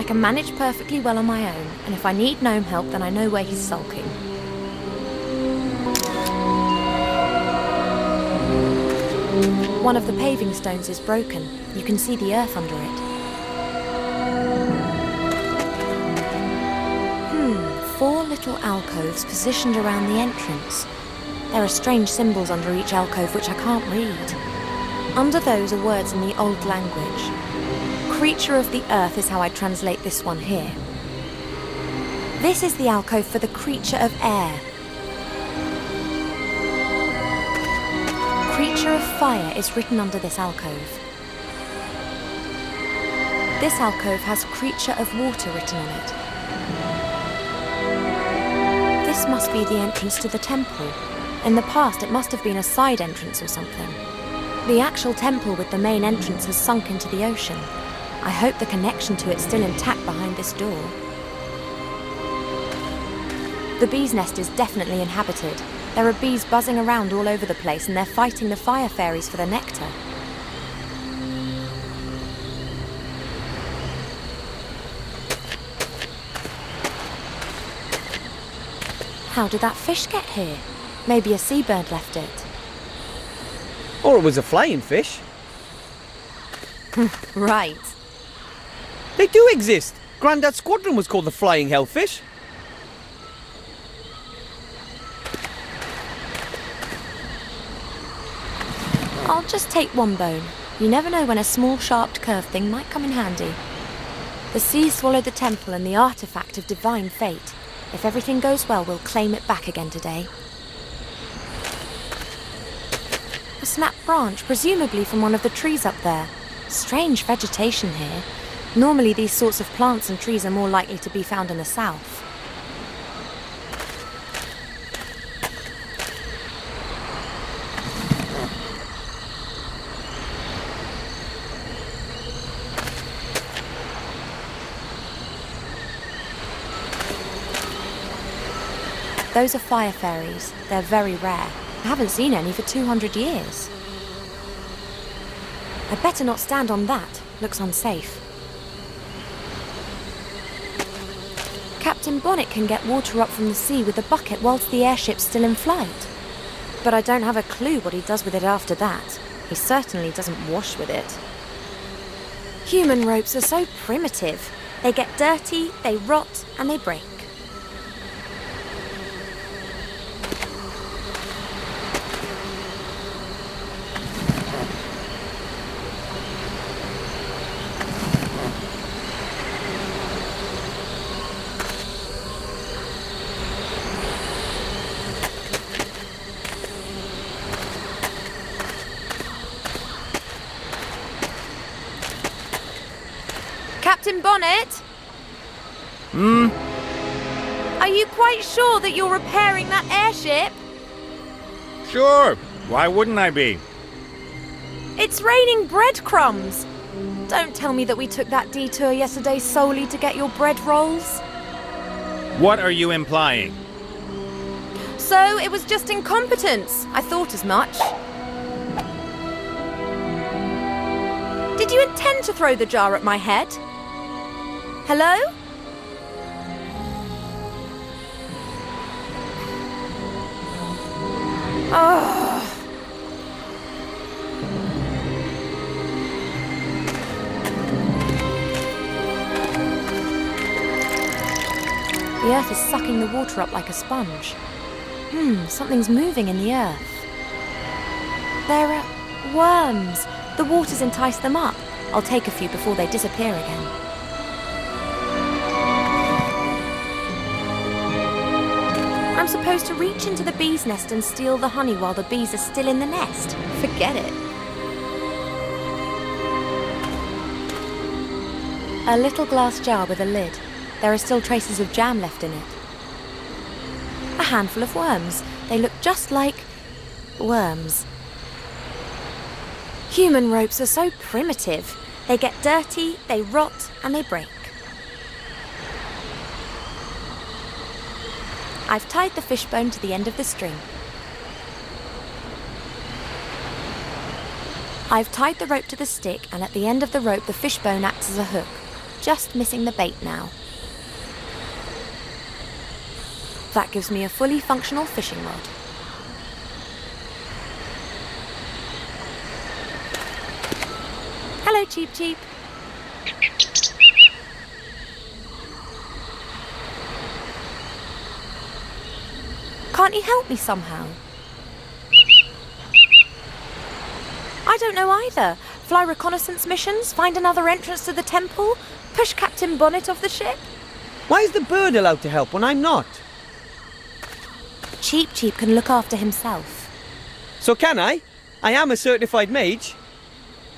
I can manage perfectly well on my own, and if I need gnome help, then I know where he's sulking. One of the paving stones is broken. You can see the earth under it. 4 little alcoves positioned around the entrance. There are strange symbols under each alcove which I can't read. Under those are words in the old language. Creature of the earth is how I translate this one here. This is the alcove for the creature of air. Creature of fire is written under this alcove. This alcove has creature of water written on it. This must be the entrance to the temple. In the past, it must have been a side entrance or something. The actual temple with the main entrance has sunk into the ocean. I hope the connection to it's still intact behind this door. The bee's nest is definitely inhabited. There are bees buzzing around all over the place, and they're fighting the fire fairies for the nectar. How did that fish get here? Maybe a seabird left it. Or it was a flying fish. Right. They do exist. Grandad's squadron was called the Flying Hellfish. I'll just take one bone. You never know when a small, sharp, curved thing might come in handy. The sea swallowed the temple and the artifact of divine fate. If everything goes well, we'll claim it back again today. A snapped branch, presumably from one of the trees up there. Strange vegetation here. Normally these sorts of plants and trees are more likely to be found in the south. Those are fire fairies. They're very rare. I haven't seen any for 200 years. I'd better not stand on that. Looks unsafe. Captain Bonnet can get water up from the sea with a bucket whilst the airship's still in flight. But I don't have a clue what he does with it after that. He certainly doesn't wash with it. Human ropes are so primitive. They get dirty, they rot, and they break. Captain Bonnet? Are you quite sure that you're repairing that airship? Sure. Why wouldn't I be? It's raining breadcrumbs. Don't tell me that we took that detour yesterday solely to get your bread rolls. What are you implying? So it was just incompetence. I thought as much. Did you intend to throw the jar at my head? Hello? Oh. The earth is sucking the water up like a sponge. Something's moving in the earth. There are worms. The water's enticed them up. I'll take a few before they disappear again. I'm supposed to reach into the bee's nest and steal the honey while the bees are still in the nest. Forget it. A little glass jar with a lid. There are still traces of jam left in it. A handful of worms. They look just like worms. Human ropes are so primitive. They get dirty, they rot, and they break. I've tied the fishbone to the end of the string. I've tied the rope to the stick, and at the end of the rope the fishbone acts as a hook. just missing the bait now. That gives me a fully functional fishing rod. Hello, Cheep Cheep. Can't you help me somehow? I don't know either. Fly reconnaissance missions, find another entrance to the temple, push Captain Bonnet off the ship? Why is the bird allowed to help when I'm not? Cheep Cheep can look after himself. So can I? I am a certified mage.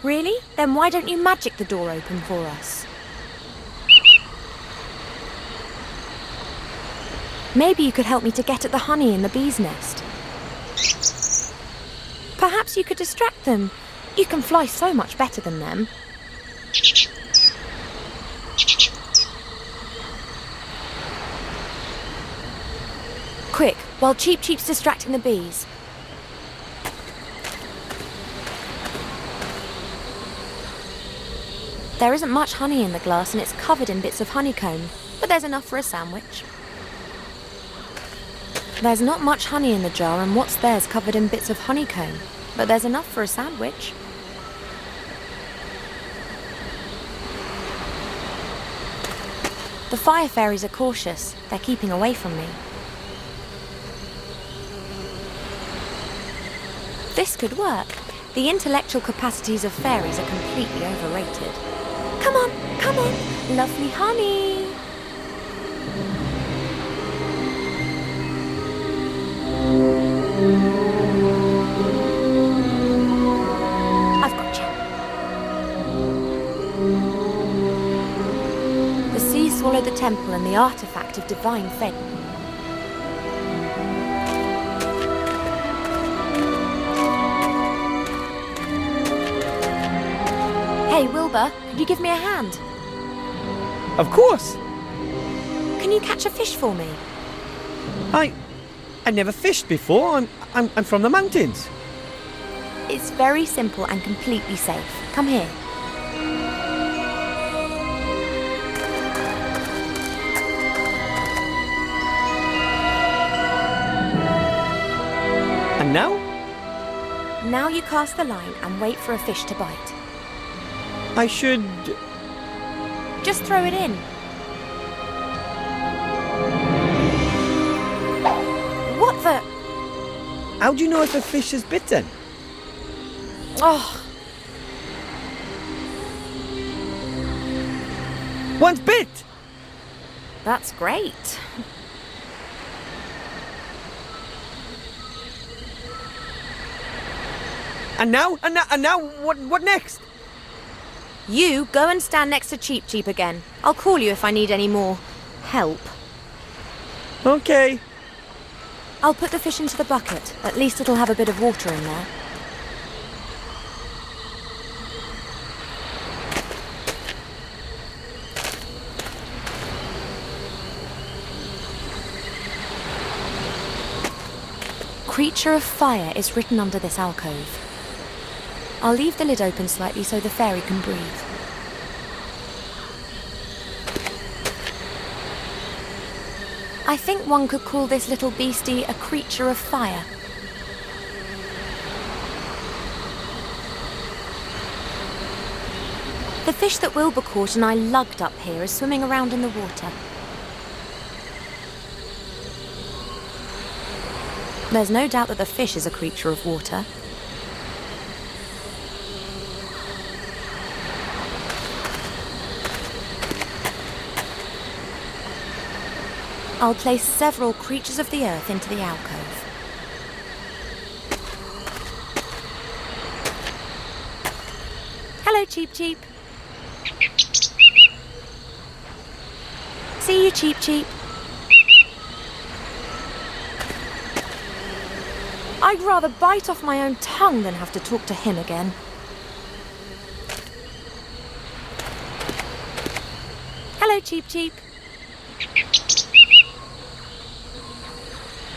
Really? Then why don't you magic the door open for us? Maybe you could help me to get at the honey in the bee's nest. Perhaps you could distract them. You can fly so much better than them. Quick, while Cheep Cheep's distracting the bees. There isn't much honey in the glass and it's covered in bits of honeycomb, but there's enough for a sandwich. There's not much honey in the jar and what's there's covered in bits of honeycomb, but there's enough for a sandwich. The fire fairies are cautious. They're keeping away from me. This could work. The intellectual capacities of fairies are completely overrated. Come on, come on, lovely honey. I've got you. The sea swallowed the temple and the artifact of divine fate. Hey, Wilbur, could you give me a hand? Of course. Can you catch a fish for me? I never fished before. I'm from the mountains. It's very simple and completely safe. Come here. And now? Now you cast the line and wait for a fish to bite. I should... Just throw it in. What the... How do you know if a fish is bitten? Oh, One's bit! that's great. And now? And now? What next? You go and stand next to Cheep Cheep again. I'll call you if I need any more help. Okay. I'll put the fish into the bucket. At least it'll have a bit of water in there. Creature of Fire is written under this alcove. I'll leave the lid open slightly so the fairy can breathe. I think one could call this little beastie a creature of fire. The fish that Wilbur caught and I lugged up here is swimming around in the water. There's no doubt that the fish is a creature of water. I'll place several creatures of the earth into the alcove. Hello, Cheep Cheep. See you, Cheep Cheep. I'd rather bite off my own tongue than have to talk to him again. Hello, Cheep Cheep.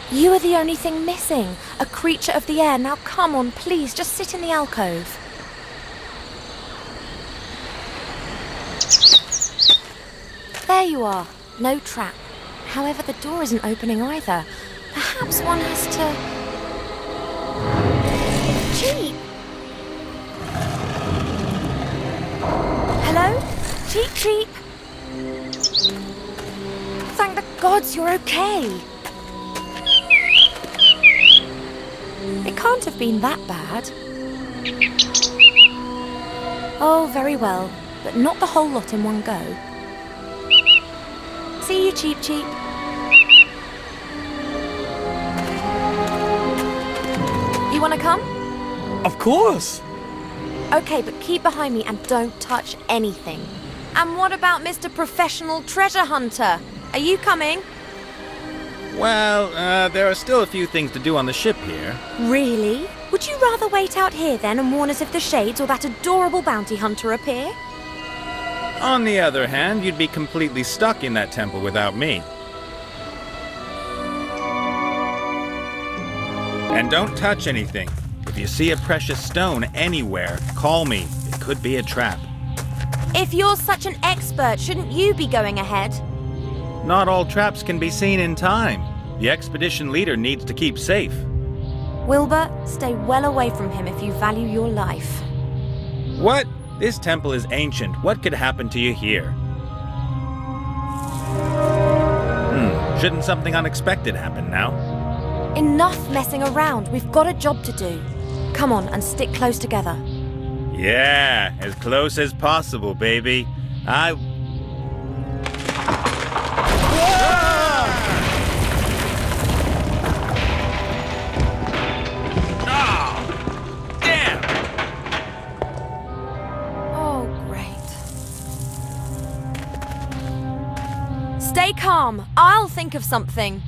You are the only thing missing. A creature of the air. Now come on, please, just sit in the alcove. There you are. No trap. However, the door isn't opening either. Perhaps one has to... Cheap! Hello? Cheap, cheap! Thank the gods you're okay! It can't have been that bad. Oh, very well, but not the whole lot in one go. See you, Cheap Cheap. You want to come? Of course! Okay, but keep behind me and don't touch anything. And what about Mr. Professional Treasure Hunter? Are you coming? Well, there are still a few things to do on the ship here. Really? Would you rather wait out here then and warn us if the shades or that adorable bounty hunter appear? On the other hand, you'd be completely stuck in that temple without me. And don't touch anything. If you see a precious stone anywhere, call me. It could be a trap. If you're such an expert, shouldn't you be going ahead? Not all traps can be seen in time. The expedition leader needs to keep safe. Wilbur, stay well away from him if you value your life. What? This temple is ancient. What could happen to you here? Shouldn't something unexpected happen now? Enough messing around. We've got a job to do. Come on and stick close together. Yeah, as close as possible, baby. Damn! Oh, great. Stay calm. I'll think of something.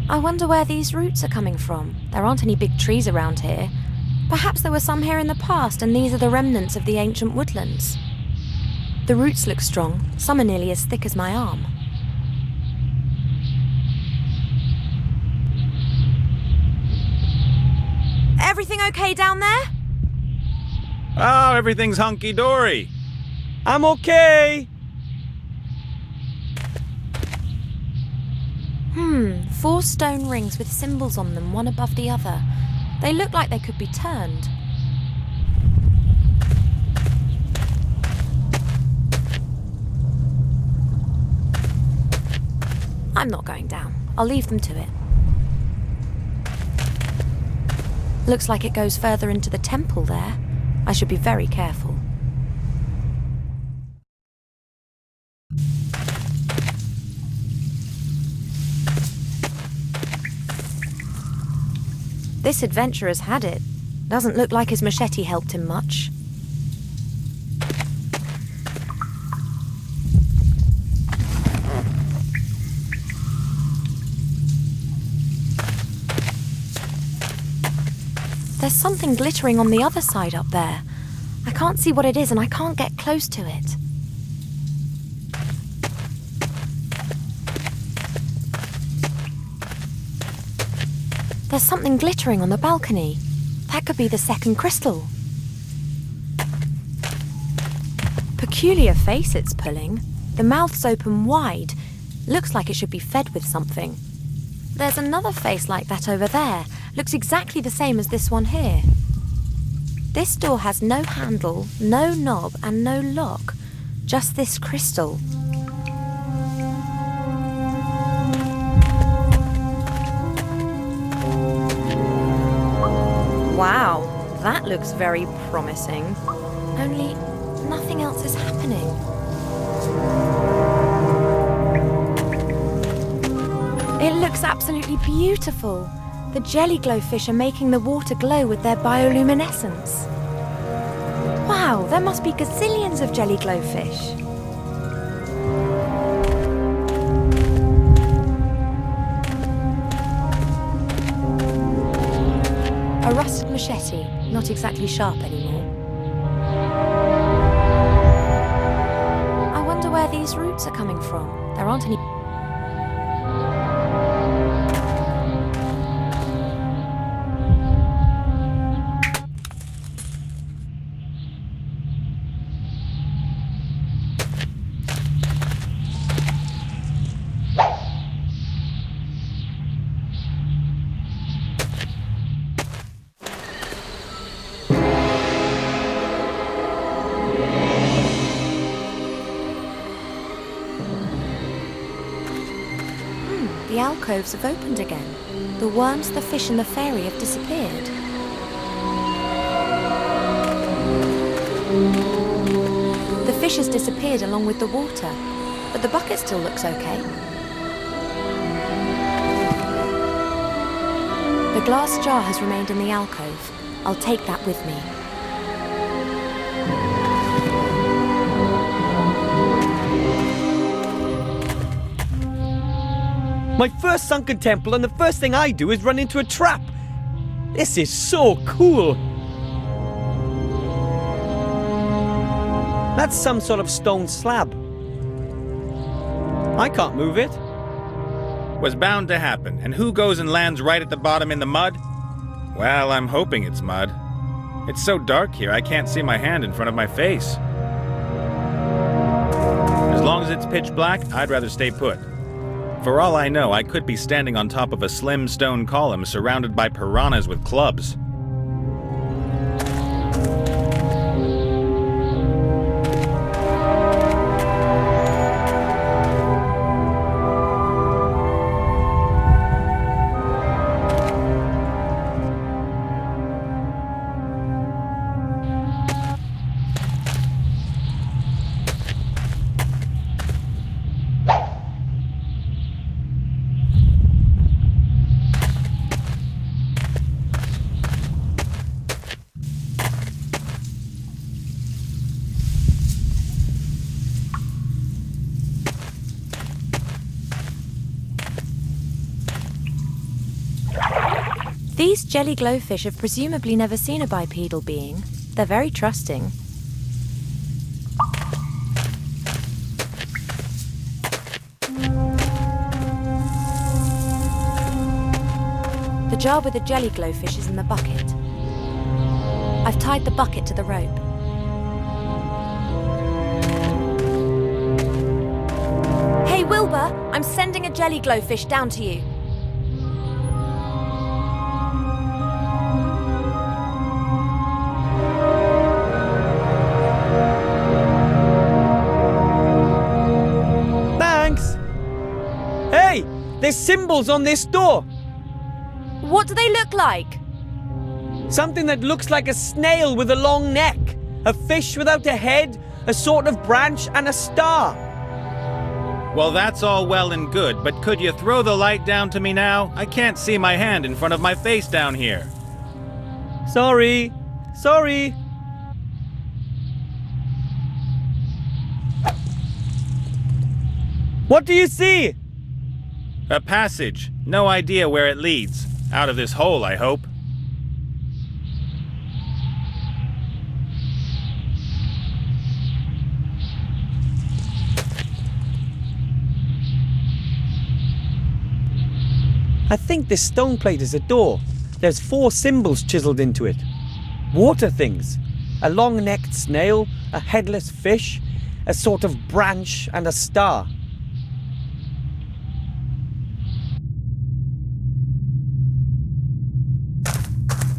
I wonder where these roots are coming from. There aren't any big trees around here. Perhaps there were some here in the past, and these are the remnants of the ancient woodlands. The roots look strong. Some are nearly as thick as my arm. Everything okay down there? Oh, everything's hunky-dory. I'm okay! 4 stone rings with symbols on them, one above the other. They look like they could be turned. I'm not going down. I'll leave them to it. Looks like it goes further into the temple there. I should be very careful. This adventurer's had it. Doesn't look like his machete helped him much. There's something glittering on the other side up there. I can't see what it is and I can't get close to it. There's something glittering on the balcony. That could be the second crystal. Peculiar face it's pulling. The mouth's open wide. Looks like it should be fed with something. There's another face like that over there. Looks exactly the same as this one here. This door has no handle, no knob, and no lock. Just this crystal. Wow, that looks very promising. Only nothing else is happening. It looks absolutely beautiful. The jelly glowfish are making the water glow with their bioluminescence. Wow, there must be gazillions of jelly glowfish. A rusted machete, not exactly sharp anymore. I wonder where these roots are coming from. There aren't any... alcoves have opened again. The worms, the fish and the fairy have disappeared. The fish has disappeared along with the water, but the bucket still looks okay. The glass jar has remained in the alcove. I'll take that with me. My first sunken temple, and the first thing I do is run into a trap. This is so cool. That's some sort of stone slab. I can't move it. Was bound to happen, and who goes and lands right at the bottom in the mud? Well, I'm hoping it's mud. It's so dark here, I can't see my hand in front of my face. As long as it's pitch black, I'd rather stay put. For all I know, I could be standing on top of a slim stone column surrounded by piranhas with clubs. These jelly glowfish have presumably never seen a bipedal being. They're very trusting. The jar with the jelly glowfish is in the bucket. I've tied the bucket to the rope. Hey Wilbur, I'm sending a jelly glowfish down to you. Hey! There's symbols on this door! What do they look like? Something that looks like a snail with a long neck, a fish without a head, a sort of branch, and a star. Well, that's all well and good, but could you throw the light down to me now? I can't see my hand in front of my face down here. Sorry. What do you see? A passage. No idea where it leads. Out of this hole, I hope. I think this stone plate is a door. There's 4 symbols chiseled into it. Water things. A long-necked snail, a headless fish, a sort of branch, and a star.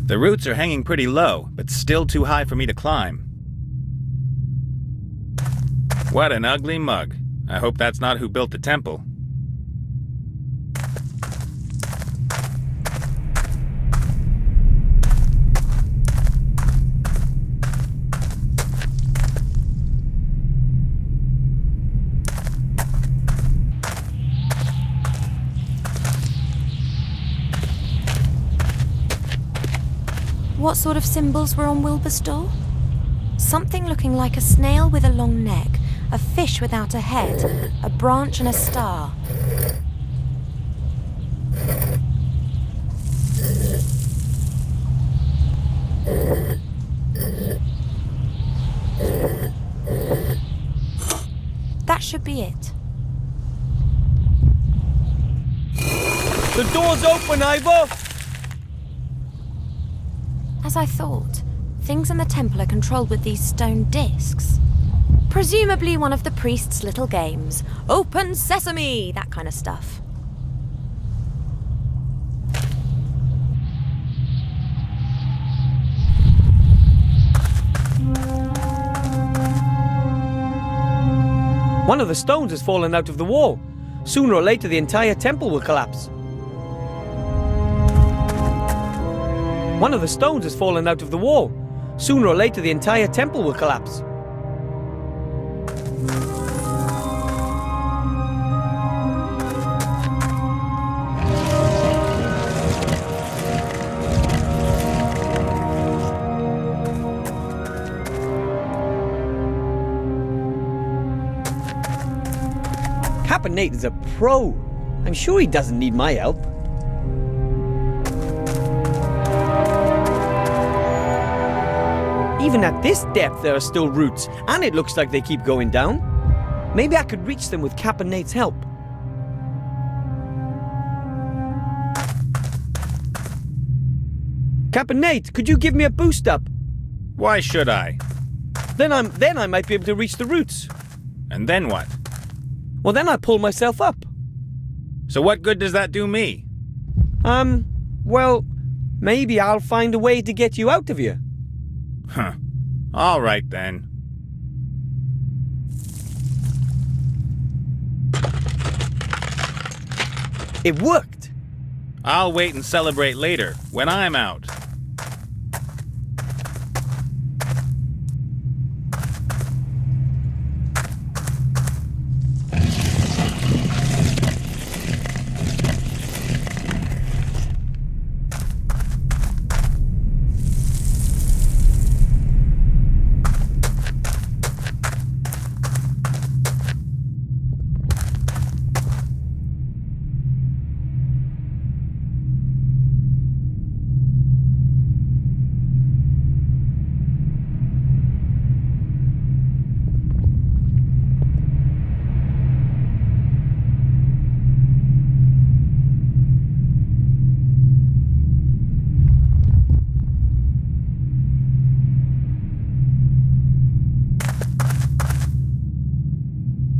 The roots are hanging pretty low, but still too high for me to climb. What an ugly mug. I hope that's not who built the temple. What sort of symbols were on Wilbur's door? Something looking like a snail with a long neck, a fish without a head, a branch and a star. That should be it. The door's open, Ivor! As I thought, things in the temple are controlled with these stone discs. Presumably one of the priest's little games. Open sesame! That kind of stuff. One of the stones has fallen out of the wall. Sooner or later, the entire temple will collapse. One of the stones has fallen out of the wall. Sooner or later, the entire temple will collapse. Nate is a pro. I'm sure he doesn't need my help. Even at this depth, there are still roots, and it looks like they keep going down. Maybe I could reach them with Cap and Nate's help. Cap and Nate, could you give me a boost up? Why should I? Then I might be able to reach the roots. And then what? Well, then I pull myself up. So what good does that do me? Well, maybe I'll find a way to get you out of here. Huh. All right, then. It worked. I'll wait and celebrate later, when I'm out.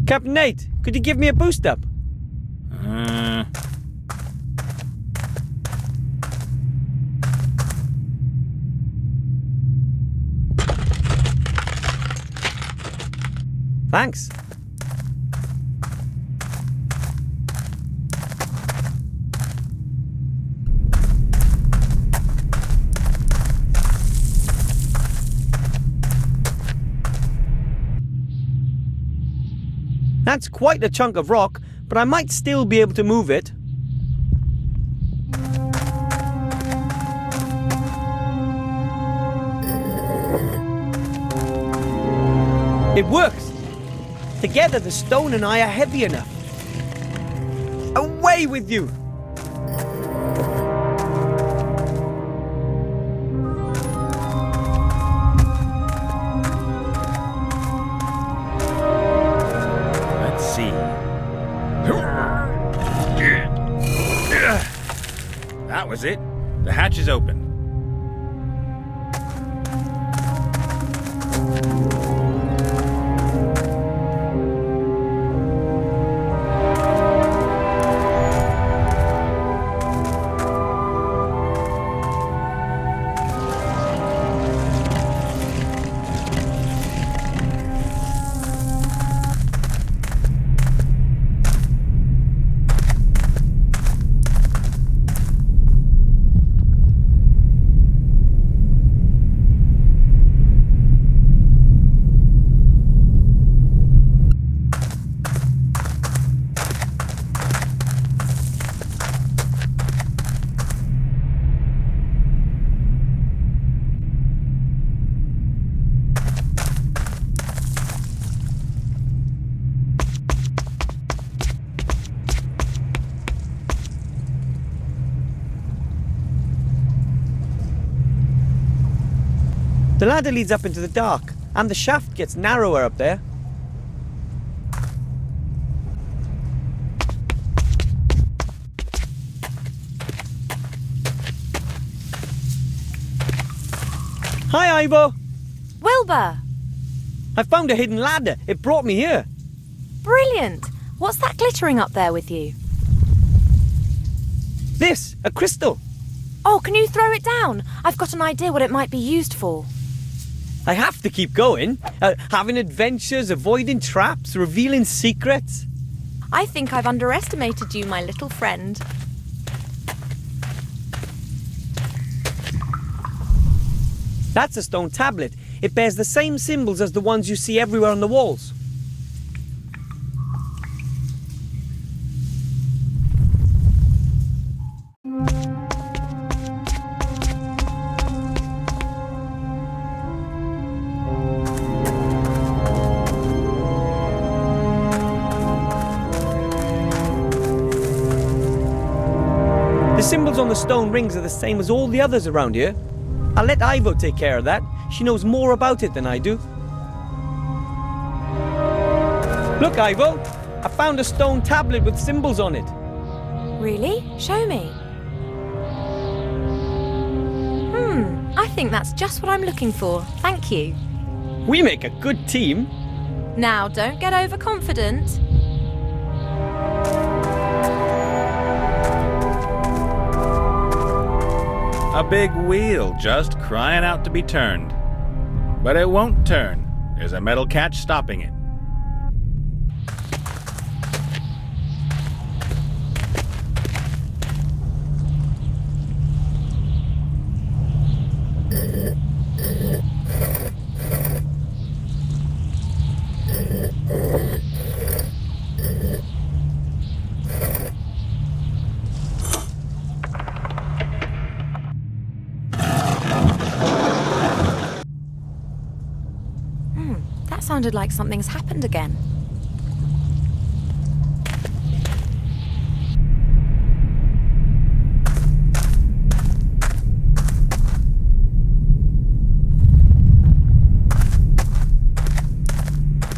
Captain Nate, could you give me a boost up? Thanks. That's quite a chunk of rock, but I might still be able to move it. It works! Together, the stone and I are heavy enough. Away with you! That was it. The hatch is open. The ladder leads up into the dark, and the shaft gets narrower up there. Hi, Ivor! Wilbur! I found a hidden ladder. It brought me here. Brilliant! What's that glittering up there with you? This, a crystal. Oh, can you throw it down? I've got an idea what it might be used for. I have to keep going. Having adventures, avoiding traps, revealing secrets. I think I've underestimated you, my little friend. That's a stone tablet. It bears the same symbols as the ones you see everywhere on the walls. The symbols on the stone rings are the same as all the others around here. I'll let Ivo take care of that. She knows more about it than I do. Look, Ivo! I found a stone tablet with symbols on it. Really? Show me. I think that's just what I'm looking for. Thank you. We make a good team. Now, don't get overconfident. A big wheel just crying out to be turned. But it won't turn. There's a metal catch stopping it. That sounded like something's happened again.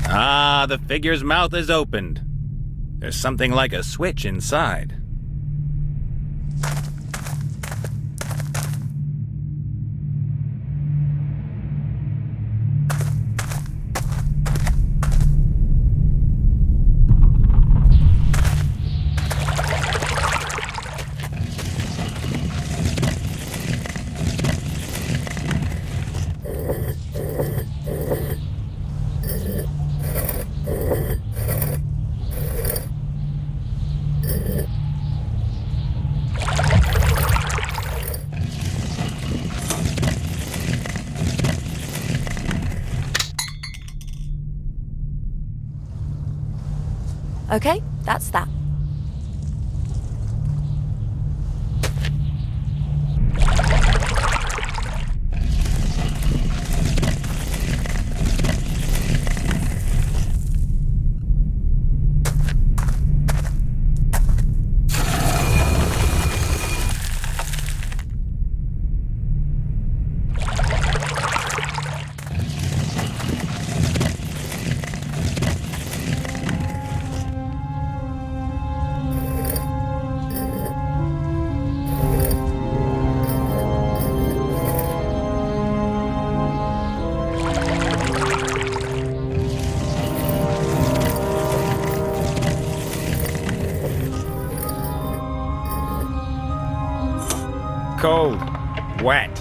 Ah, the figure's mouth is opened. There's something like a switch inside. Okay, that's that. Cold. Wet.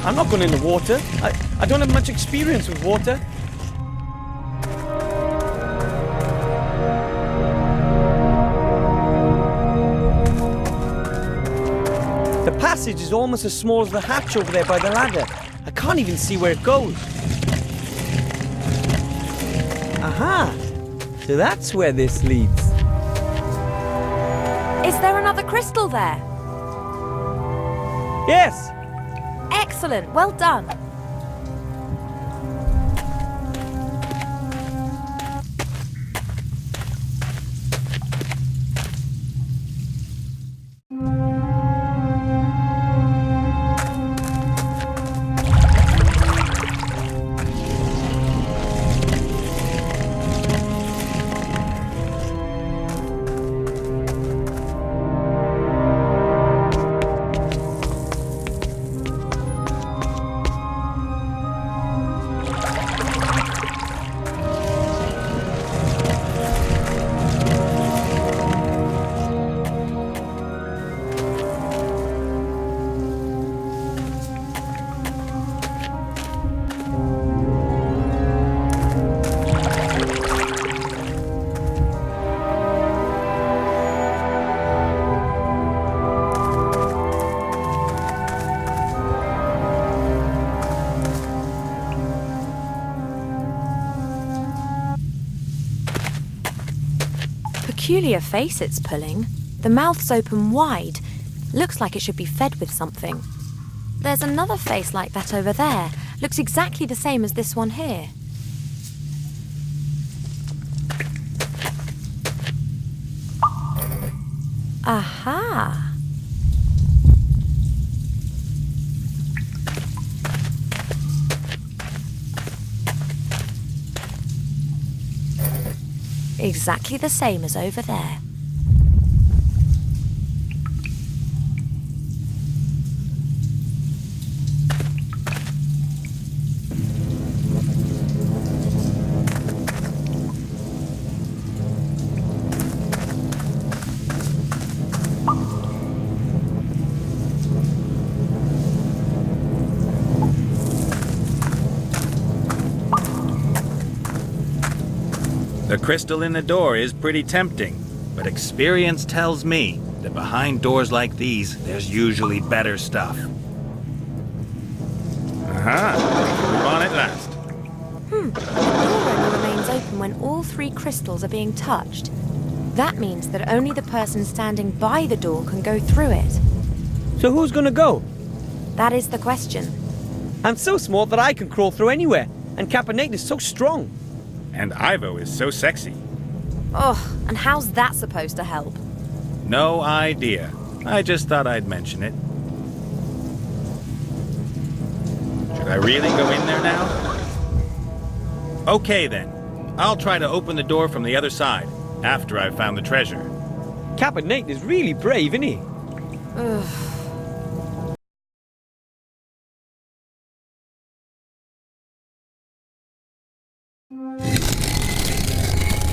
I'm not going in the water. I don't have much experience with water. The passage is almost as small as the hatch over there by the ladder. I can't even see where it goes. Aha! So that's where this leads. Is there another crystal there? Yes! Excellent, well done. Peculiar face it's pulling. The mouth's open wide. Looks like it should be fed with something. There's another face like that over there. Looks exactly the same as this one here. Aha! Exactly the same as over there. The crystal in the door is pretty tempting, but experience tells me that behind doors like these, there's usually better stuff. Aha! Move on at last. The door only remains open when all three crystals are being touched. That means that only the person standing by the door can go through it. So who's gonna go? That is the question. I'm so small that I can crawl through anywhere, and Caponate is so strong. And Ivo is so sexy. Oh, and how's that supposed to help? No idea. I just thought I'd mention it. Should I really go in there now? Okay then. I'll try to open the door from the other side, after I've found the treasure. Caponate is really brave, isn't he? Ugh.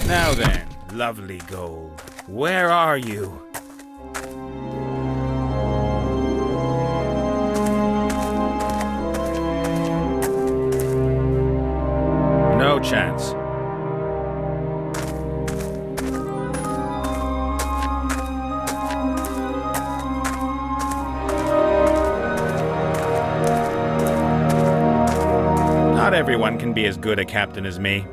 Now then, lovely gold, where are you? No chance. Not everyone can be as good a captain as me.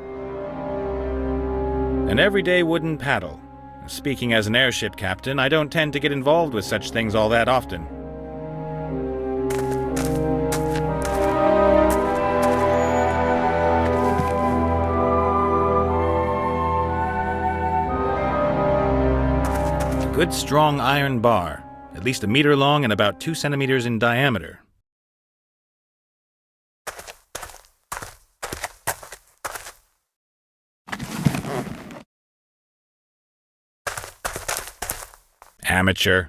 An everyday wooden paddle. Speaking as an airship captain, I don't tend to get involved with such things all that often. A good strong iron bar, at least 1 meter long and about 2 centimeters in diameter. Amateur.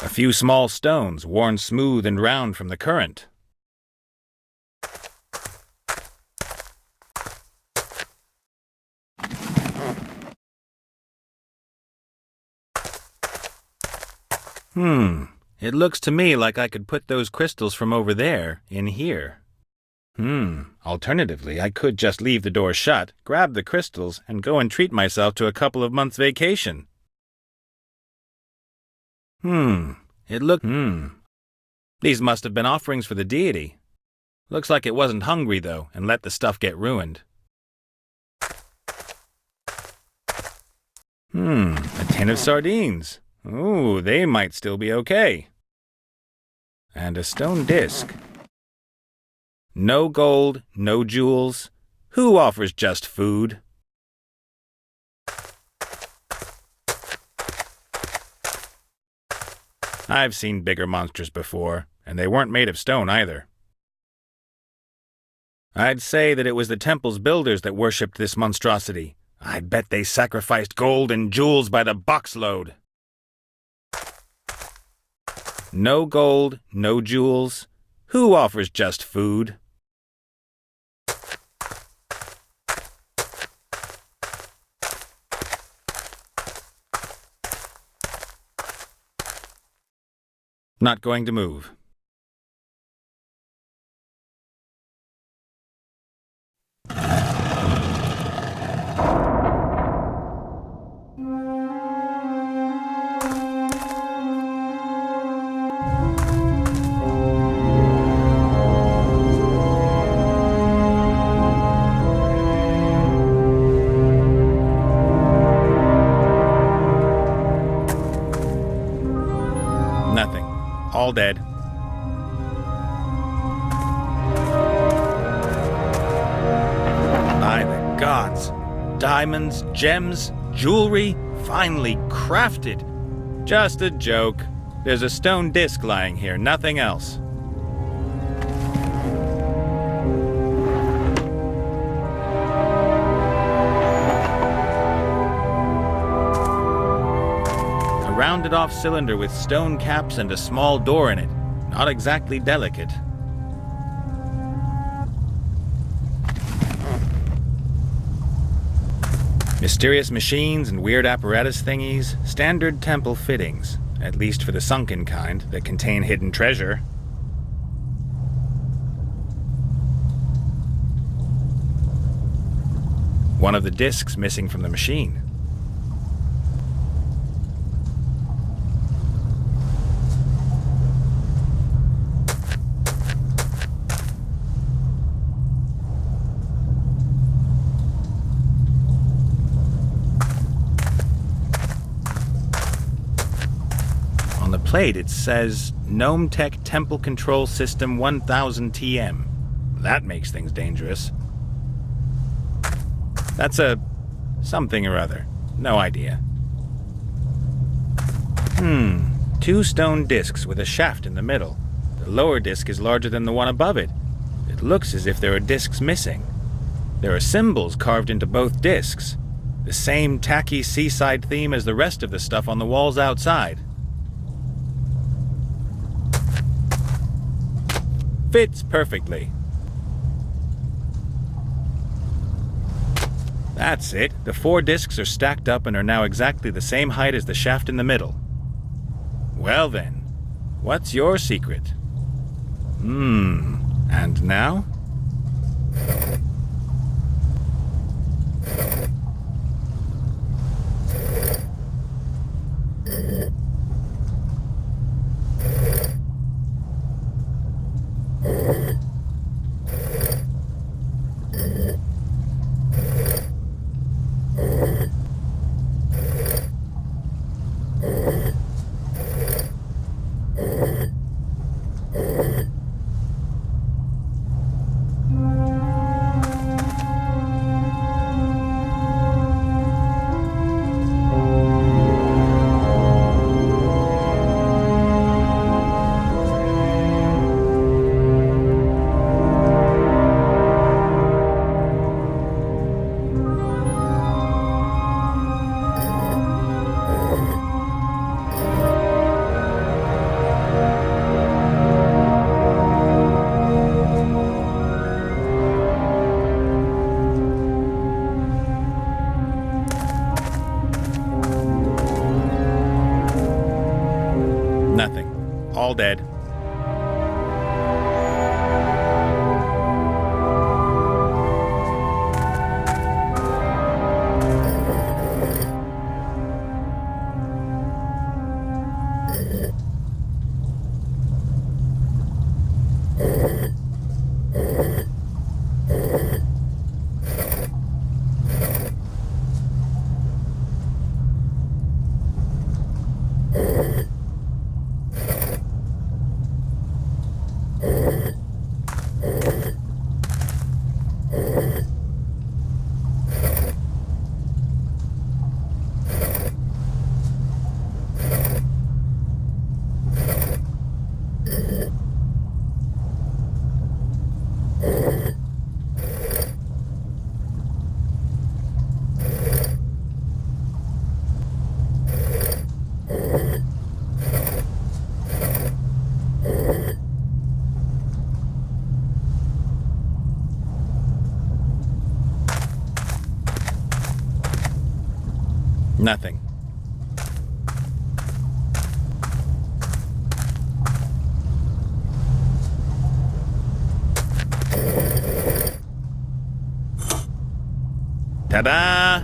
A few small stones worn smooth and round from the current. It looks to me like I could put those crystals from over there in here. Alternatively, I could just leave the door shut, grab the crystals, and go and treat myself to a couple of months' vacation. These must have been offerings for the deity. Looks like it wasn't hungry, though, and let the stuff get ruined. A tin of sardines. Ooh, they might still be okay. And a stone disc. No gold, no jewels. Who offers just food? I've seen bigger monsters before, and they weren't made of stone either. I'd say that it was the temple's builders that worshipped this monstrosity. I bet they sacrificed gold and jewels by the boxload. No gold, no jewels. Who offers just food? Not going to move. Nothing. All dead. By the gods. Diamonds, gems, jewelry, finely crafted. Just a joke. There's a stone disc lying here, nothing else. A rounded-off cylinder with stone caps and a small door in it. Not exactly delicate. Mysterious machines and weird apparatus thingies, standard temple fittings, at least for the sunken kind that contain hidden treasure. One of the discs missing from the machine. On the plate it says Gnome Tech Temple Control System 1000 TM. That makes things dangerous. That's a something or other. No idea. Two stone discs with a shaft in the middle. The lower disc is larger than the one above it. It looks as if there are discs missing. There are symbols carved into both discs. The same tacky seaside theme as the rest of the stuff on the walls outside. Fits perfectly. That's it. The 4 discs are stacked up and are now exactly the same height as the shaft in the middle. Well then, what's your secret? And now? Nothing. All dead. Nothing. Ta-da!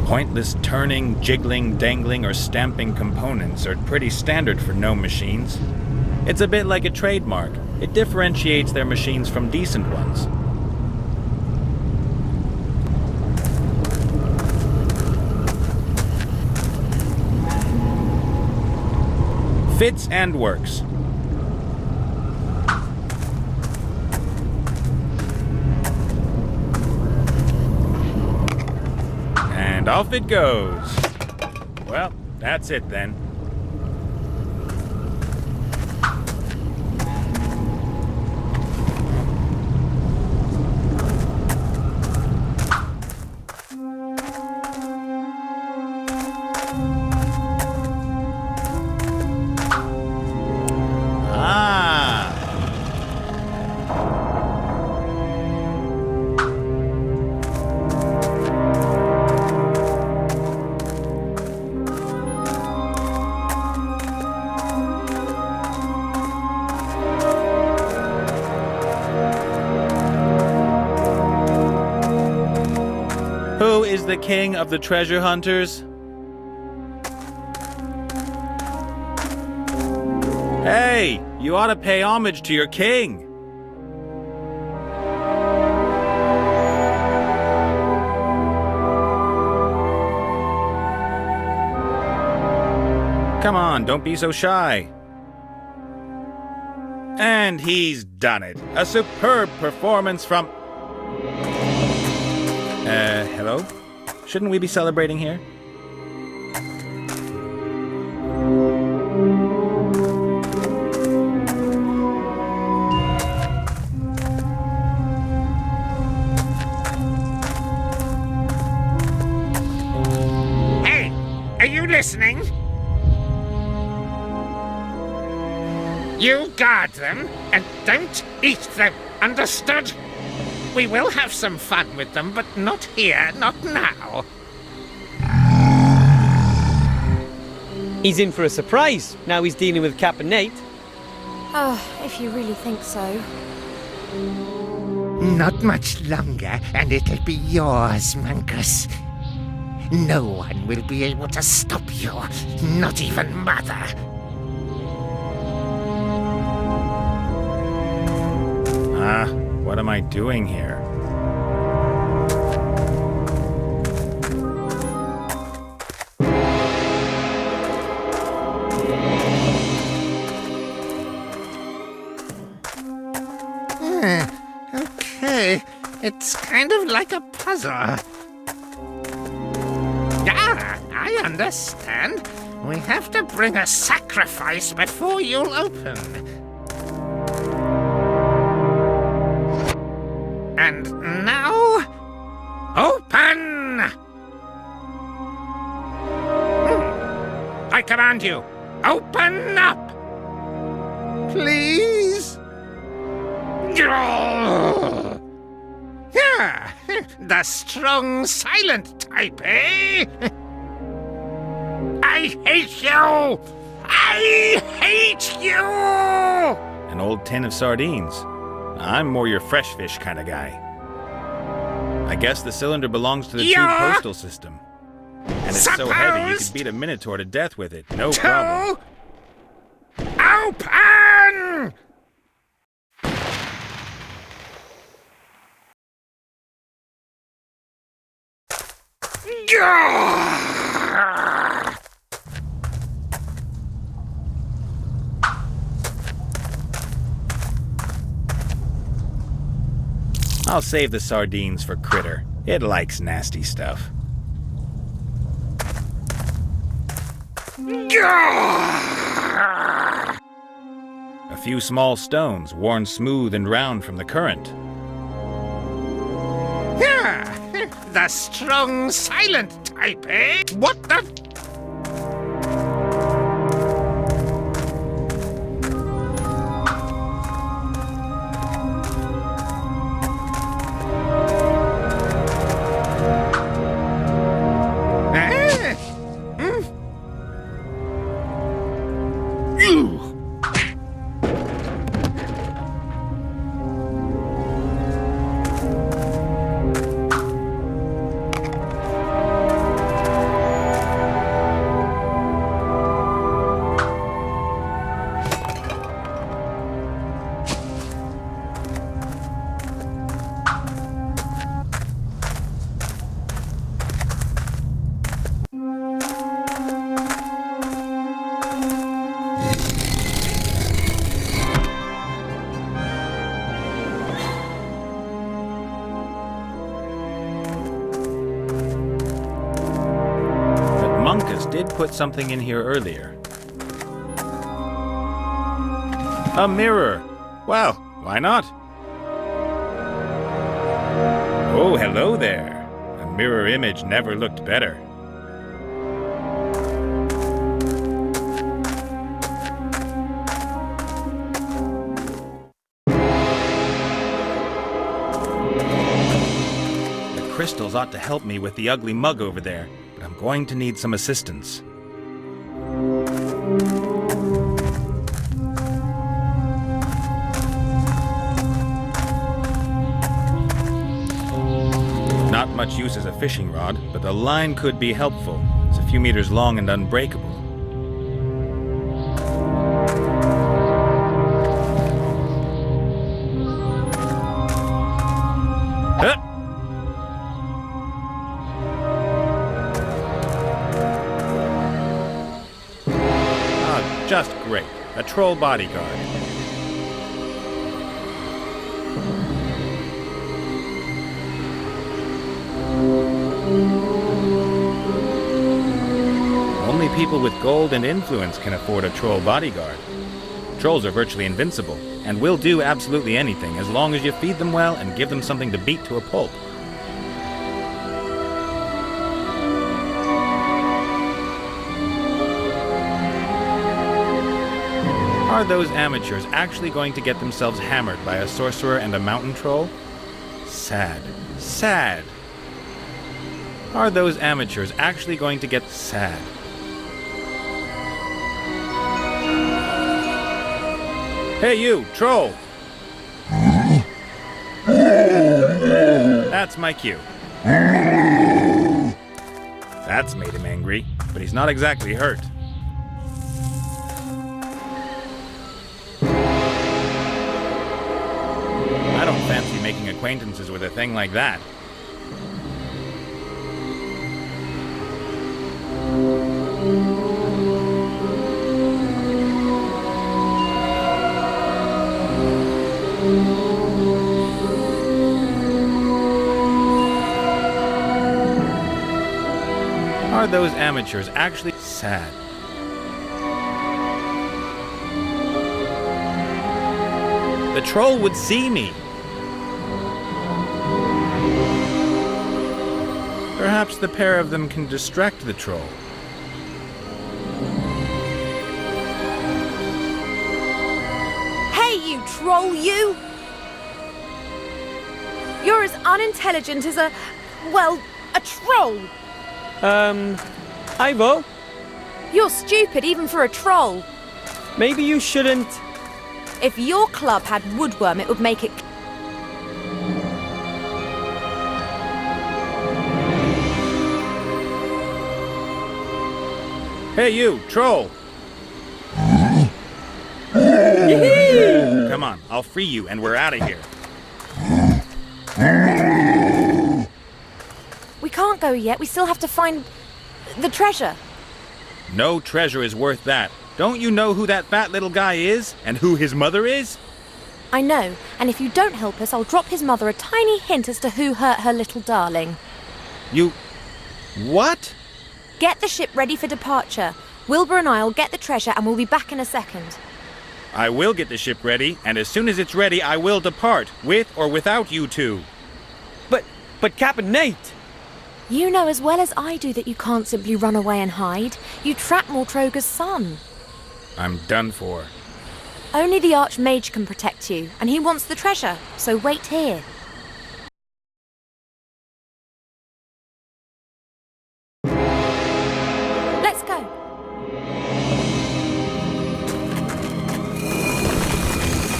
Pointless turning, jiggling, dangling, or stamping components are pretty standard for gnome machines. It's a bit like a trademark. It differentiates their machines from decent ones. Fits and works. And off it goes. Well, that's it then. Who is the king of the treasure hunters? Hey, you ought to pay homage to your king. Come on, don't be so shy. And he's done it. A superb performance from... hello? Shouldn't we be celebrating here? Hey, are you listening? You guard them and don't eat them, understood? We will have some fun with them, but not here, not now. He's in for a surprise. Now he's dealing with Captain Nate. Oh, if you really think so. Not much longer, and it'll be yours, Munkus. No one will be able to stop you, not even Mother. What am I doing here? Okay, it's kind of like a puzzle. Yeah, I understand. We have to bring a sacrifice before you'll open. And now, open! I command you, open up! Please? Yeah, the strong, silent type, eh? I hate you! I hate you! An old tin of sardines. I'm more your fresh fish kind of guy. I guess the cylinder belongs to the tube postal system. And it's so heavy you could beat a minotaur to death with it. No problem. Open! I'll save the sardines for Critter. It likes nasty stuff. A few small stones, worn smooth and round from the current. Yeah, the strong, silent type, eh? What the... did put something in here earlier. A mirror! Well, why not? Oh, hello there. A mirror image never looked better. The crystals ought to help me with the ugly mug over there, but I'm going to need some assistance. Not much use as a fishing rod, but the line could be helpful. It's a few meters long and unbreakable. Huh! Ah, just great. A troll bodyguard. Only people with gold and influence can afford a troll bodyguard. Trolls are virtually invincible, and will do absolutely anything as long as you feed them well and give them something to beat to a pulp. Are those amateurs actually going to get themselves hammered by a sorcerer and a mountain troll? Sad. Sad. Are those amateurs actually going to get sad? Hey you, troll! That's my cue. That's made him angry, but he's not exactly hurt. I don't fancy making acquaintances with a thing like that. Are those amateurs actually sad? The troll would see me. Perhaps the pair of them can distract the troll. Hey, you troll, you! You're as unintelligent as a troll. Ivo, You're stupid even for a troll. maybe you shouldn't... If your club had woodworm, it would make it... Hey you, troll! Come on, I'll free you and we're out of here. We can't go yet. We still have to find the treasure. No treasure is worth that. Don't you know who that fat little guy is? And who his mother is? I know, and if you don't help us, I'll drop his mother a tiny hint as to who hurt her little darling. You... what? Get the ship ready for departure. Wilbur and I'll get the treasure and we'll be back in a second. I will get the ship ready, and as soon as it's ready, I will depart, with or without you two. But Captain Nate! You know as well as I do that you can't simply run away and hide. You trap Mortroga's son. I'm done for. Only the Archmage can protect you, and he wants the treasure, so wait here. Let's go.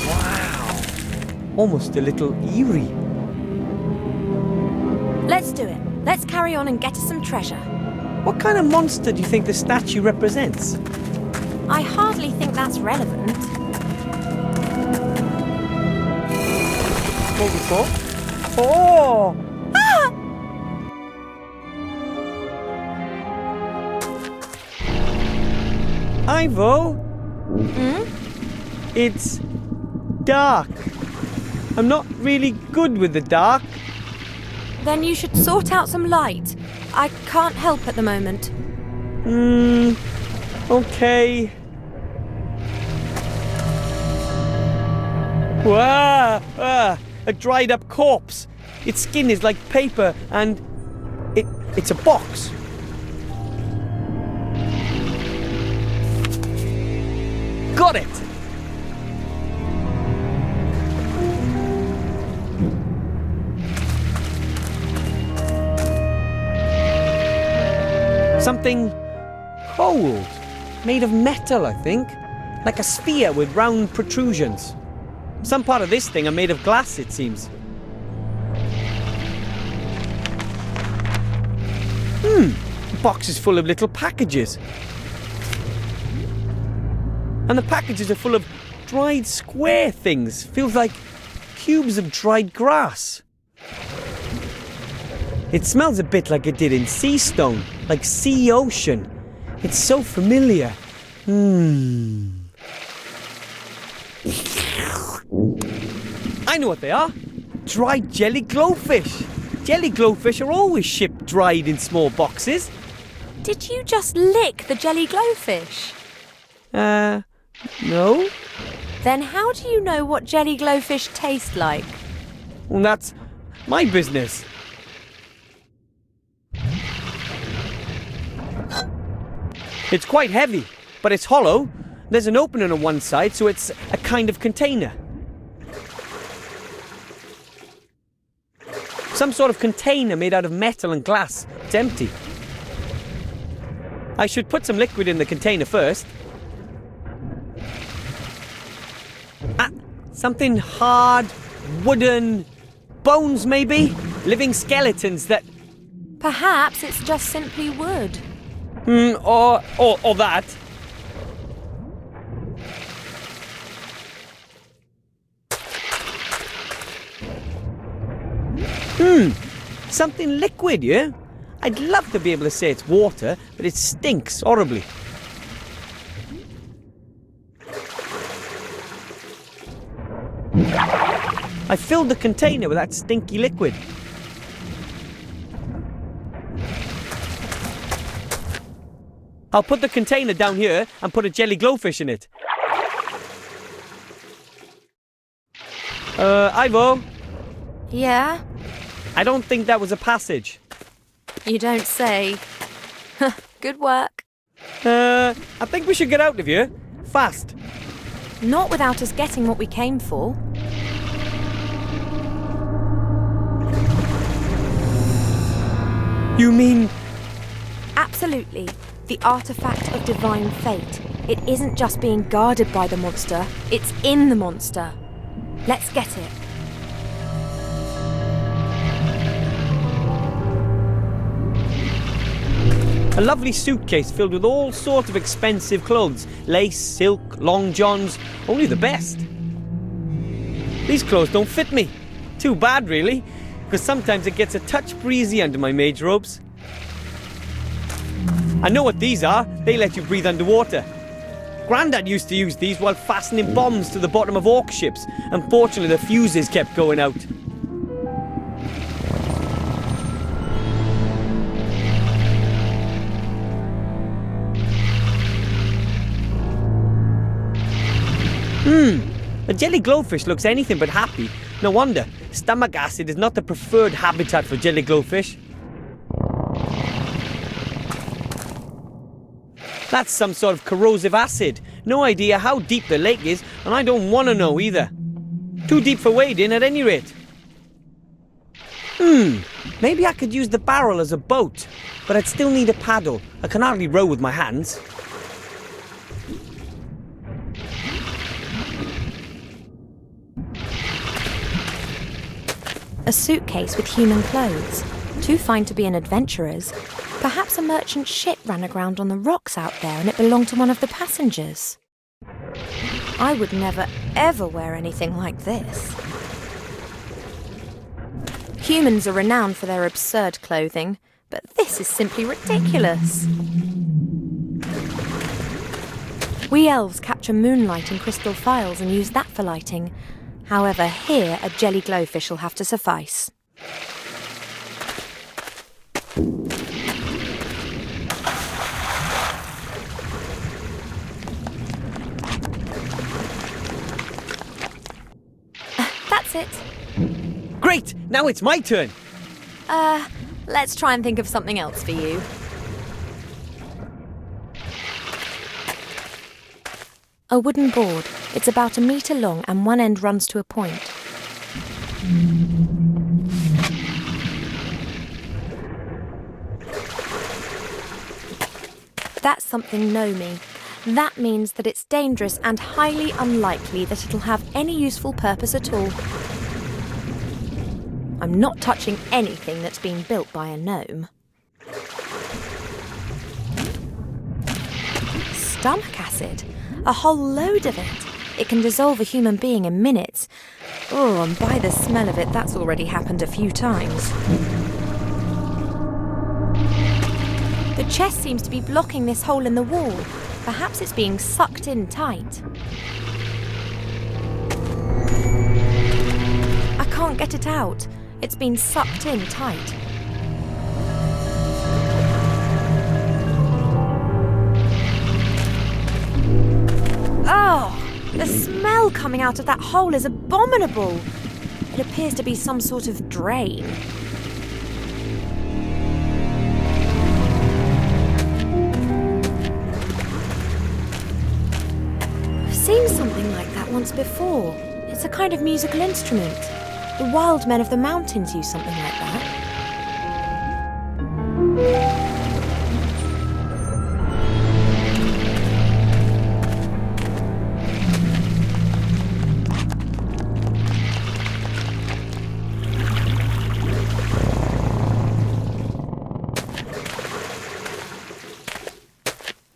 Wow! Almost a little eerie. Let's do it. Let's carry on and get us some treasure. What kind of monster do you think the statue represents? I hardly think that's relevant. What we thought? Oh! Ah! Ivo! It's dark. I'm not really good with the dark. Then you should sort out some light. I can't help at the moment. Okay. A dried up corpse. Its skin is like paper and it's a box. Got it! Something cold, made of metal, I think. Like a sphere with round protrusions. Some part of this thing are made of glass, it seems. The box is full of little packages. And the packages are full of dried square things. Feels like cubes of dried grass. It smells a bit like it did in sea stone, like sea ocean. It's so familiar. I know what they are. Dried jelly glowfish. Jelly glowfish are always shipped dried in small boxes. Did you just lick the jelly glowfish? No. Then how do you know what jelly glowfish taste like? Well, that's my business. It's quite heavy, but it's hollow. There's an opening on one side, so it's a kind of container. Some sort of container made out of metal and glass. It's empty. I should put some liquid in the container first. Something hard, wooden, bones maybe? Living skeletons that... Perhaps it's just simply wood. Or that. Something liquid, yeah? I'd love to be able to say it's water, but it stinks horribly. I filled the container with that stinky liquid. I'll put the container down here and put a jelly glowfish in it. Ivo? Yeah? I don't think that was a passage. You don't say. Good work. I think we should get out of here. Fast. Not without us getting what we came for. You mean... Absolutely. The artifact of divine fate. It isn't just being guarded by the monster, it's in the monster. Let's get it. A lovely suitcase filled with all sorts of expensive clothes. Lace, silk, long johns, only the best. These clothes don't fit me. Too bad, really, because sometimes it gets a touch breezy under my mage robes. I know what these are. They let you breathe underwater. Grandad used to use these while fastening bombs to the bottom of orc ships. Unfortunately, the fuses kept going out. A jelly glowfish looks anything but happy. No wonder. Stomach acid is not the preferred habitat for jelly glowfish. That's some sort of corrosive acid. No idea how deep the lake is, and I don't want to know either. Too deep for wading at any rate. Maybe I could use the barrel as a boat, but I'd still need a paddle. I can hardly row with my hands. A suitcase with human clothes. Too fine to be an adventurer's. Perhaps a merchant ship ran aground on the rocks out there and it belonged to one of the passengers. I would never, ever wear anything like this. Humans are renowned for their absurd clothing, but this is simply ridiculous. We elves capture moonlight in crystal phials and use that for lighting. However, here a jelly glowfish will have to suffice. it? Great! Now it's my turn! Let's try and think of something else for you. A wooden board. It's about 1 metre long and one end runs to a point. That's something Nomi. That means that it's dangerous and highly unlikely that it'll have any useful purpose at all. I'm not touching anything that's been built by a gnome. Stomach acid? A whole load of it. It can dissolve a human being in minutes. Oh, and by the smell of it, that's already happened a few times. The chest seems to be blocking this hole in the wall. Perhaps it's being sucked in tight. I can't get it out. It's been sucked in tight. Oh, the smell coming out of that hole is abominable. It appears to be some sort of drain. I've seen something like that once before. It's a kind of musical instrument. The wild men of the mountains use something like that.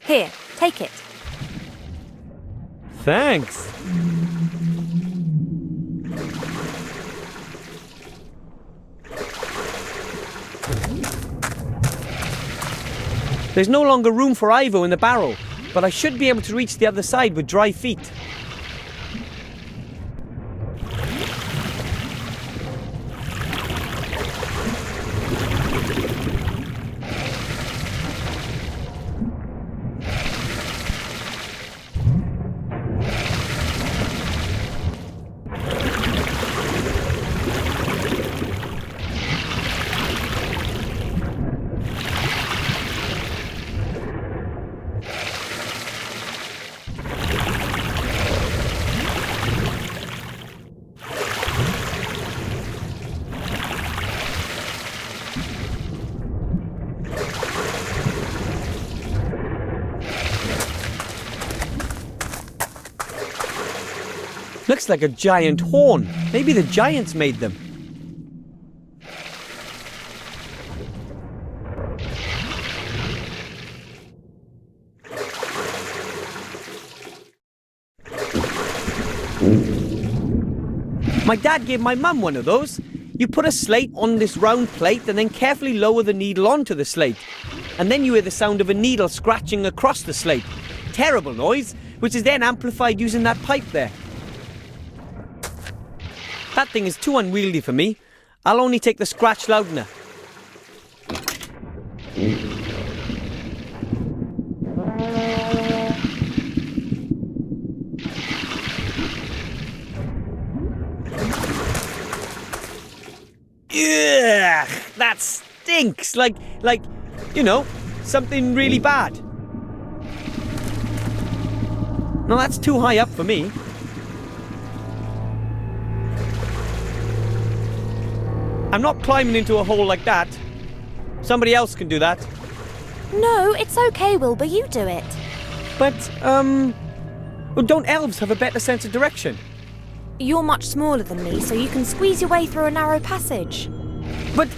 Here, take it. Thanks. There's no longer room for Ivo in the barrel, but I should be able to reach the other side with dry feet. Looks like a giant horn. Maybe the giants made them. My dad gave my mum one of those. You put a slate on this round plate and then carefully lower the needle onto the slate. And then you hear the sound of a needle scratching across the slate. Terrible noise, which is then amplified using that pipe there. That thing is too unwieldy for me. I'll only take the scratch loudener. Ugh, that stinks. Like, you know, something really bad. No, that's too high up for me. I'm not climbing into a hole like that. Somebody else can do that. No, it's okay, Wilbur, you do it. But, well, don't elves have a better sense of direction? You're much smaller than me, so you can squeeze your way through a narrow passage. But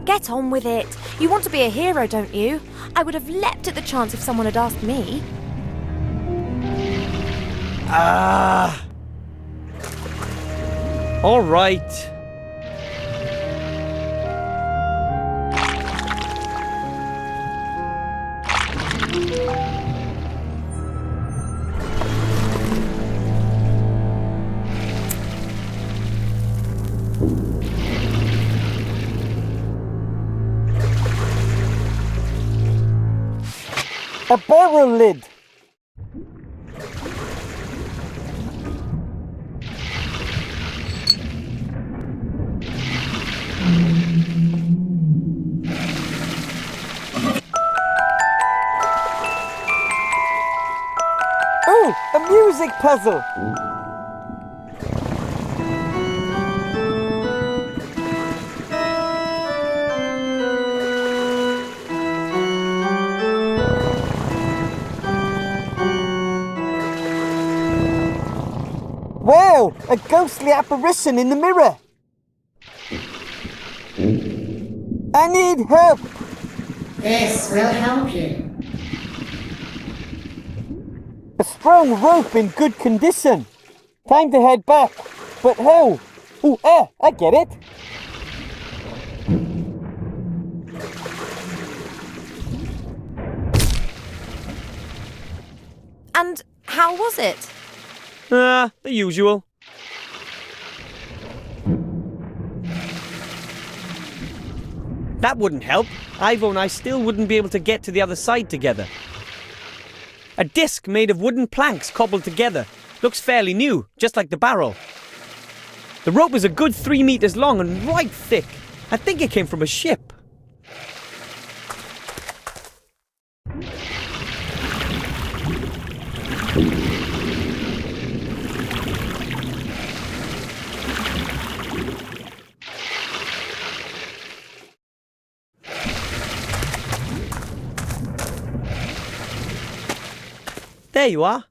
Get on with it. You want to be a hero, don't you? I would have leapt at the chance if someone had asked me. All right. A barrel lid. music puzzle! Wow! A ghostly apparition in the mirror! I need help! This will help you. A strong rope in good condition. Time to head back. But how? I get it. And how was it? The usual. That wouldn't help. Ivo and I still wouldn't be able to get to the other side together. A disc made of wooden planks cobbled together. Looks fairly new, just like the barrel. The rope is a good 3 meters long and right thick. I think it came from a ship. There you are.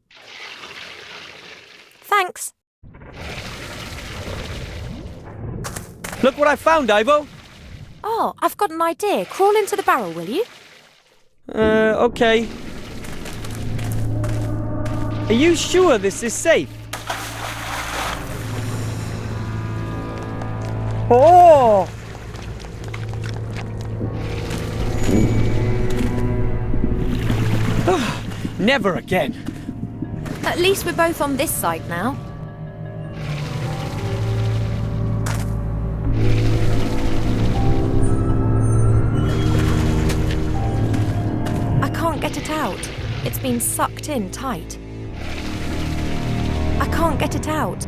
Thanks. Look what I found, Ivo. Oh, I've got an idea. Crawl into the barrel, will you? Okay. Are you sure this is safe? Oh! Never again. At least we're both on this side now. I can't get it out. It's been sucked in tight. I can't get it out.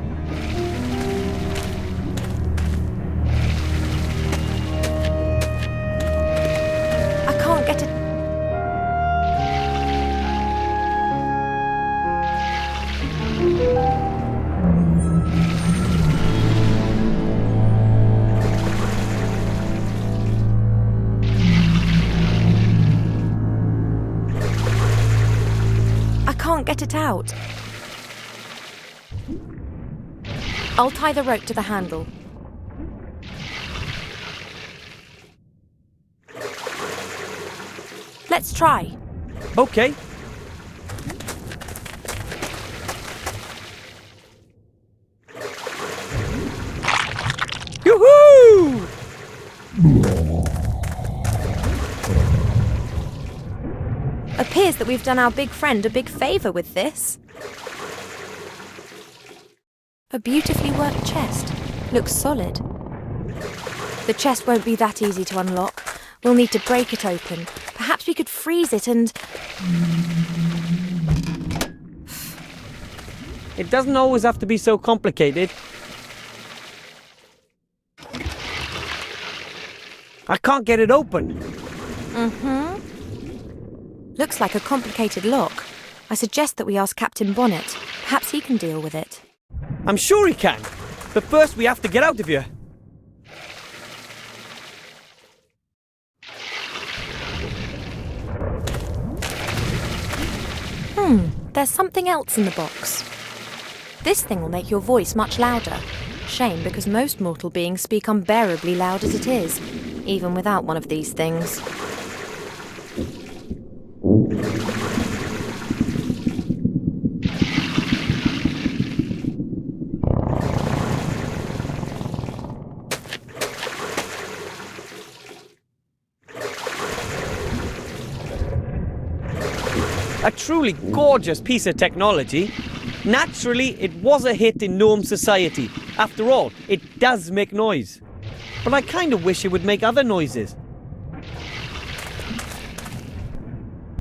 I can't get it. I can't get it out. I'll tie the rope to the handle. Let's try. Okay. Yoo-hoo! Appears that we've done our big friend a big favour with this. A beautifully worked chest. Looks solid. The chest won't be that easy to unlock. We'll need to break it open. Perhaps we could freeze it and... It doesn't always have to be so complicated. I can't get it open. Looks like a complicated lock. I suggest that we ask Captain Bonnet. Perhaps he can deal with it. I'm sure he can. But first we have to get out of here. There's something else in the box. This thing will make your voice much louder. Shame, because most mortal beings speak unbearably loud as it is, even without one of these things. A truly gorgeous piece of technology. Naturally, it was a hit in gnome society. After all, it does make noise. But I kind of wish it would make other noises.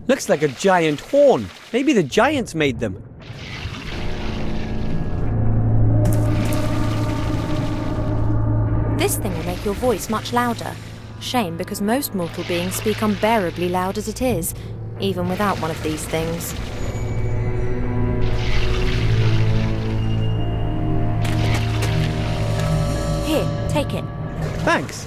Looks like a giant horn. Maybe the giants made them. This thing will make your voice much louder. Shame, because most mortal beings speak unbearably loud as it is, even without one of these things. Take it. Thanks.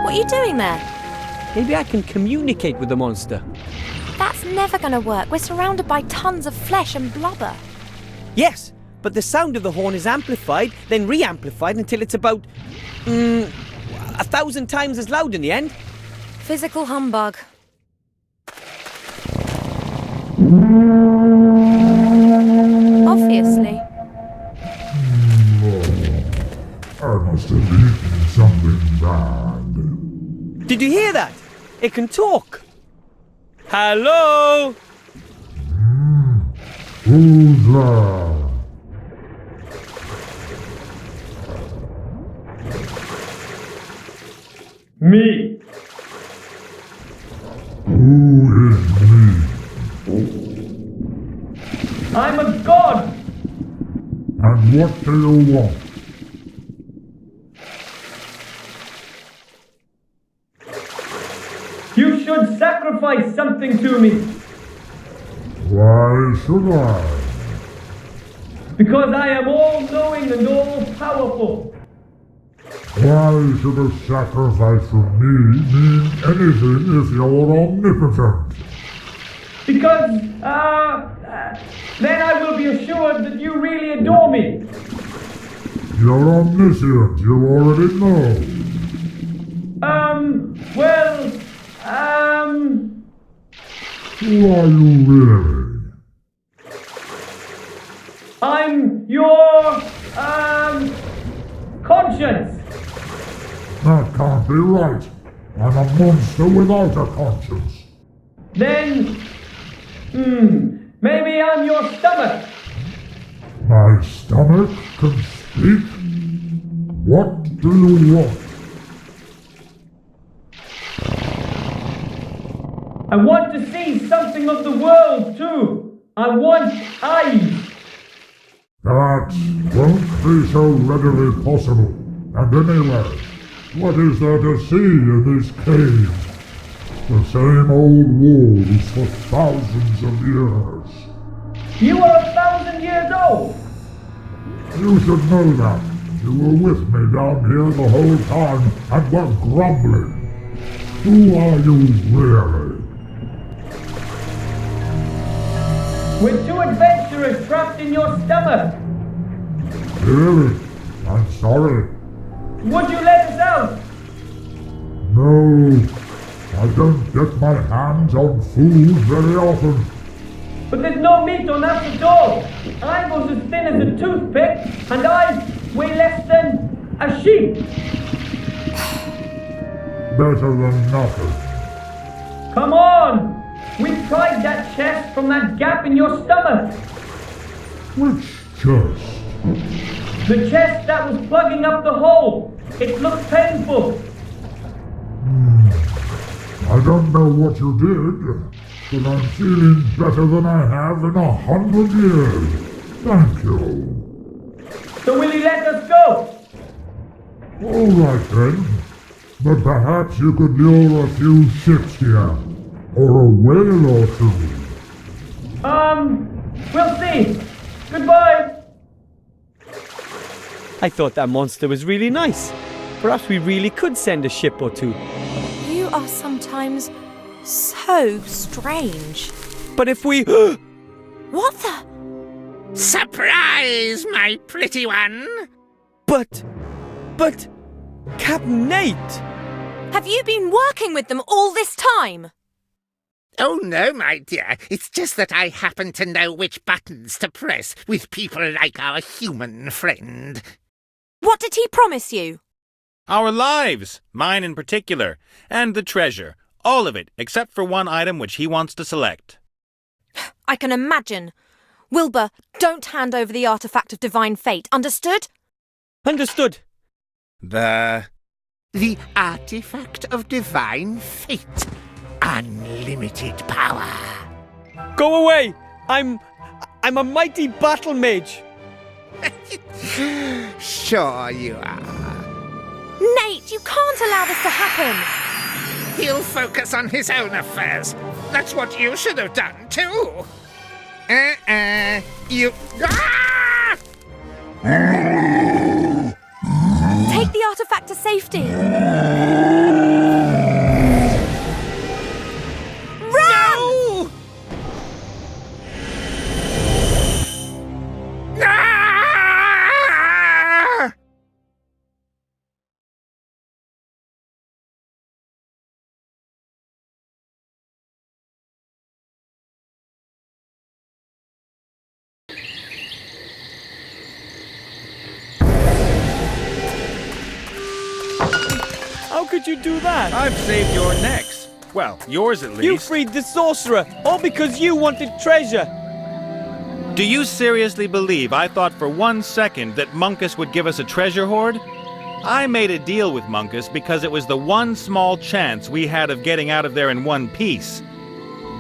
What are you doing there? Maybe I can communicate with the monster. That's never going to work. We're surrounded by tons of flesh and blubber. Yes, but the sound of the horn is amplified, then re-amplified until it's about 1,000 times as loud in the end. Physical humbug. Obviously. I must have eaten something bad. Did you hear that? It can talk. Hello? Who's there? Me. Who is me? I'm a god. And what do you want? You should sacrifice something to me. Why should I? Because I am all-knowing and all-powerful. Why should a sacrifice from me mean anything if you're omnipotent? Because, then I will be assured that you really adore me. You're omniscient, you already know. Who are you really? I'm your, conscience. That can't be right. I'm a monster without a conscience. Then, maybe I'm your stomach. My stomach can speak? What do you want? I want to see something of the world, too. I want eyes. That won't be so readily possible. And anyway, what is there to see in this cave? The same old walls for thousands of years. You are 1,000 years old. You should know that. You were with me down here the whole time and were grumbling. Who are you really? We're two adventurers trapped in your stomach. Really? I'm sorry. Would you let us out? No, I don't get my hands on food very often. But there's no meat on us at all. I was as thin as a toothpick, and I weigh less than a sheep. Better than nothing. Come on! We pried that chest from that gap in your stomach. Which chest? The chest that was plugging up the hole. It looked painful. I don't know what you did, but I'm feeling better than I have in 100 years. Thank you. So will you let us go? All right then. But perhaps you could lure a few ships here. Or a whale or two. We'll see. Goodbye. I thought that monster was really nice. Perhaps we really could send a ship or two. You are sometimes so strange. But if we... What the? Surprise, my pretty one! But... Captain Nate! Have you been working with them all this time? Oh no, my dear. It's just that I happen to know which buttons to press with people like our human friend. What did he promise you? Our lives, mine in particular, and the treasure. All of it, except for one item which he wants to select. I can imagine. Wilbur, don't hand over the artifact of divine fate, understood? Understood. The artifact of divine fate. unlimited power. Go away! I'm a mighty battle mage. Sure you are. Nate, you can't allow this to happen! He'll focus on his own affairs. That's what you should have done, too. You... Ah! Take the artifact to safety! No! Ah! How could you do that? I've saved your necks. Well, yours at least. You freed the sorcerer, all because you wanted treasure. Do you seriously believe I thought for 1 second that Munkus would give us a treasure hoard? I made a deal with Munkus because it was the one small chance we had of getting out of there in one piece.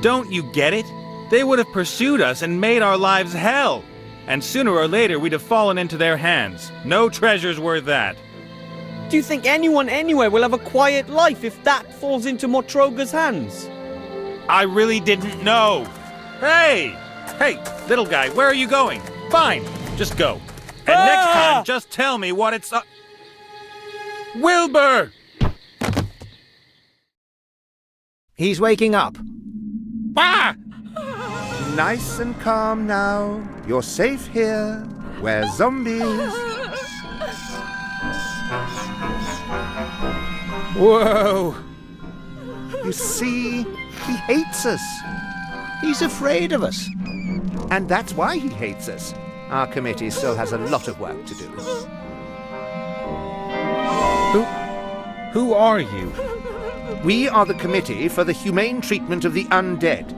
Don't you get it? They would have pursued us and made our lives hell. And sooner or later we'd have fallen into their hands. No treasure's worth that. Do you think anyone anywhere will have a quiet life if that falls into Motroga's hands? I really didn't know. Hey! Hey, little guy, where are you going? Fine, just go. And next time, just tell me what it's... Wilbur! He's waking up. Ah! Nice and calm now. You're safe here. We're zombies. Whoa! You see, he hates us. He's afraid of us. And that's why he hates us. Our committee still has a lot of work to do. Who are you? We are the Committee for the Humane Treatment of the Undead.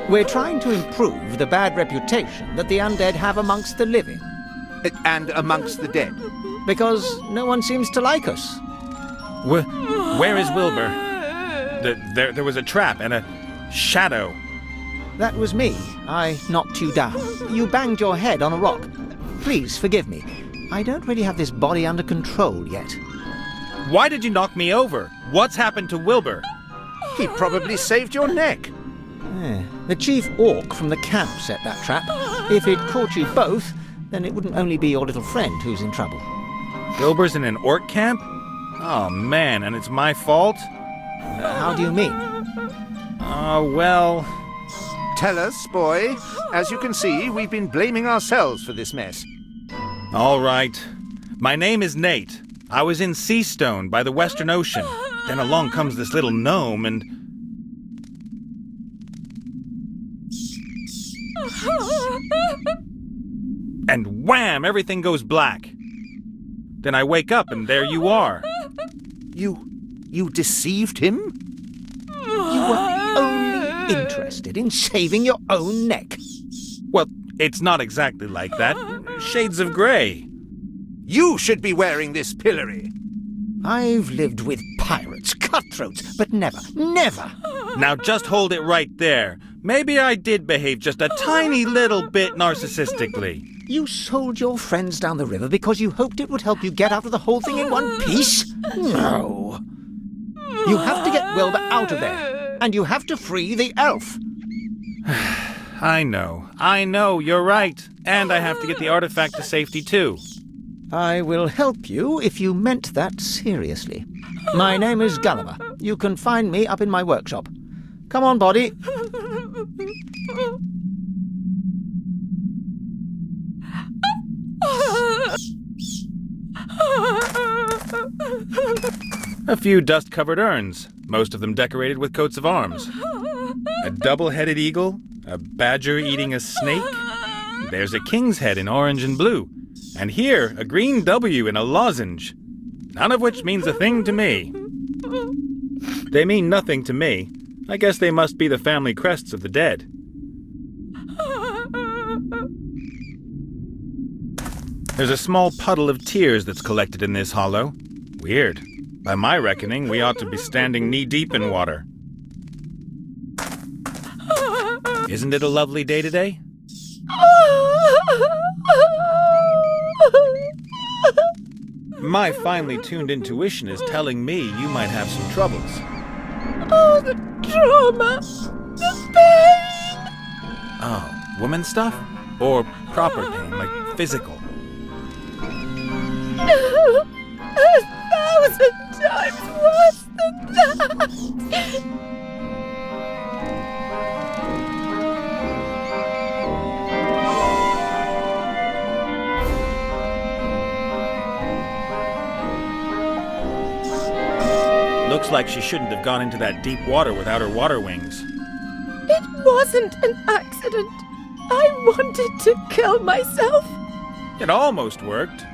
We're trying to improve the bad reputation that the undead have amongst the living. And amongst the dead. Because no one seems to like us. Where is Wilbur? There was a trap and a shadow. That was me. I knocked you down. You banged your head on a rock. Please forgive me. I don't really have this body under control yet. Why did you knock me over? What's happened to Wilbur? He probably saved your neck. The chief orc from the camp set that trap. If it caught you both, then it wouldn't only be your little friend who's in trouble. Wilbur's in an orc camp? Oh man, and it's my fault? How do you mean? Well... Tell us, boy. As you can see, we've been blaming ourselves for this mess. All right. My name is Nate. I was in Seastone by the Western Ocean. Then along comes this little gnome and... And wham! Everything goes black. Then I wake up and there you are. You deceived him? You were only interested in saving your own neck. Well, it's not exactly like that. Shades of grey. You should be wearing this pillory. I've lived with pirates, cutthroats, but never... Now just hold it right there. Maybe I did behave just a tiny little bit narcissistically. You sold your friends down the river because you hoped it would help you get out of the whole thing in one piece? No. You have to get Wilbur out of there, and you have to free the elf. I know, you're right. And I have to get the artifact to safety too. I will help you if you meant that seriously. My name is Gulliver. You can find me up in my workshop. Come on, body. A few dust-covered urns, most of them decorated with coats of arms. A double-headed eagle, a badger eating a snake. There's a king's head in orange and blue. And here, a green W in a lozenge. None of which means a thing to me. They mean nothing to me. I guess they must be the family crests of the dead. There's a small puddle of tears that's collected in this hollow. Weird. By my reckoning, we ought to be standing knee-deep in water. Isn't it a lovely day today? My finely tuned intuition is telling me you might have some troubles. Oh, the trauma! The pain! Oh, woman stuff? Or proper pain, like physical? No! 1,000 times worse than that! Looks like she shouldn't have gone into that deep water without her water wings. It wasn't an accident. I wanted to kill myself. It almost worked.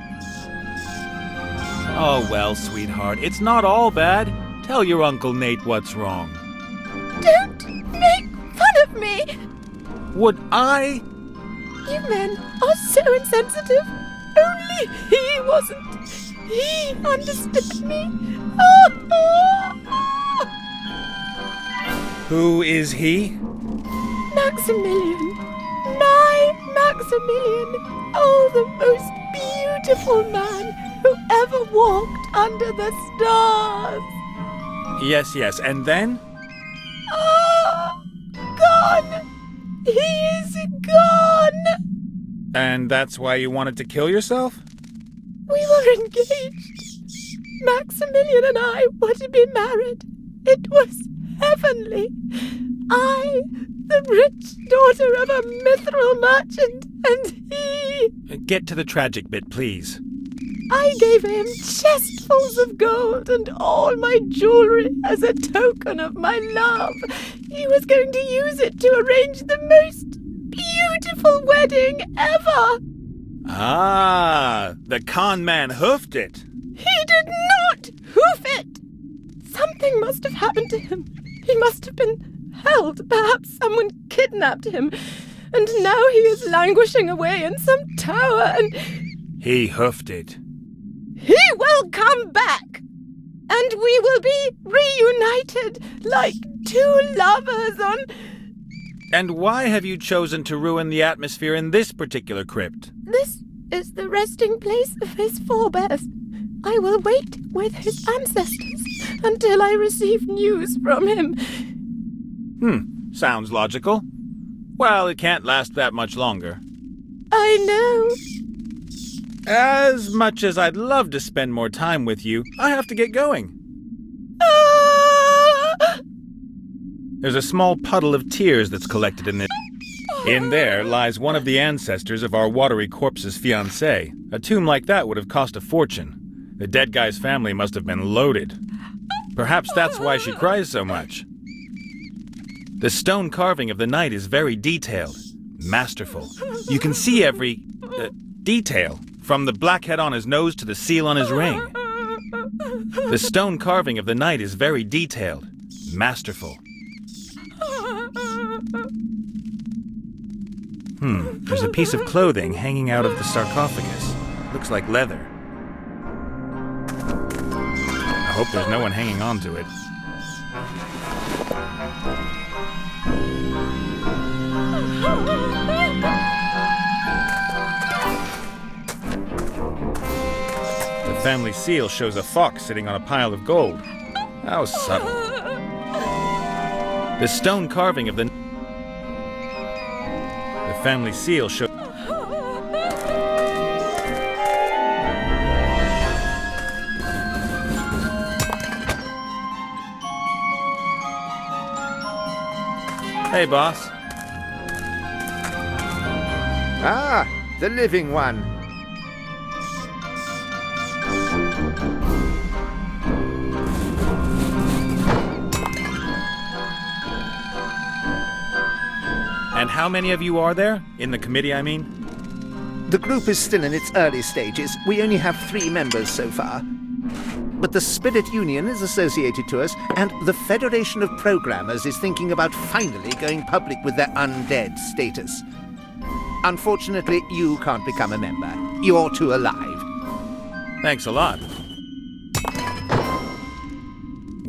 Oh well, sweetheart, it's not all bad. Tell your Uncle Nate what's wrong. Don't make fun of me! Would I? You men are so insensitive. Only he wasn't. He understood me. Who is he? Maximilian. My Maximilian. Oh, the most beautiful man who ever walked under the stars. Yes, and then? Gone. He is gone. And that's why you wanted to kill yourself? We were engaged. Maximilian and I were to be married. It was heavenly. I, the rich daughter of a mithril merchant, and he... Get to the tragic bit, please. I gave him chestfuls of gold and all my jewelry as a token of my love. He was going to use it to arrange the most beautiful wedding ever. Ah, the con man hoofed it. He did not hoof it. Something must have happened to him. He must have been held. Perhaps someone kidnapped him. And now he is languishing away in some tower and... He hoofed it. He will come back. And we will be reunited like two lovers on... And why have you chosen to ruin the atmosphere in this particular crypt? This is the resting place of his forebears. I will wait with his ancestors until I receive news from him. Sounds logical. Well, it can't last that much longer. I know. As much as I'd love to spend more time with you, I have to get going. There's a small puddle of tears that's collected in this. In there lies one of the ancestors of our watery corpse's fiancé. A tomb like that would have cost a fortune. The dead guy's family must have been loaded. Perhaps that's why she cries so much. The stone carving of the knight is very detailed, masterful. You can see every detail, from the blackhead on his nose to the seal on his ring. The stone carving of the knight is very detailed, masterful. There's a piece of clothing hanging out of the sarcophagus. Looks like leather. I hope there's no one hanging on to it. The family seal shows a fox sitting on a pile of gold. How subtle. The stone carving of the family seal shows... Hey, boss. Ah, the living one. And how many of you are there? In the committee, I mean? The group is still in its early stages. We only have 3 members so far. But the Spirit Union is associated to us, and the Federation of Programmers is thinking about finally going public with their undead status. Unfortunately, you can't become a member. You're too alive. Thanks a lot.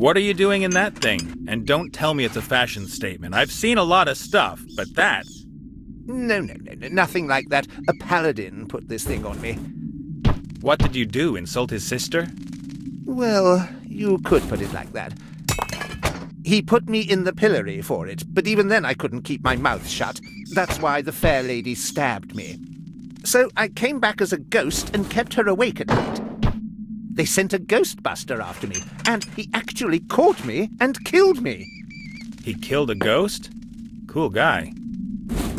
What are you doing in that thing? And don't tell me it's a fashion statement. I've seen a lot of stuff, but that... No, nothing like that. A paladin put this thing on me. What did you do, insult his sister? Well, you could put it like that. He put me in the pillory for it, but even then I couldn't keep my mouth shut. That's why the fair lady stabbed me. So I came back as a ghost and kept her awake at night. They sent a ghostbuster after me, and he actually caught me and killed me. He killed a ghost? Cool guy.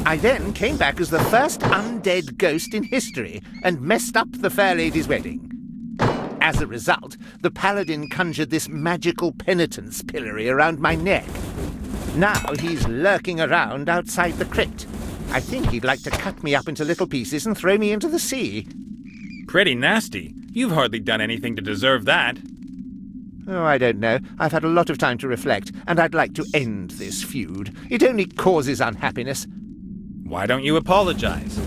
I then came back as the first undead ghost in history and messed up the fair lady's wedding. As a result, the paladin conjured this magical penitence pillory around my neck. Now he's lurking around outside the crypt. I think he'd like to cut me up into little pieces and throw me into the sea. Pretty nasty. You've hardly done anything to deserve that. Oh, I don't know. I've had a lot of time to reflect, and I'd like to end this feud. It only causes unhappiness. Why don't you apologize?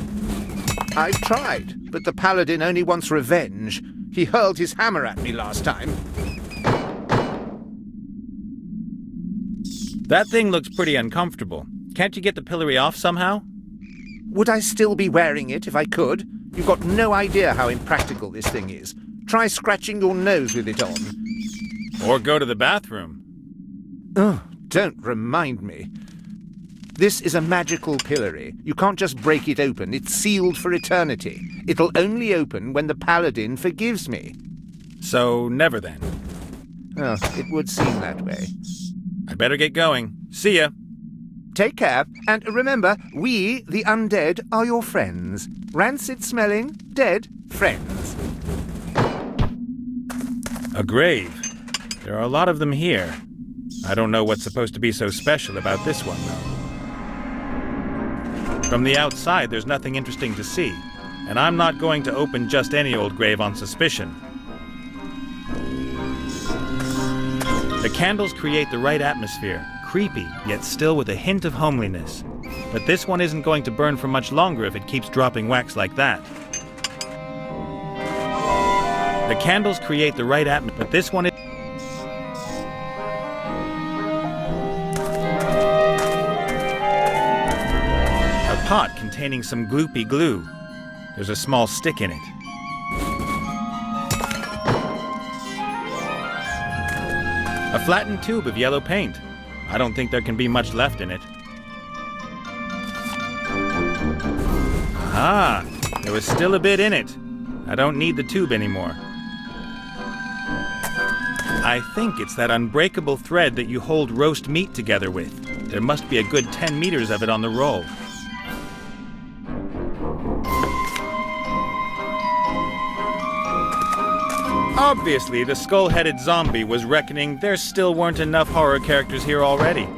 I've tried, but the paladin only wants revenge. He hurled his hammer at me last time. That thing looks pretty uncomfortable. Can't you get the pillory off somehow? Would I still be wearing it if I could? You've got no idea how impractical this thing is. Try scratching your nose with it on. Or go to the bathroom. Oh, don't remind me. This is a magical pillory. You can't just break it open. It's sealed for eternity. It'll only open when the paladin forgives me. So, never then. Oh, it would seem that way. I better get going. See ya. Take care, and remember, we, the undead, are your friends. Rancid-smelling, dead friends. A grave. There are a lot of them here. I don't know what's supposed to be so special about this one, though. From the outside, there's nothing interesting to see, and I'm not going to open just any old grave on suspicion. The candles create the right atmosphere, creepy, yet still with a hint of homeliness. But this one isn't going to burn for much longer if it keeps dropping wax like that. The candles create the right atmosphere, but this one is... A pot containing some gloopy glue. There's a small stick in it. A flattened tube of yellow paint. I don't think there can be much left in it. Ah, there was still a bit in it. I don't need the tube anymore. I think it's that unbreakable thread that you hold roast meat together with. There must be a good 10 meters of it on the roll. Obviously, the skull-headed zombie was reckoning there still weren't enough horror characters here already.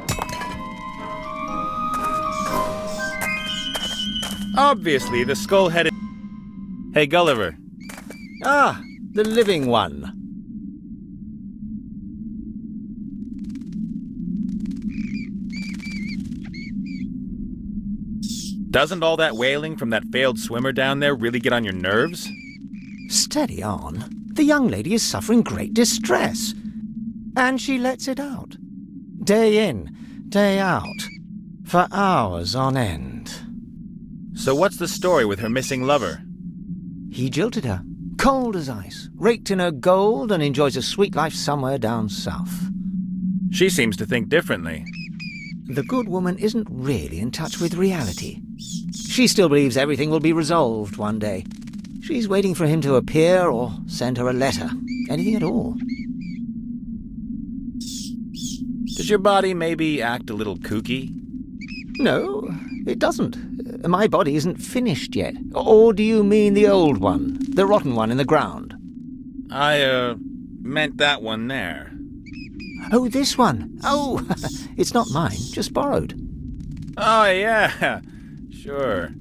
Obviously, the skull-headed... Hey, Gulliver. Ah, the living one. Doesn't all that wailing from that failed swimmer down there really get on your nerves? Steady on. The young lady is suffering great distress. And she lets it out. Day in, day out. For hours on end. So what's the story with her missing lover? He jilted her, cold as ice, raked in her gold, and enjoys a sweet life somewhere down south. She seems to think differently. The good woman isn't really in touch with reality. She still believes everything will be resolved one day. She's waiting for him to appear or send her a letter. Anything at all. Does your body maybe act a little kooky? No, it doesn't. My body isn't finished yet. Or do you mean the old one? The rotten one in the ground? I, meant that one there. Oh, this one. Oh, it's not mine, just borrowed. Oh, yeah. Sure.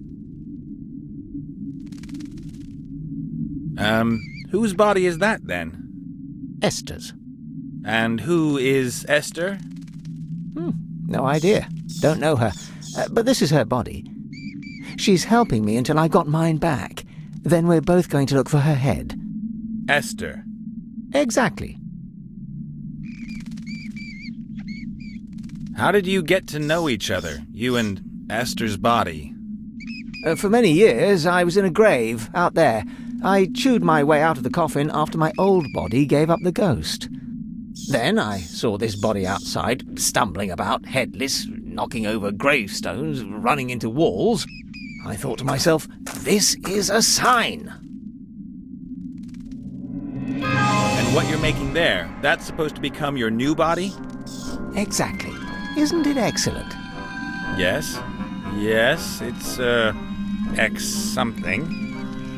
Whose body is that, then? Esther's. And who is Esther? No idea. Don't know her. But this is her body. She's helping me until I got mine back. Then we're both going to look for her head. Esther. Exactly. How did you get to know each other, you and Esther's body? For many years, I was in a grave out there. I chewed my way out of the coffin after my old body gave up the ghost. Then I saw this body outside, stumbling about, headless, knocking over gravestones, running into walls. I thought to myself, this is a sign. And what you're making there, that's supposed to become your new body? Exactly. Isn't it excellent? Yes. Yes, it's, X something.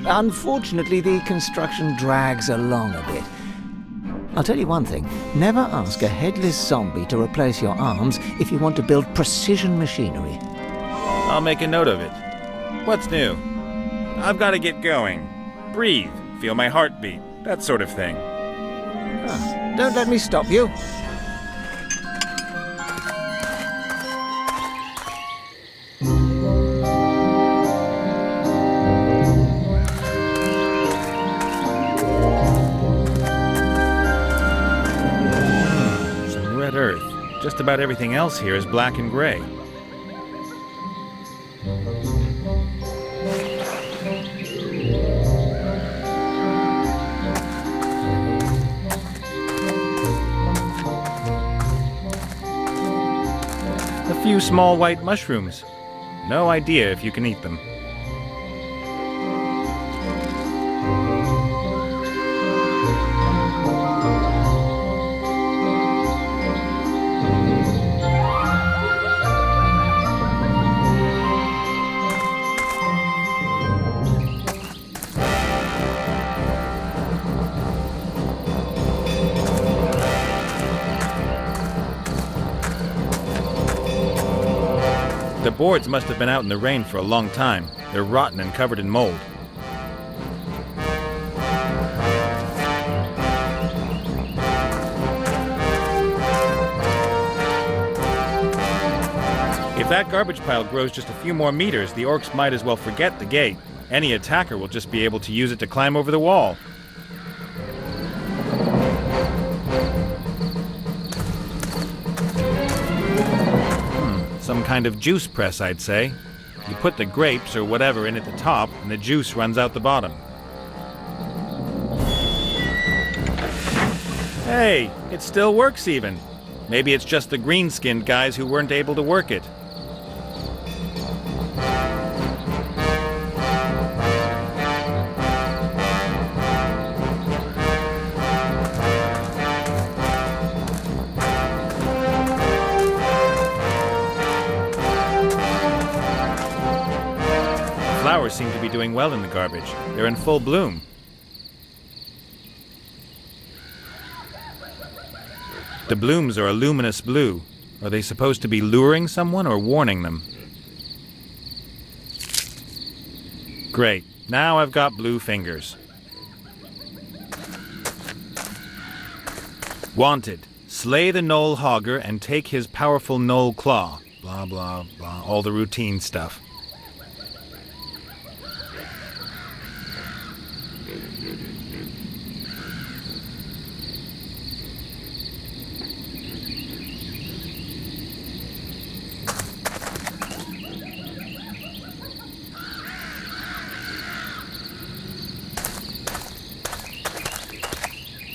Unfortunately, the construction drags along a bit. I'll tell you one thing. Never ask a headless zombie to replace your arms if you want to build precision machinery. I'll make a note of it. What's new? I've got to get going. Breathe. Feel my heartbeat. That sort of thing. Don't let me stop you. Some red earth. Just about everything else here is black and gray. A few small white mushrooms. No idea if you can eat them. The boards must have been out in the rain for a long time. They're rotten and covered in mold. If that garbage pile grows just a few more meters, the orcs might as well forget the gate. Any attacker will just be able to use it to climb over the wall. Some kind of juice press, I'd say. You put the grapes or whatever in at the top, and the juice runs out the bottom. Hey, it still works even. Maybe it's just the green-skinned guys who weren't able to work it. Flowers seem to be doing well in the garbage. They're in full bloom. The blooms are a luminous blue. Are they supposed to be luring someone or warning them? Great. Now I've got blue fingers. Wanted. Slay the Knoll Hogger and take his powerful Knoll Claw. Blah, blah, blah. All the routine stuff.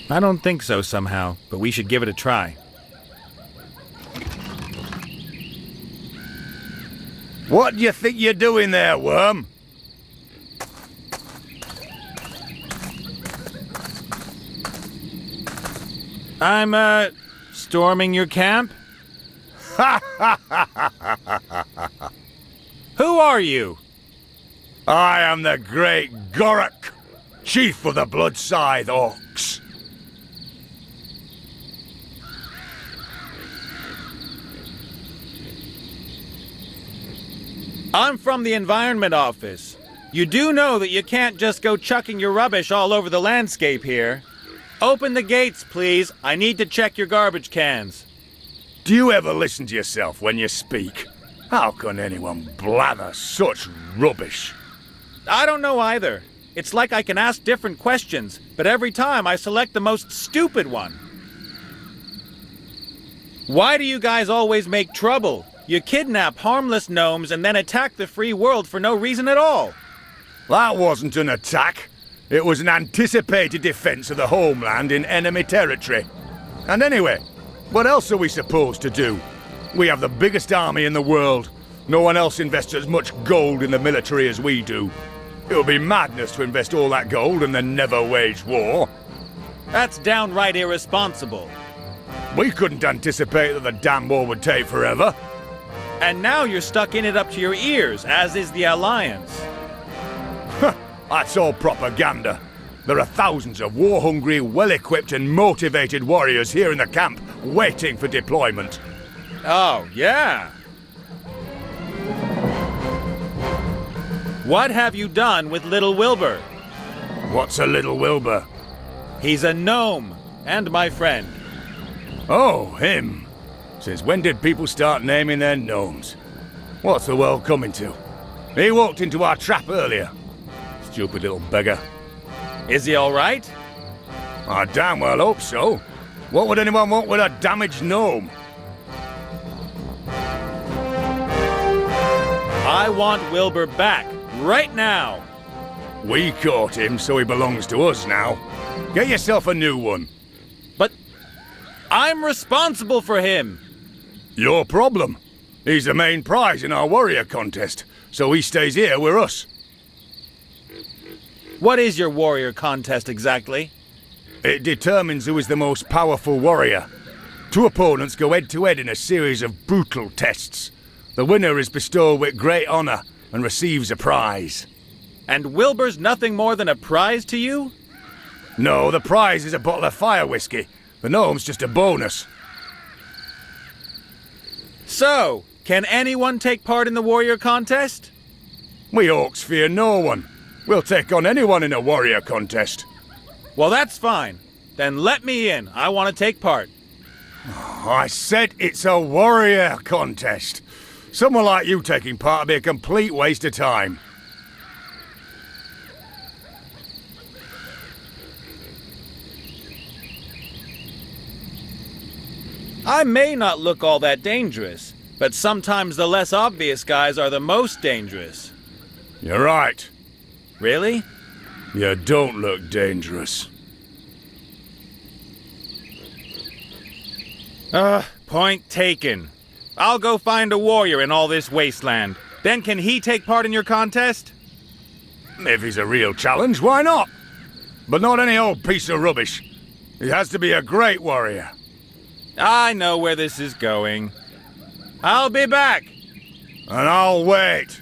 I don't think so somehow, but we should give it a try. What do you think you're doing there, worm? I'm, storming your camp? Who are you? I am the great Gorak, chief of the Bloodscythe Orcs. I'm from the Environment Office. You do know that you can't just go chucking your rubbish all over the landscape here. Open the gates, please. I need to check your garbage cans. Do you ever listen to yourself when you speak? How can anyone blather such rubbish? I don't know either. It's like I can ask different questions, but every time I select the most stupid one. Why do you guys always make trouble? You kidnap harmless gnomes and then attack the free world for no reason at all. That wasn't an attack. It was an anticipated defense of the homeland in enemy territory. And anyway, what else are we supposed to do? We have the biggest army in the world. No one else invests as much gold in the military as we do. It would be madness to invest all that gold and then never wage war. That's downright irresponsible. We couldn't anticipate that the damn war would take forever. And now you're stuck in it up to your ears, as is the Alliance. That's all propaganda. There are thousands of war-hungry, well-equipped and motivated warriors here in the camp, waiting for deployment. Oh, yeah? What have you done with little Wilbur? What's a little Wilbur? He's a gnome, and my friend. Oh, him. Since when did people start naming their gnomes? What's the world coming to? He walked into our trap earlier. Stupid little beggar. Is he all right? I damn well hope so. What would anyone want with a damaged gnome? I want Wilbur back, right now. We caught him, so he belongs to us now. Get yourself a new one. But I'm responsible for him. Your problem. He's the main prize in our warrior contest, so he stays here with us. What is your warrior contest exactly? It determines who is the most powerful warrior. Two opponents go head-to-head in a series of brutal tests. The winner is bestowed with great honor and receives a prize. And Wilbur's nothing more than a prize to you? No, the prize is a bottle of fire whiskey. The gnome's just a bonus. So, can anyone take part in the warrior contest? We orcs fear no one. We'll take on anyone in a warrior contest. Well, that's fine. Then let me in. I want to take part. I said it's a warrior contest. Someone like you taking part would be a complete waste of time. I may not look all that dangerous, but sometimes the less obvious guys are the most dangerous. You're right. Really? You don't look dangerous. Point taken. I'll go find a warrior in all this wasteland. Then can he take part in your contest? If he's a real challenge, why not? But not any old piece of rubbish. He has to be a great warrior. I know where this is going. I'll be back. And I'll wait.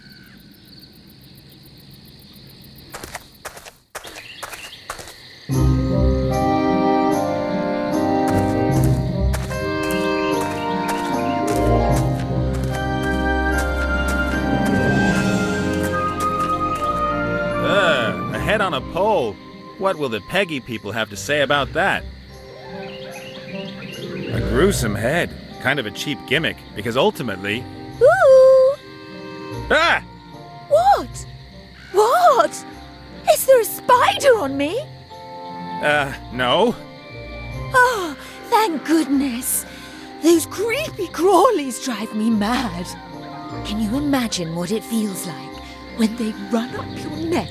A head on a pole. What will the Peggy people have to say about that? A gruesome head. Kind of a cheap gimmick, because ultimately... Ooh! Ah! What? What? Is there a spider on me? No. Oh, thank goodness. Those creepy crawlies drive me mad. Can you imagine what it feels like when they run up your neck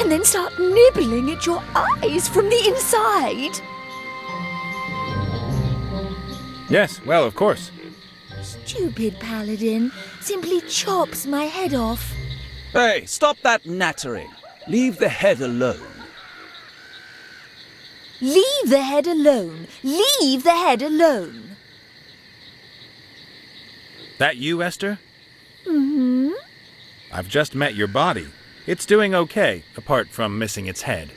and then start nibbling at your eyes from the inside? Yes, well, of course. Stupid paladin simply chops my head off. Hey, stop that nattering. Leave the head alone. Leave the head alone. Leave the head alone. That you, Esther? Mm-hmm. I've just met your body. It's doing okay, apart from missing its head.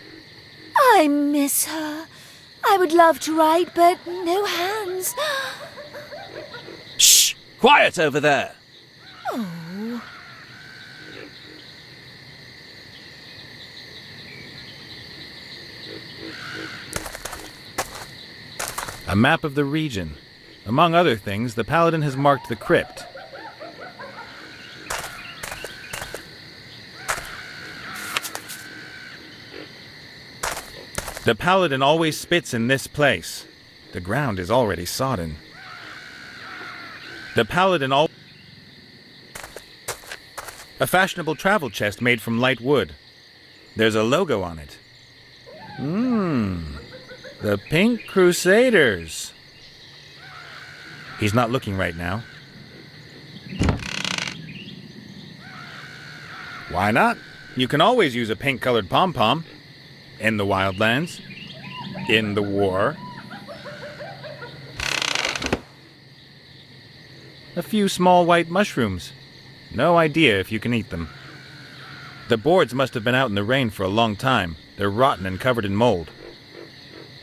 I miss her. I would love to write, but no hands. Shh! Quiet over there! Oh. A map of the region. Among other things, the paladin has marked the crypt. The paladin always spits in this place. The ground is already sodden. The paladin all... A fashionable travel chest made from light wood. There's a logo on it. The Pink Crusaders. He's not looking right now. Why not? You can always use a pink-colored pom-pom. In the wildlands. In the war. A few small white mushrooms. No idea if you can eat them. The boards must have been out in the rain for a long time. They're rotten and covered in mold.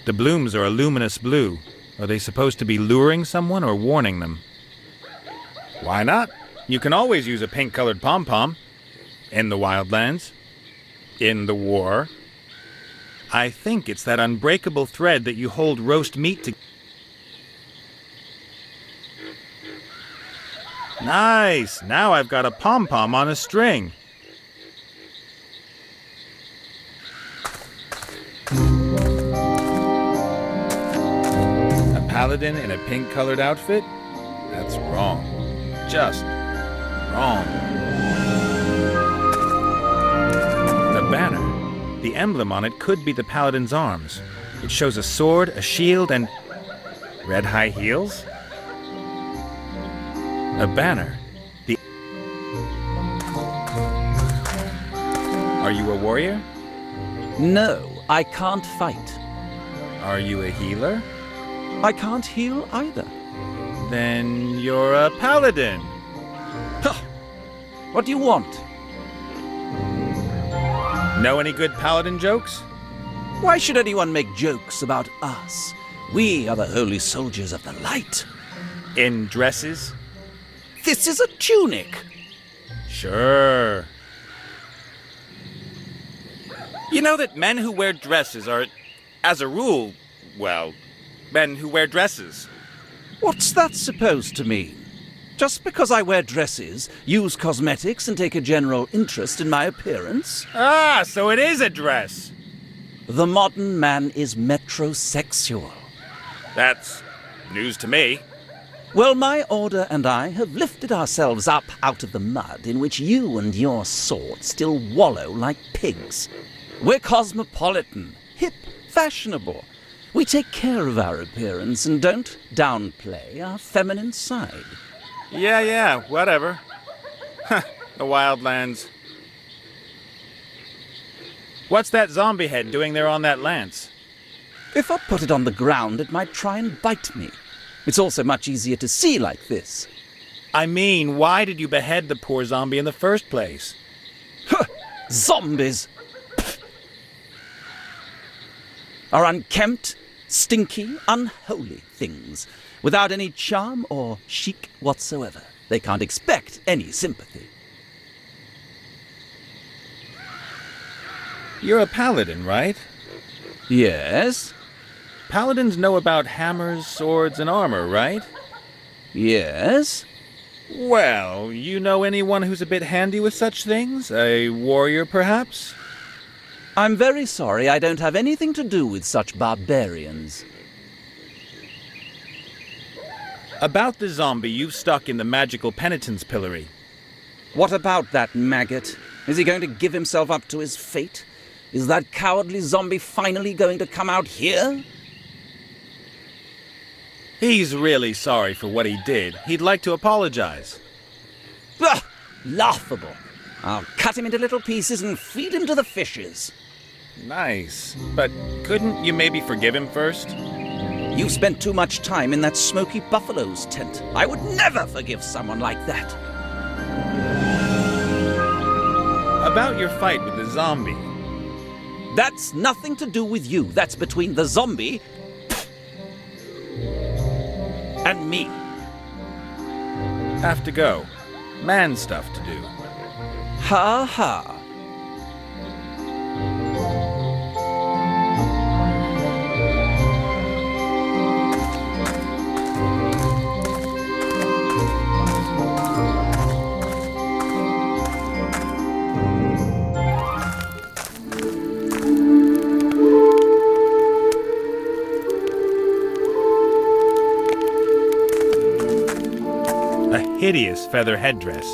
The blooms are a luminous blue. Are they supposed to be luring someone or warning them? Why not? You can always use a pink-colored pom-pom. In the wildlands. In the war. I think it's that unbreakable thread that you hold roast meat to... Nice! Now I've got a pom-pom on a string. A paladin in a pink-colored outfit? That's wrong. Just wrong. The banner. The emblem on it could be the paladin's arms. It shows a sword, a shield, and... red high heels? A banner. Are you a warrior? No, I can't fight. Are you a healer? I can't heal either. Then you're a paladin. Huh. What do you want? Know any good paladin jokes? Why should anyone make jokes about us? We are the holy soldiers of the light. In dresses? This is a tunic. Sure. You know that men who wear dresses are, as a rule, well, men who wear dresses. What's that supposed to mean? Just because I wear dresses, use cosmetics, and take a general interest in my appearance? Ah, so it is a dress. The modern man is metrosexual. That's news to me. Well, my order and I have lifted ourselves up out of the mud in which you and your sort still wallow like pigs. We're cosmopolitan, hip, fashionable. We take care of our appearance and don't downplay our feminine side. Yeah, whatever. The wildlands. What's that zombie head doing there on that lance? If I put it on the ground, it might try and bite me. It's also much easier to see like this. I mean, why did you behead the poor zombie in the first place? Zombies! Are unkempt, stinky, unholy things, without any charm or chic whatsoever. They can't expect any sympathy. You're a paladin, right? Yes. Paladins know about hammers, swords, and armor, right? Yes. Well, you know anyone who's a bit handy with such things? A warrior, perhaps? I'm very sorry I don't have anything to do with such barbarians. About the zombie you've stuck in the magical penitence pillory. What about that maggot? Is he going to give himself up to his fate? Is that cowardly zombie finally going to come out here? He's really sorry for what he did. He'd like to apologize. Ugh, laughable. I'll cut him into little pieces and feed him to the fishes. Nice. But couldn't you maybe forgive him first? You spent too much time in that smoky buffalo's tent. I would never forgive someone like that. About your fight with the zombie. That's nothing to do with you. That's between the zombie and me. Have to go. Man stuff to do. Ha ha. hideous feather headdress.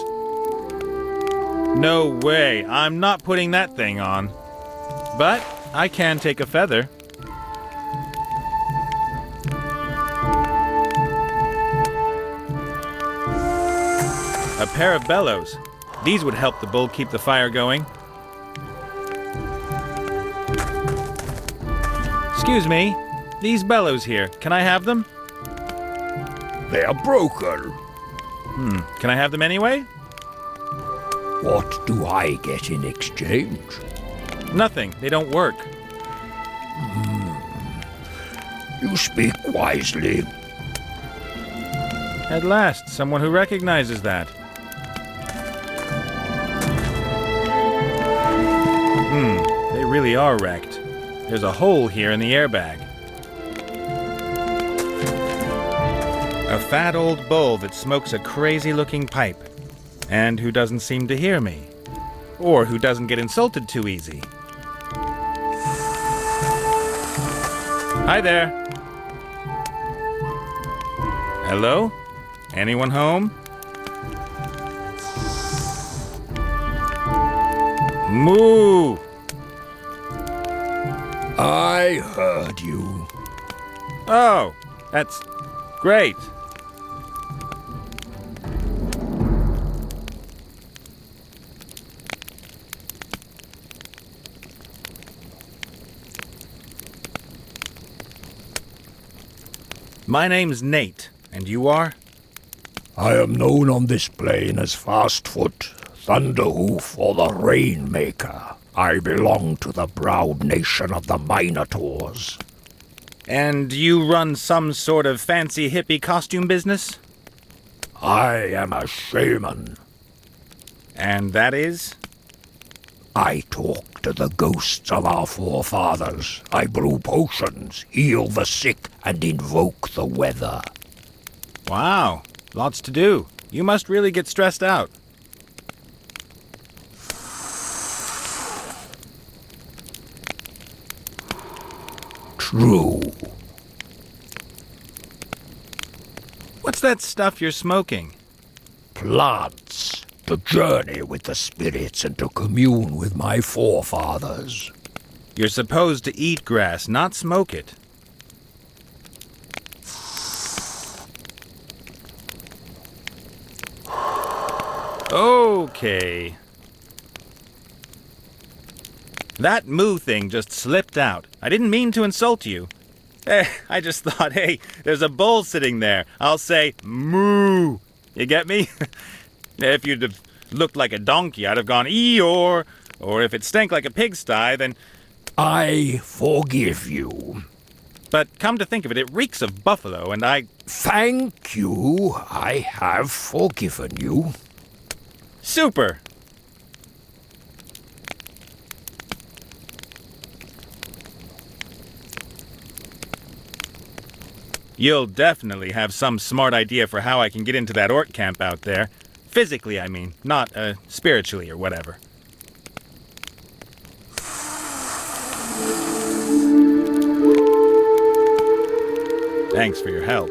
No way, I'm not putting that thing on. But I can take a feather. A pair of bellows. These would help the bull keep the fire going. Excuse me, these bellows here, can I have them? They are broken. Can I have them anyway? What do I get in exchange? Nothing, they don't work. You speak wisely. At last, someone who recognizes that. They really are wrecked. There's a hole here in the airbag. A fat old bull that smokes a crazy-looking pipe, and who doesn't seem to hear me, or who doesn't get insulted too easy. Hi there. Hello? Anyone home? Moo! I heard you. Oh, that's great. My name's Nate, and you are? I am known on this plane as Fastfoot, Thunderhoof, or the Rainmaker. I belong to the proud nation of the Minotaurs. And you run some sort of fancy hippie costume business? I am a shaman. And that is? I talk to the ghosts of our forefathers. I brew potions, heal the sick, and invoke the weather. Wow, lots to do. You must really get stressed out. True. What's that stuff you're smoking? Plants. To journey with the spirits and to commune with my forefathers. You're supposed to eat grass, not smoke it. Okay. That moo thing just slipped out. I didn't mean to insult you. I just thought, hey, there's a bull sitting there. I'll say moo. You get me? If you'd have looked like a donkey, I'd have gone Eeyore. Or if it stank like a pigsty, then... I forgive you. But come to think of it, it reeks of buffalo, and I... Thank you. I have forgiven you. Super! You'll definitely have some smart idea for how I can get into that orc camp out there. Physically, I mean, not spiritually or whatever. Thanks for your help.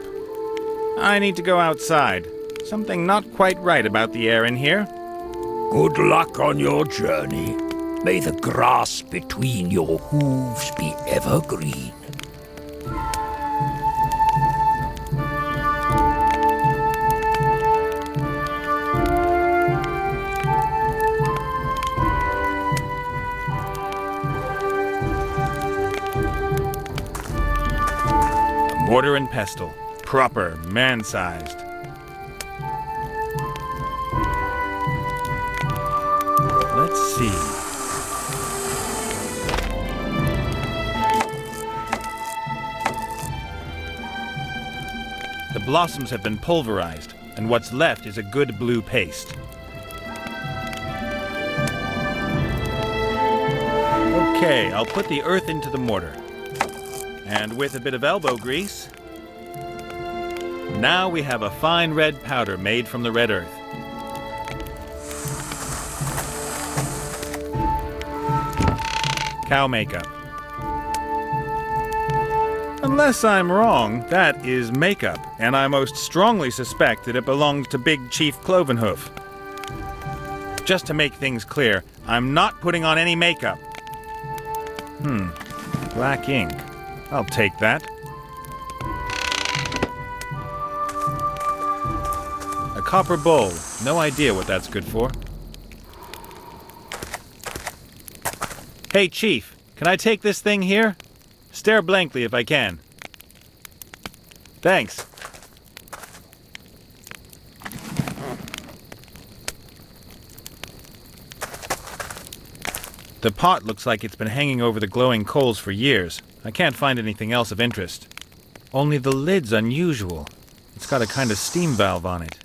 I need to go outside. Something not quite right about the air in here. Good luck on your journey. May the grass between your hooves be evergreen. Mortar and pestle. Proper, man-sized. Let's see. The blossoms have been pulverized, and what's left is a good blue paste. Okay, I'll put the earth into the mortar. And with a bit of elbow grease, now we have a fine red powder made from the red earth. Cow makeup. Unless I'm wrong, that is makeup, and I most strongly suspect that it belongs to Big Chief Clovenhoof. Just to make things clear, I'm not putting on any makeup. Black ink. I'll take that. A copper bowl. No idea what that's good for. Hey, Chief, can I take this thing here? Stare blankly if I can. Thanks. The pot looks like it's been hanging over the glowing coals for years. I can't find anything else of interest. Only the lid's unusual. It's got a kind of steam valve on it.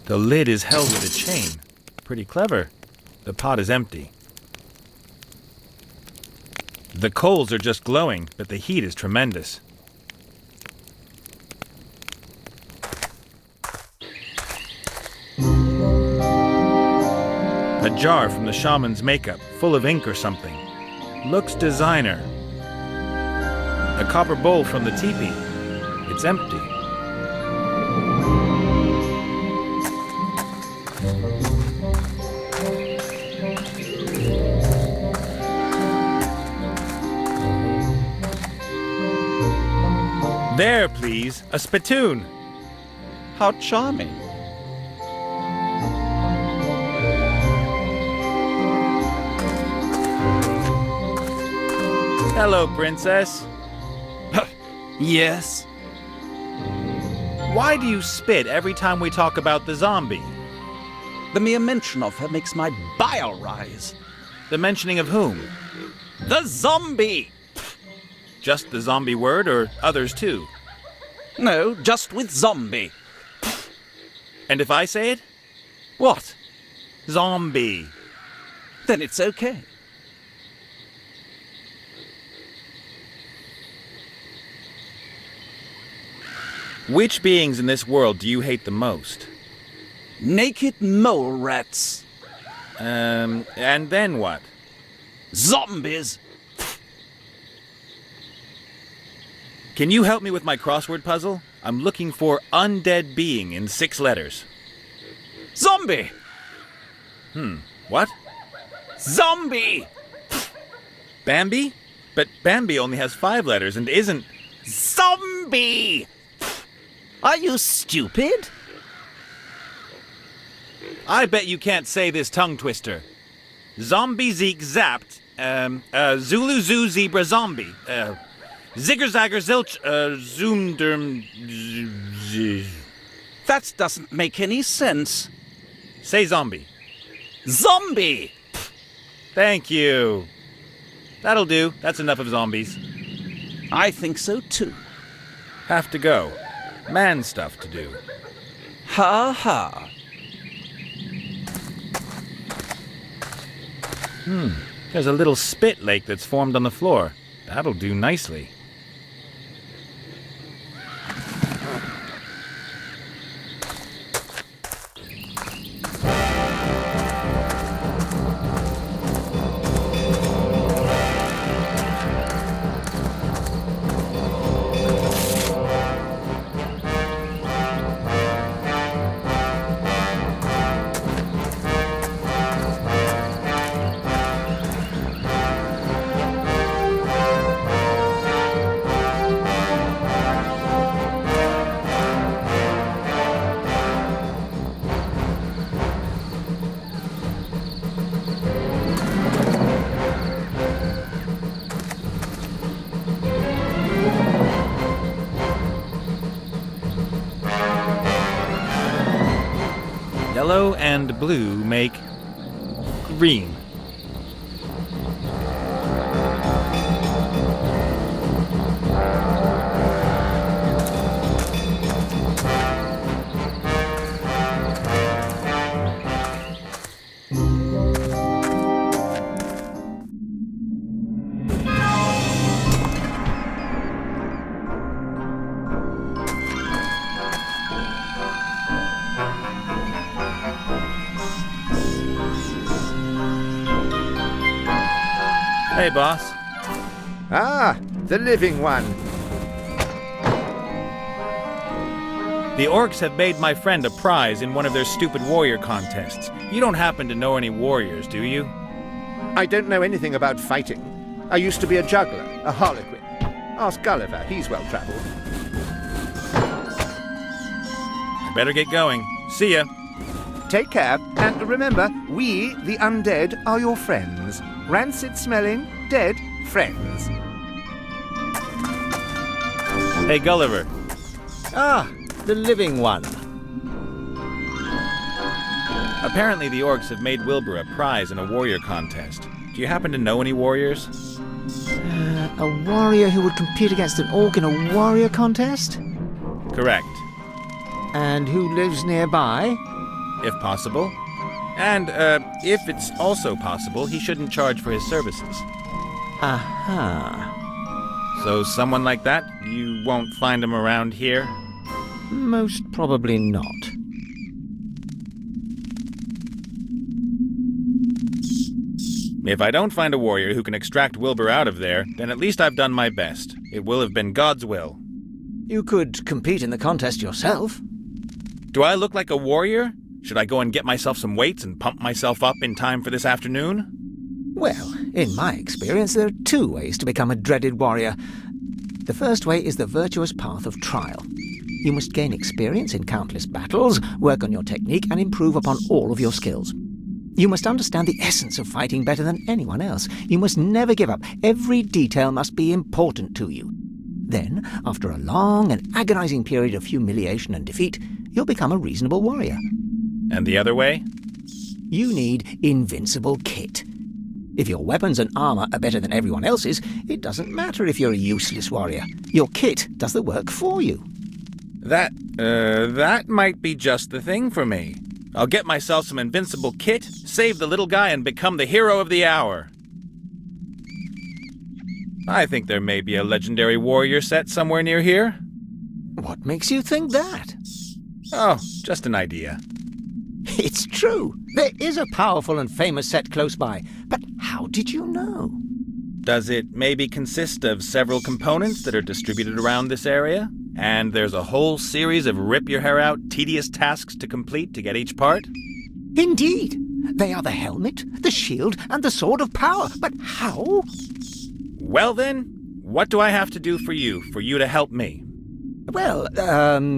The lid is held with a chain. Pretty clever. The pot is empty. The coals are just glowing, but the heat is tremendous. A jar from the shaman's makeup, full of ink or something. Looks designer. A copper bowl from the teepee. It's empty. There, please. A spittoon. How charming. Hello, Princess. Yes? Why do you spit every time we talk about the zombie? The mere mention of her makes my bile rise. The mentioning of whom? The zombie! Just the zombie word, or others too? No, just with zombie. And if I say it? What? Zombie. Then it's okay. Which beings in this world do you hate the most? Naked mole rats. And then what? Zombies. Can you help me with my crossword puzzle? I'm looking for undead being in 6 letters. Zombie! What? Zombie! Bambi? But Bambi only has 5 letters and isn't... Zombie! Are you stupid? I bet you can't say this tongue twister. Zombie Zeke zapped, Zulu Zoo Zebra Zombie, Zigger Zagger Zilch, Zoomderm... That doesn't make any sense. Say zombie. Zombie! Thank you. That'll do. That's enough of zombies. I think so too. Have to go. Man stuff to do. Ha ha. There's a little spit lake that's formed on the floor. That'll do nicely. Yellow and blue make green. Hey, boss. Ah, the living one. The orcs have made my friend a prize in one of their stupid warrior contests. You don't happen to know any warriors, do you? I don't know anything about fighting. I used to be a juggler, a harlequin. Ask Gulliver, he's well-travelled. I better get going. See ya. Take care, and remember, we, the undead, are your friends. Rancid-smelling, dead friends. Hey, Gulliver. Ah, the living one. Apparently the orcs have made Wilbur a prize in a warrior contest. Do you happen to know any warriors? A warrior who would compete against an orc in a warrior contest? Correct. And who lives nearby? If possible. And, if it's also possible, he shouldn't charge for his services. Aha. So someone like that, you won't find him around here? Most probably not. If I don't find a warrior who can extract Wilbur out of there, then at least I've done my best. It will have been God's will. You could compete in the contest yourself. Do I look like a warrior? Should I go and get myself some weights and pump myself up in time for this afternoon? Well, in my experience, there are two ways to become a dreaded warrior. The first way is the virtuous path of trial. You must gain experience in countless battles, work on your technique, and improve upon all of your skills. You must understand the essence of fighting better than anyone else. You must never give up. Every detail must be important to you. Then, after a long and agonizing period of humiliation and defeat, you'll become a reasonable warrior. And the other way? You need invincible kit. If your weapons and armor are better than everyone else's, it doesn't matter if you're a useless warrior. Your kit does the work for you. That might be just the thing for me. I'll get myself some invincible kit, save the little guy, and become the hero of the hour. I think there may be a legendary warrior set somewhere near here. What makes you think that? Oh, just an idea. It's true. There is a powerful and famous set close by. But how did you know? Does it maybe consist of several components that are distributed around this area? And there's a whole series of rip-your-hair-out, tedious tasks to complete to get each part? Indeed. They are the helmet, the shield, and the sword of power. But how? Well then, what do I have to do for you to help me? Well,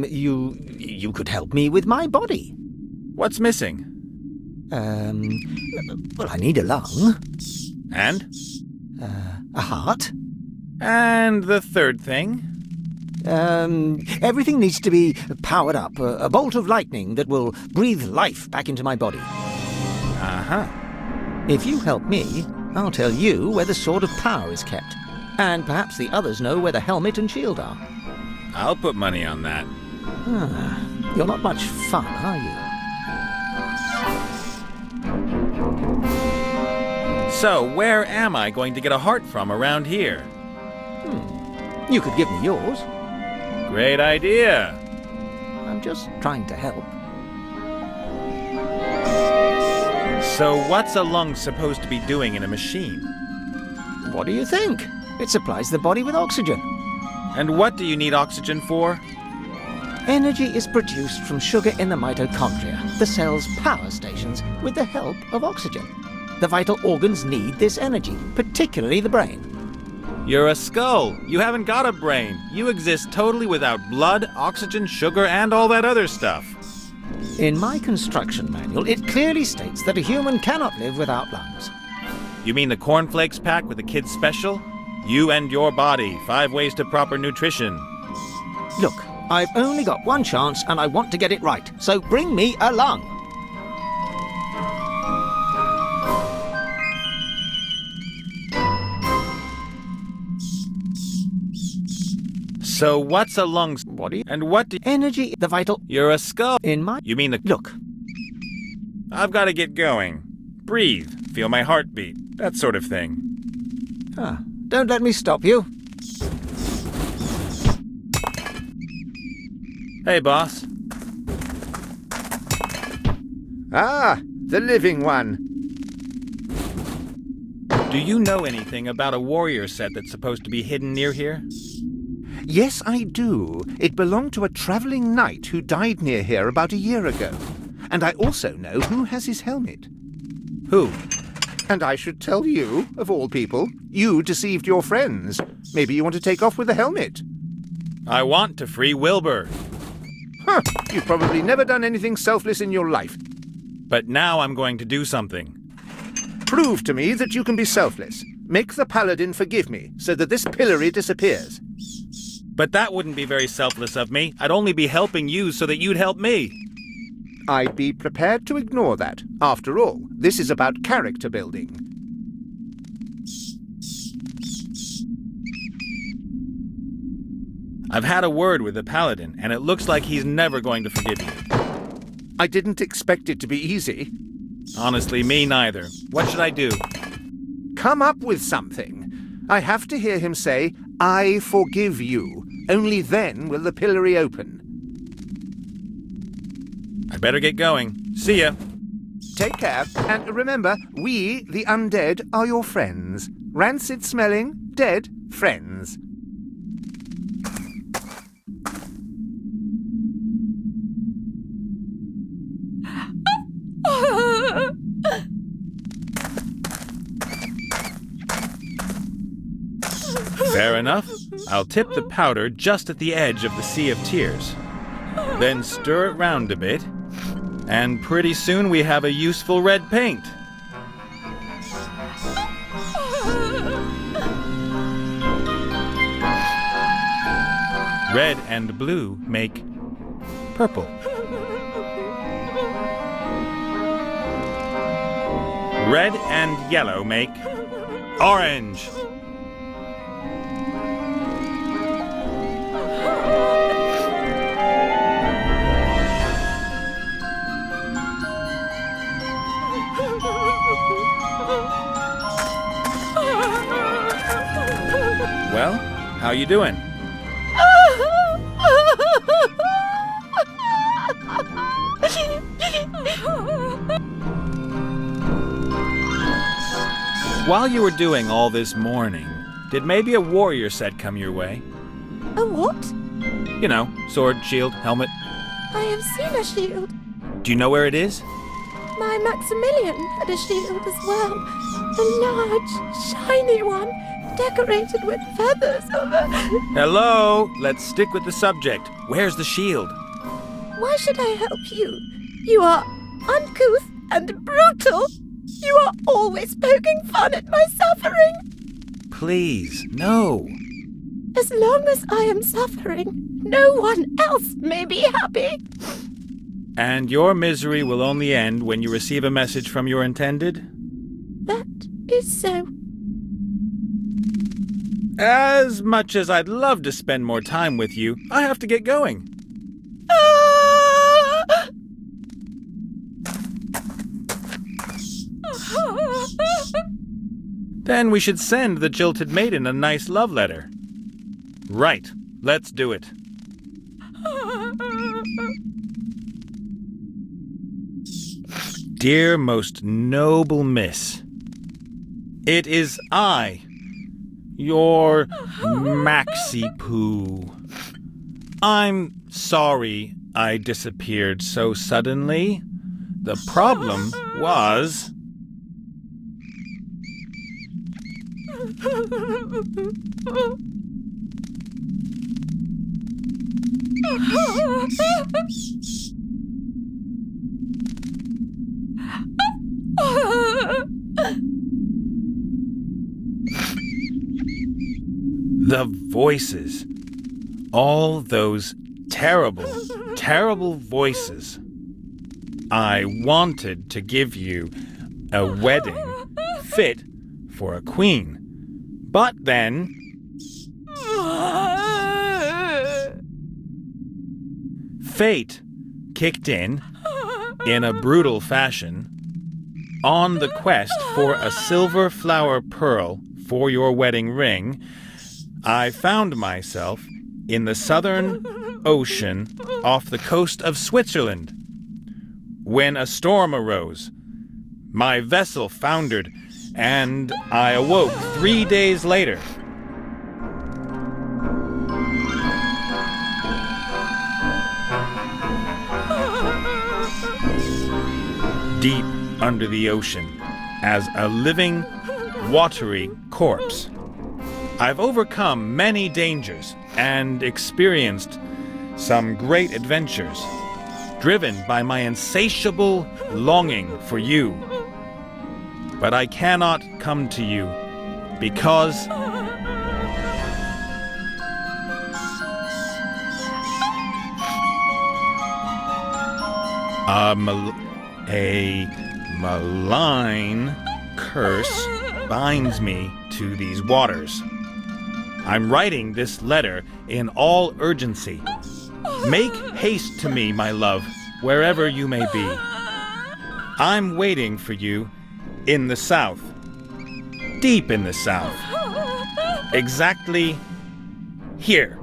you could help me with my body. What's missing? Well, I need a lung. And? A heart. And the third thing? Everything needs to be powered up. A bolt of lightning that will breathe life back into my body. Uh-huh. If you help me, I'll tell you where the Sword of Power is kept. And perhaps the others know where the helmet and shield are. I'll put money on that. You're not much fun, are you? So, where am I going to get a heart from around here? You could give me yours. Great idea. I'm just trying to help. So what's a lung supposed to be doing in a machine? What do you think? It supplies the body with oxygen. And what do you need oxygen for? Energy is produced from sugar in the mitochondria, the cell's power stations, with the help of oxygen. The vital organs need this energy, particularly the brain. You're a skull. You haven't got a brain. You exist totally without blood, oxygen, sugar, and all that other stuff. In my construction manual, it clearly states that a human cannot live without lungs. You mean the cornflakes pack with the kids' special? You and your body, 5 ways to proper nutrition. Look, I've only got one chance and I want to get it right, so bring me a lung. So what's a lung? What do you... And what do... Energy, the vital... You're a skull. In my... You mean the... Look. I've got to get going. Breathe. Feel my heartbeat. That sort of thing. Don't let me stop you. Hey, boss. Ah, the living one. Do you know anything about a warrior set that's supposed to be hidden near here? Yes, I do. It belonged to a travelling knight who died near here about a year ago. And I also know who has his helmet. Who? And I should tell you, of all people. You deceived your friends. Maybe you want to take off with the helmet. I want to free Wilbur. Huh. You've probably never done anything selfless in your life. But now I'm going to do something. Prove to me that you can be selfless. Make the paladin forgive me, so that this pillory disappears. But that wouldn't be very selfless of me. I'd only be helping you so that you'd help me. I'd be prepared to ignore that. After all, this is about character building. I've had a word with the paladin, and it looks like he's never going to forgive you. I didn't expect it to be easy. Honestly, me neither. What should I do? Come up with something. I have to hear him say, "I forgive you." Only then will the pillory open. I better get going. See ya. Take care, and remember, we, the undead, are your friends. Rancid-smelling, dead friends. Fair enough. I'll tip the powder just at the edge of the Sea of Tears. Then stir it round a bit, and pretty soon we have a useful red paint. Red and blue make purple. Red and yellow make orange. Well, how you doing? While you were doing all this mourning, did maybe a warrior set come your way? A what? You know, sword, shield, helmet. I have seen a shield. Do you know where it is? My Maximilian had a shield as well. A large, shiny one, decorated with feathers over. Hello? Let's stick with the subject. Where's the shield? Why should I help you? You are uncouth and brutal. You are always poking fun at my suffering. Please, no. As long as I am suffering, no one else may be happy. And your misery will only end when you receive a message from your intended? That is so. As much as I'd love to spend more time with you, I have to get going. Then we should send the jilted maiden a nice love letter. Right, let's do it. Dear most noble miss, it is I, your Maxi Poo. I'm sorry I disappeared so suddenly. The problem was... the voices. All those terrible, terrible voices. I wanted to give you a wedding fit for a queen. But then... fate kicked in a brutal fashion, on the quest for a silver flower pearl for your wedding ring. I found myself in the southern ocean off the coast of Switzerland when a storm arose. My vessel foundered, and I awoke 3 days later. Deep under the ocean, as a living, watery corpse. I've overcome many dangers and experienced some great adventures, driven by my insatiable longing for you. But I cannot come to you because a malign curse binds me to these waters. I'm writing this letter in all urgency. Make haste to me, my love, wherever you may be. I'm waiting for you in the south. Deep in the south. Exactly here.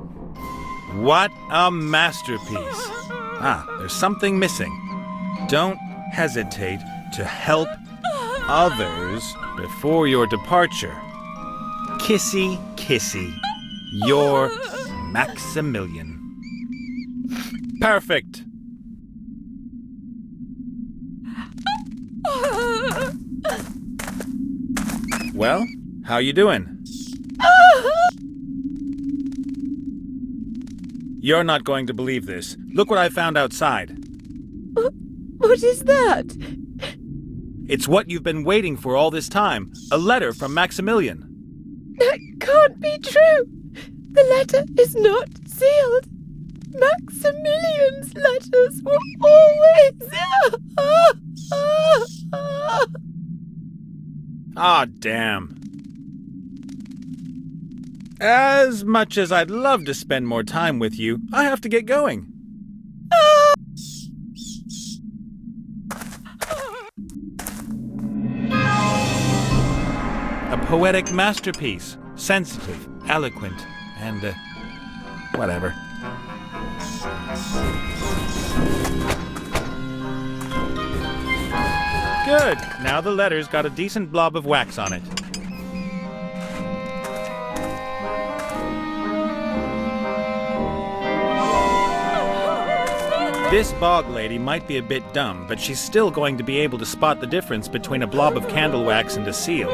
What a masterpiece. There's something missing. Don't hesitate to help others before your departure. Kissy, kissy, your Maximilian. Perfect. Well, how you doing? You're not going to believe this. Look what I found outside. What is that? It's what you've been waiting for all this time. A letter from Maximilian. That can't be true. The letter is not sealed. Maximilian's letters were always... Damn. As much as I'd love to spend more time with you, I have to get going. A poetic masterpiece. Sensitive, eloquent, and, whatever. Good. Now the letter's got a decent blob of wax on it. This bog lady might be a bit dumb, but she's still going to be able to spot the difference between a blob of candle wax and a seal.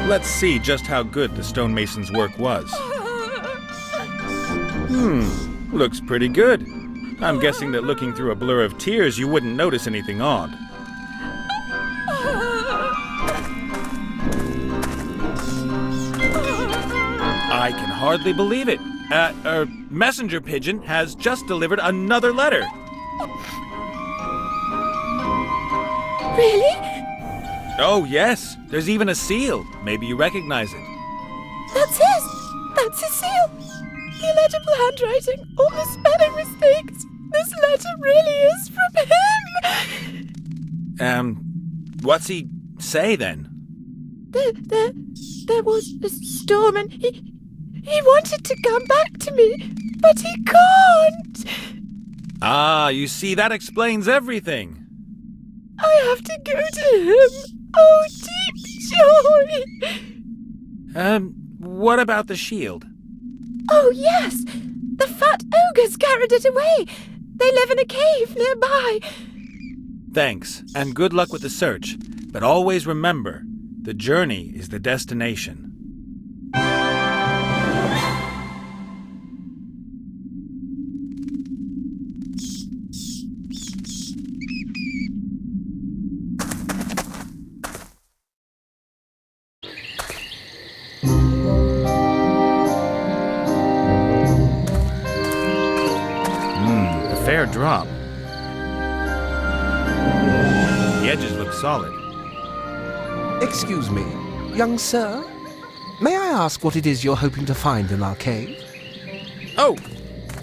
Let's see just how good the stonemason's work was. Looks pretty good. I'm guessing that looking through a blur of tears, you wouldn't notice anything odd. I can hardly believe it. A messenger pigeon has just delivered another letter. Really? Oh, yes. There's even a seal. Maybe you recognize it. That's his. That's his seal. The illegible handwriting, all the spelling mistakes. This letter really is from him. What's he say then? There was a storm and he wanted to come back to me, but he can't. You see, that explains everything. I have to go to him. Oh, deep joy. What about the shield? Oh, yes. The fat ogres carried it away. They live in a cave nearby. Thanks, and good luck with the search. But always remember, the journey is the destination. Fair drop. The edges look solid. Excuse me, young sir? May I ask what it is you're hoping to find in our cave? Oh,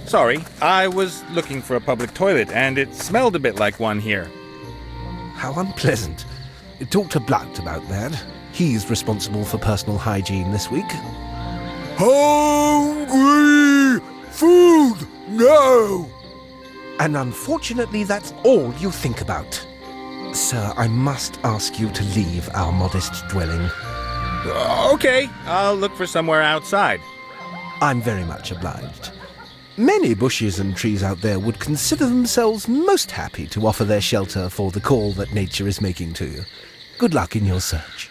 sorry. I was looking for a public toilet, and it smelled a bit like one here. How unpleasant. Talk to Blunt about that. He's responsible for personal hygiene this week. Hungry! Food! No! And unfortunately, that's all you think about. Sir, I must ask you to leave our modest dwelling. Okay, I'll look for somewhere outside. I'm very much obliged. Many bushes and trees out there would consider themselves most happy to offer their shelter for the call that nature is making to you. Good luck in your search.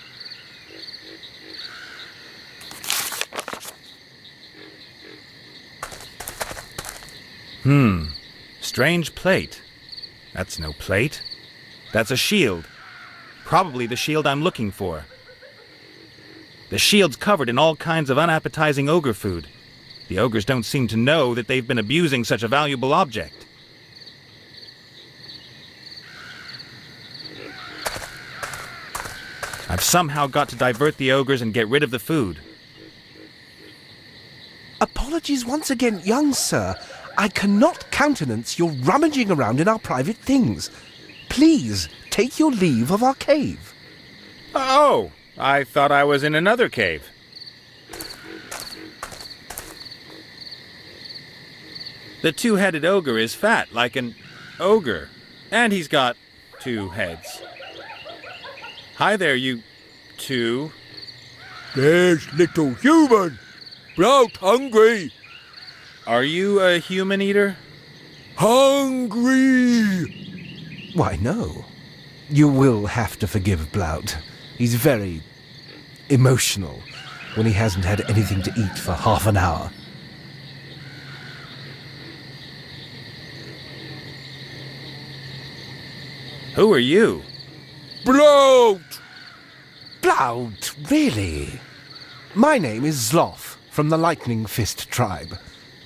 Strange plate. That's no plate. That's a shield. Probably the shield I'm looking for. The shield's covered in all kinds of unappetizing ogre food. The ogres don't seem to know that they've been abusing such a valuable object. I've somehow got to divert the ogres and get rid of the food. Apologies once again, young sir. I cannot countenance your rummaging around in our private things. Please, take your leave of our cave. Oh, I thought I was in another cave. The two-headed ogre is fat, like an ogre. And he's got 2 heads. Hi there, you two. There's little human. Blout hungry. Are you a human eater? Hungry. Why, no. You will have to forgive Blout. He's very emotional when he hasn't had anything to eat for half an hour. Who are you? Blout. Blout, really? My name is Zloff, from the Lightning Fist tribe.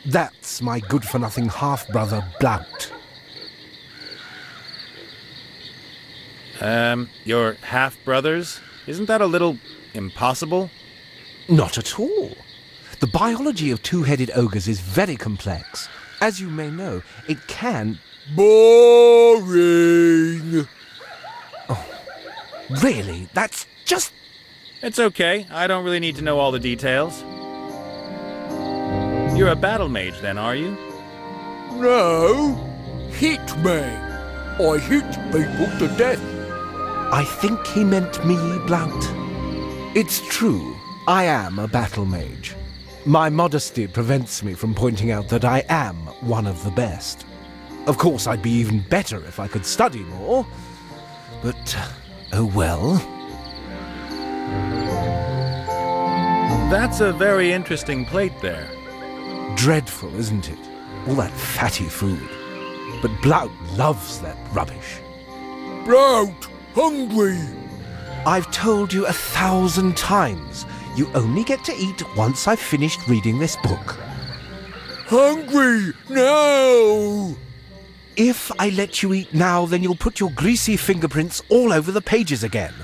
That's my good-for-nothing half-brother, Blout. Your half-brothers? Isn't that a little impossible? Not at all. The biology of two-headed ogres is very complex. As you may know, it can... Boring. Oh, really? That's just... It's okay. I don't really need to know all the details. You're a battle mage then, are you? No. Hit me. I hit people to death. I think he meant me, Blout. It's true, I am a battle mage. My modesty prevents me from pointing out that I am one of the best. Of course, I'd be even better if I could study more. But, oh well. That's a very interesting plate there. Dreadful, isn't it? All that fatty food. But Blout loves that rubbish. Blout, hungry. I've told you 1,000 times. You only get to eat once I've finished reading this book. Hungry, now. If I let you eat now, then you'll put your greasy fingerprints all over the pages again.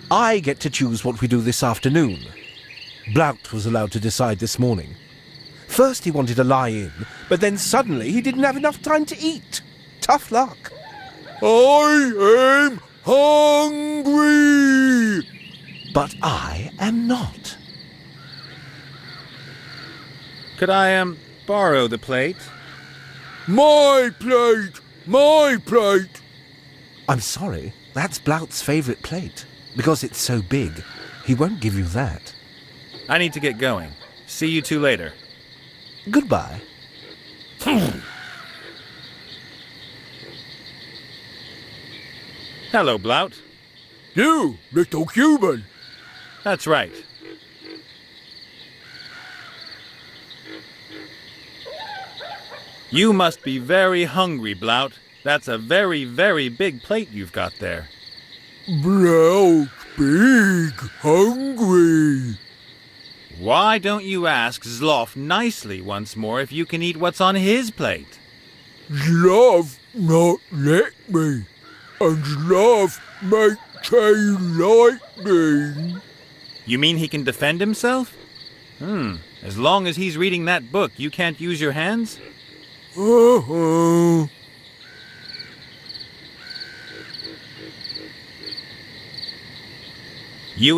I get to choose what we do this afternoon. Blout was allowed to decide this morning. First he wanted to lie in, but then suddenly he didn't have enough time to eat. Tough luck. I am hungry. But I am not. Could I, borrow the plate? My plate! My plate! I'm sorry, that's Blout's favourite plate. Because it's so big, he won't give you that. I need to get going. See you two later. Goodbye. Hello, Blout. You, little human. That's right. You must be very hungry, Blout. That's a very, very big plate you've got there. Blout, big, hungry. Why don't you ask Zloff nicely once more if you can eat what's on his plate? Zloff not let me. And Zloff make chain lightning. You mean he can defend himself? As long as he's reading that book, you can't use your hands? You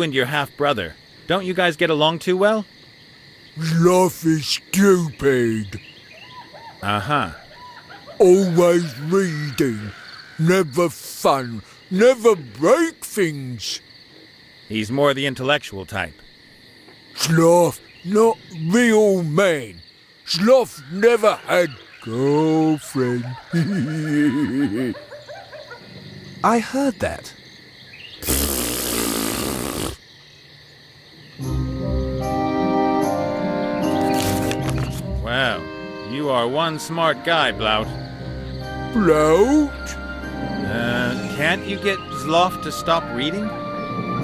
and your half-brother, don't you guys get along too well? Sloth is stupid. Uh-huh. Always reading. Never fun. Never break things. He's more the intellectual type. Sloth, not real man. Sloth never had girlfriend. I heard that. Well, you are one smart guy, Blout. Blout? Can't you get Sloth to stop reading?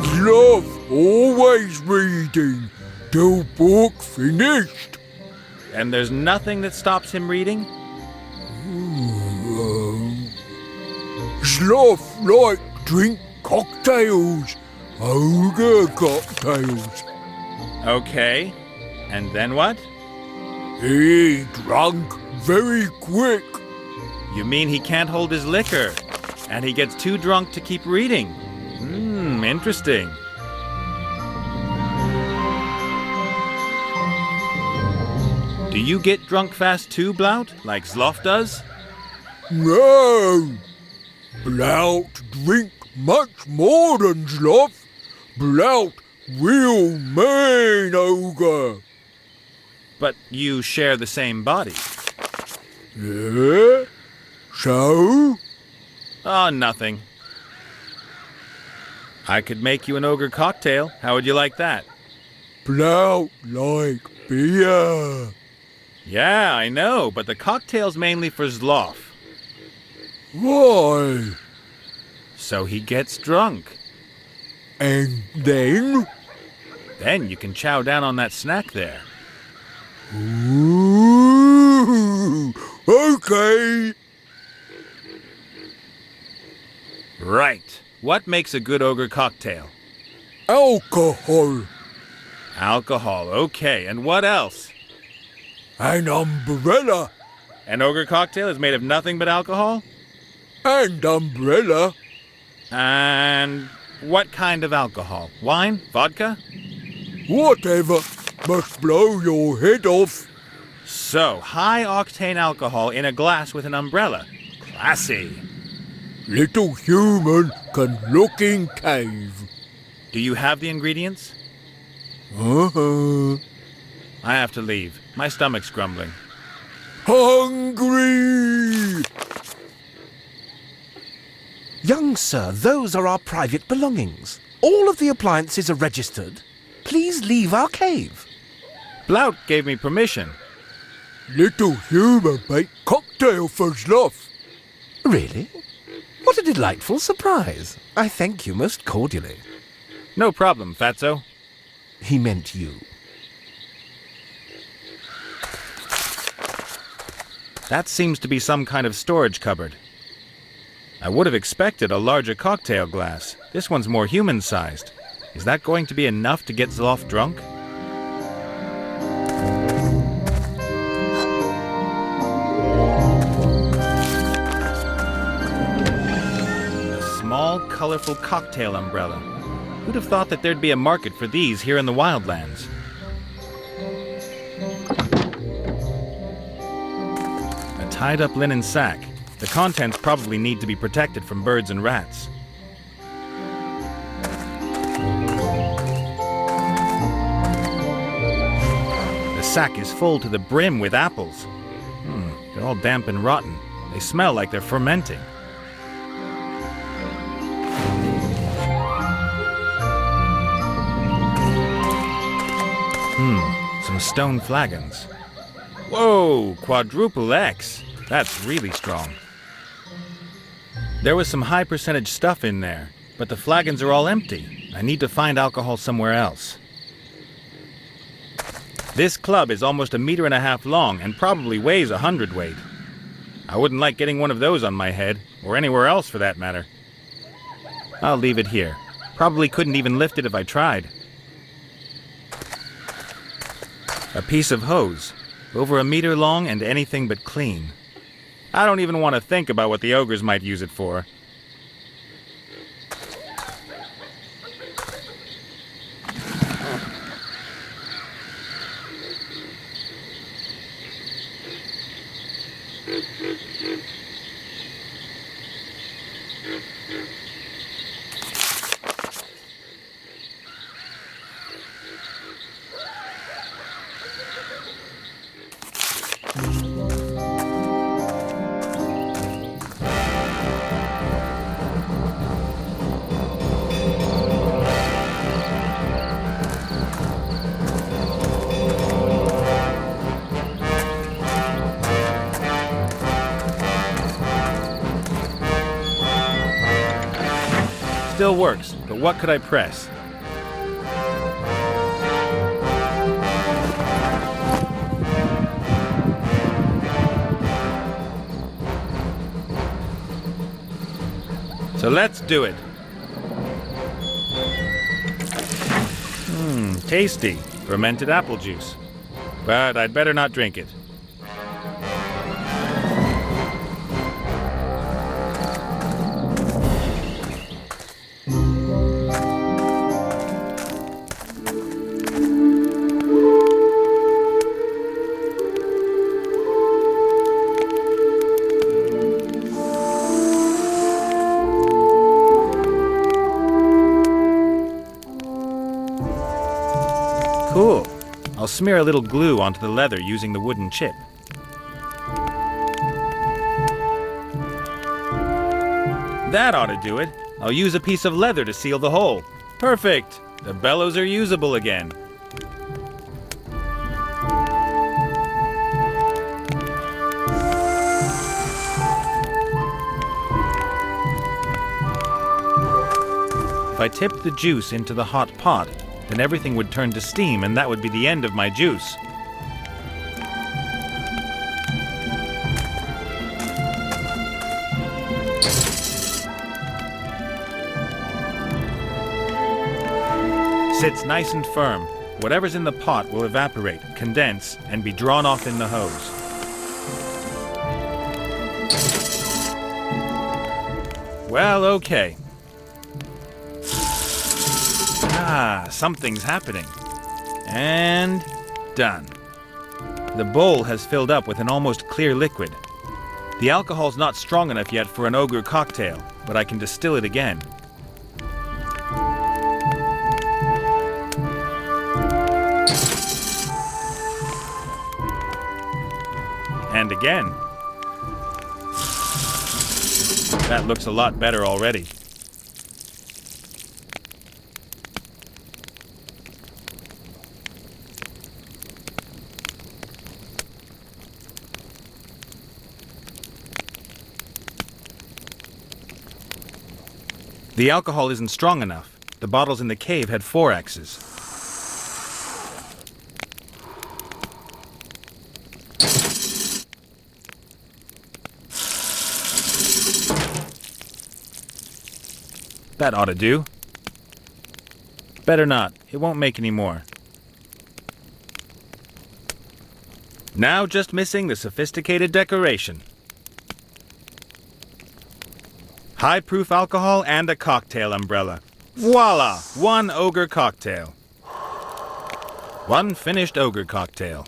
Sloth always reading. Till book finished. And there's nothing that stops him reading? Sloth like drink cocktails. Ogre cocktails. Okay. And then what? He drunk very quick. You mean he can't hold his liquor, and he gets too drunk to keep reading? Interesting. Do you get drunk fast too, Blout, like Sloth does? No. Blout drink much more than Sloth. Blout real man ogre. But you share the same body. Yeah? So? Oh, nothing. I could make you an ogre cocktail. How would you like that? Blout like beer. Yeah, I know, but the cocktail's mainly for Sloth. Why? So he gets drunk. And then? Then you can chow down on that snack there. Ooh, okay. Right. What makes a good ogre cocktail? Alcohol. Alcohol, okay. And what else? An umbrella. An ogre cocktail is made of nothing but alcohol? And umbrella. And what kind of alcohol? Wine? Vodka? Whatever. Must blow your head off. So, high-octane alcohol in a glass with an umbrella. Classy. Little human can look in cave. Do you have the ingredients? Uh-huh. I have to leave. My stomach's grumbling. Hungry! Young sir, those are our private belongings. All of the appliances are registered. Please leave our cave. Blout gave me permission. Little human make cocktail for Sloth. Really? What a delightful surprise. I thank you most cordially. No problem, Fatso. He meant you. That seems to be some kind of storage cupboard. I would have expected a larger cocktail glass. This one's more human-sized. Is that going to be enough to get Sloth drunk? A small, colorful cocktail umbrella. Who'd have thought that there'd be a market for these here in the wildlands? A tied-up linen sack. The contents probably need to be protected from birds and rats. The sack is full to the brim with apples. They're all damp and rotten. They smell like they're fermenting. Some stone flagons. Whoa, quadruple X. That's really strong. There was some high percentage stuff in there, but the flagons are all empty. I need to find alcohol somewhere else. This club is almost 1.5 meters long and probably weighs 100 weight. I wouldn't like getting one of those on my head, or anywhere else for that matter. I'll leave it here. Probably couldn't even lift it if I tried. A piece of hose, over 1 meter long and anything but clean. I don't even want to think about what the ogres might use it for. Still works, but what could I press? So let's do it. Tasty. Fermented apple juice. But I'd better not drink it. Cool. I'll smear a little glue onto the leather using the wooden chip. That ought to do it. I'll use a piece of leather to seal the hole. Perfect. The bellows are usable again. If I tipped the juice into the hot pot, then everything would turn to steam and that would be the end of my juice. Sits nice and firm. Whatever's in the pot will evaporate, condense, and be drawn off in the hose. Well, okay. Something's happening. And done. The bowl has filled up with an almost clear liquid. The alcohol's not strong enough yet for an ogre cocktail, but I can distill it again. And again. That looks a lot better already. The alcohol isn't strong enough. The bottles in the cave had 4 X's. That ought to do. Better not. It won't make any more. Now just missing the sophisticated decoration. High-proof alcohol and a cocktail umbrella. Voila! 1 ogre cocktail. 1 finished ogre cocktail.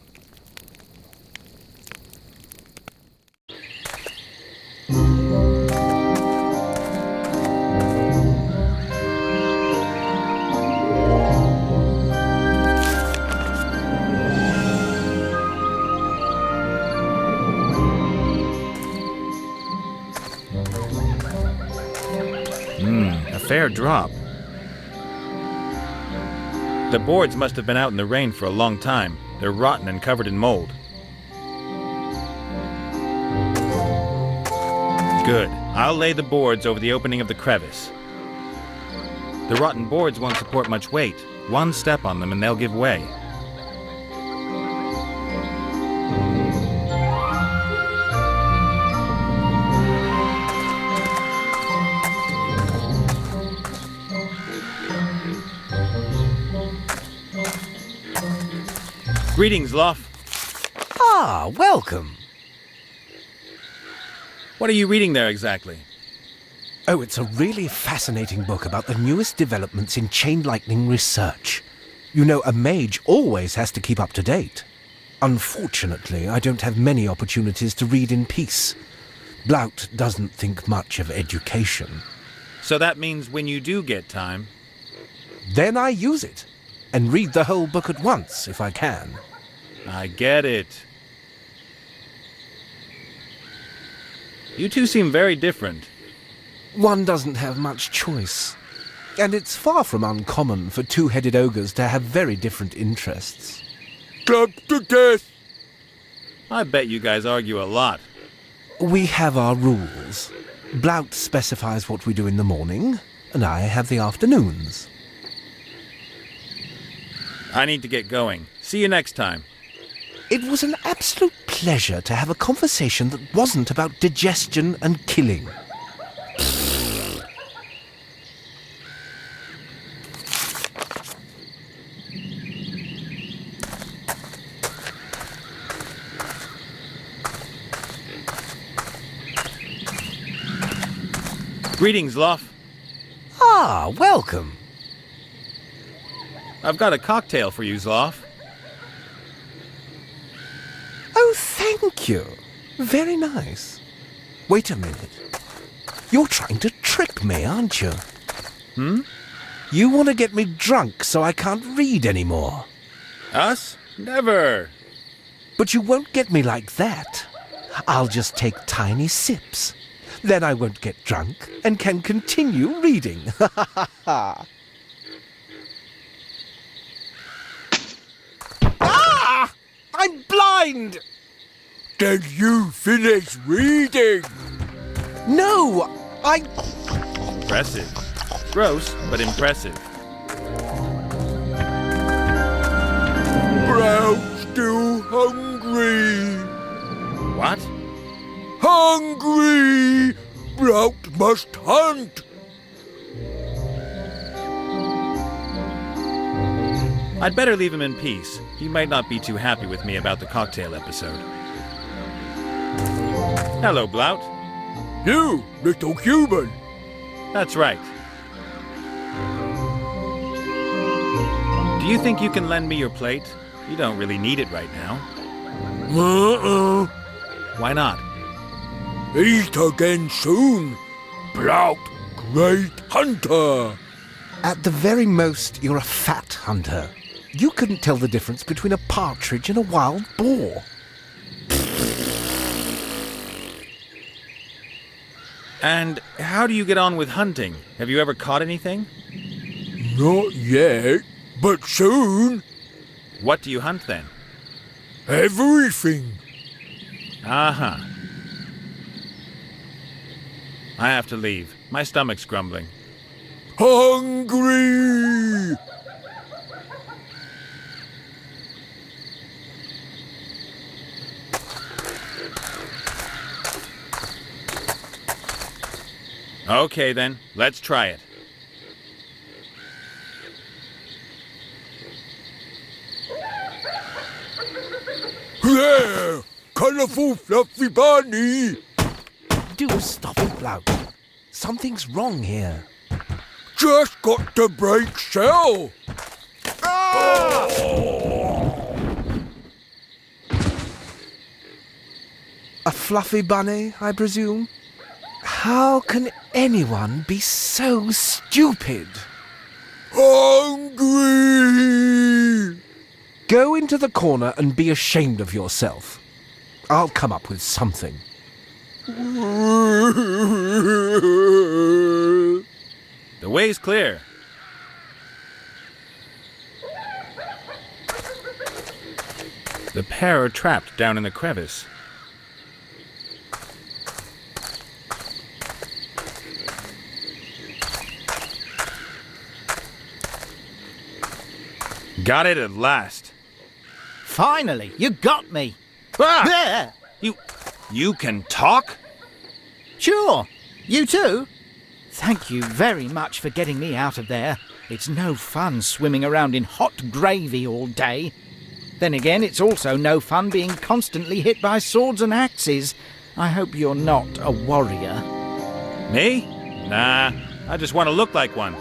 Fair drop. The boards must have been out in the rain for a long time. They're rotten and covered in mold. Good. I'll lay the boards over the opening of the crevice. The rotten boards won't support much weight. 1 step on them and they'll give way. Greetings, Loff. Ah, welcome. What are you reading there exactly? Oh, it's a really fascinating book about the newest developments in chain lightning research. You know, a mage always has to keep up to date. Unfortunately, I don't have many opportunities to read in peace. Blout doesn't think much of education. So that means when you do get time... Then I use it, and read the whole book at once, if I can. I get it. You two seem very different. One doesn't have much choice. And it's far from uncommon for two-headed ogres to have very different interests. Clubbed to death! I bet you guys argue a lot. We have our rules. Blout specifies what we do in the morning, and I have the afternoons. I need to get going. See you next time. It was an absolute pleasure to have a conversation that wasn't about digestion and killing. Greetings, Loff. Ah, welcome. I've got a cocktail for you, Zloff. Oh, thank you. Very nice. Wait a minute. You're trying to trick me, aren't you? Hmm? You want to get me drunk so I can't read anymore? Us? Never. But you won't get me like that. I'll just take tiny sips. Then I won't get drunk and can continue reading. Ha ha ha ha. Ah! I'm blind! Then you finish reading! No! Impressive. Gross, but impressive. Brown's still hungry! What? Hungry! Brout must hunt! I'd better leave him in peace. He might not be too happy with me about the cocktail episode. Hello, Blout. You, little human! That's right. Do you think you can lend me your plate? You don't really need it right now. Why not? Eat again soon. Blout, great hunter. At the very most, you're a fat hunter. You couldn't tell the difference between a partridge and a wild boar. And how do you get on with hunting? Have you ever caught anything? Not yet, but soon. What do you hunt then? Everything. Uh-huh. I have to leave. My stomach's grumbling. Hungry! Okay then, let's try it. There! Colourful fluffy bunny! Do stop it, Blout. Something's wrong here. Just got to break shell! A fluffy bunny, I presume? How can anyone be so stupid? Hungry! Go into the corner and be ashamed of yourself. I'll come up with something. The way's clear. The pair are trapped down in the crevice. Got it at last. Finally, you got me. Ah! There! You can talk? Sure. You too? Thank you very much for getting me out of there. It's no fun swimming around in hot gravy all day. Then again, it's also no fun being constantly hit by swords and axes. I hope you're not a warrior. Me? Nah, I just want to look like one.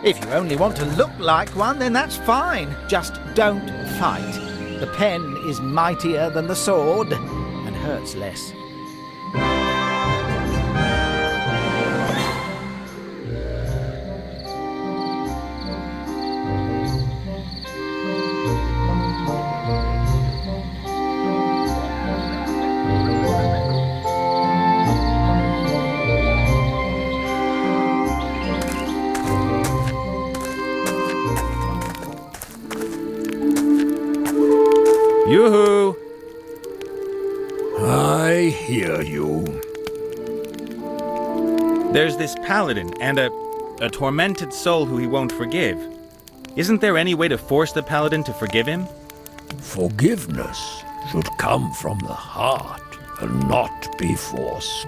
If you only want to look like one, then that's fine. Just don't fight. The pen is mightier than the sword and hurts less. Yoo-hoo! I hear you. There's this paladin and a tormented soul who he won't forgive. Isn't there any way to force the paladin to forgive him? Forgiveness should come from the heart and not be forced.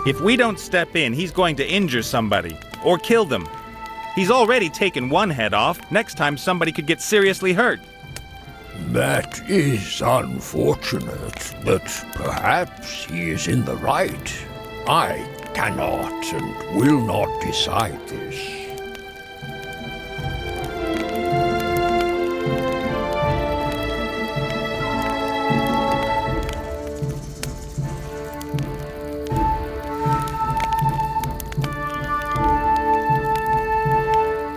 If we don't step in, he's going to injure somebody or kill them. He's already taken one head off. Next time somebody could get seriously hurt. That is unfortunate, but perhaps he is in the right. I cannot and will not decide this.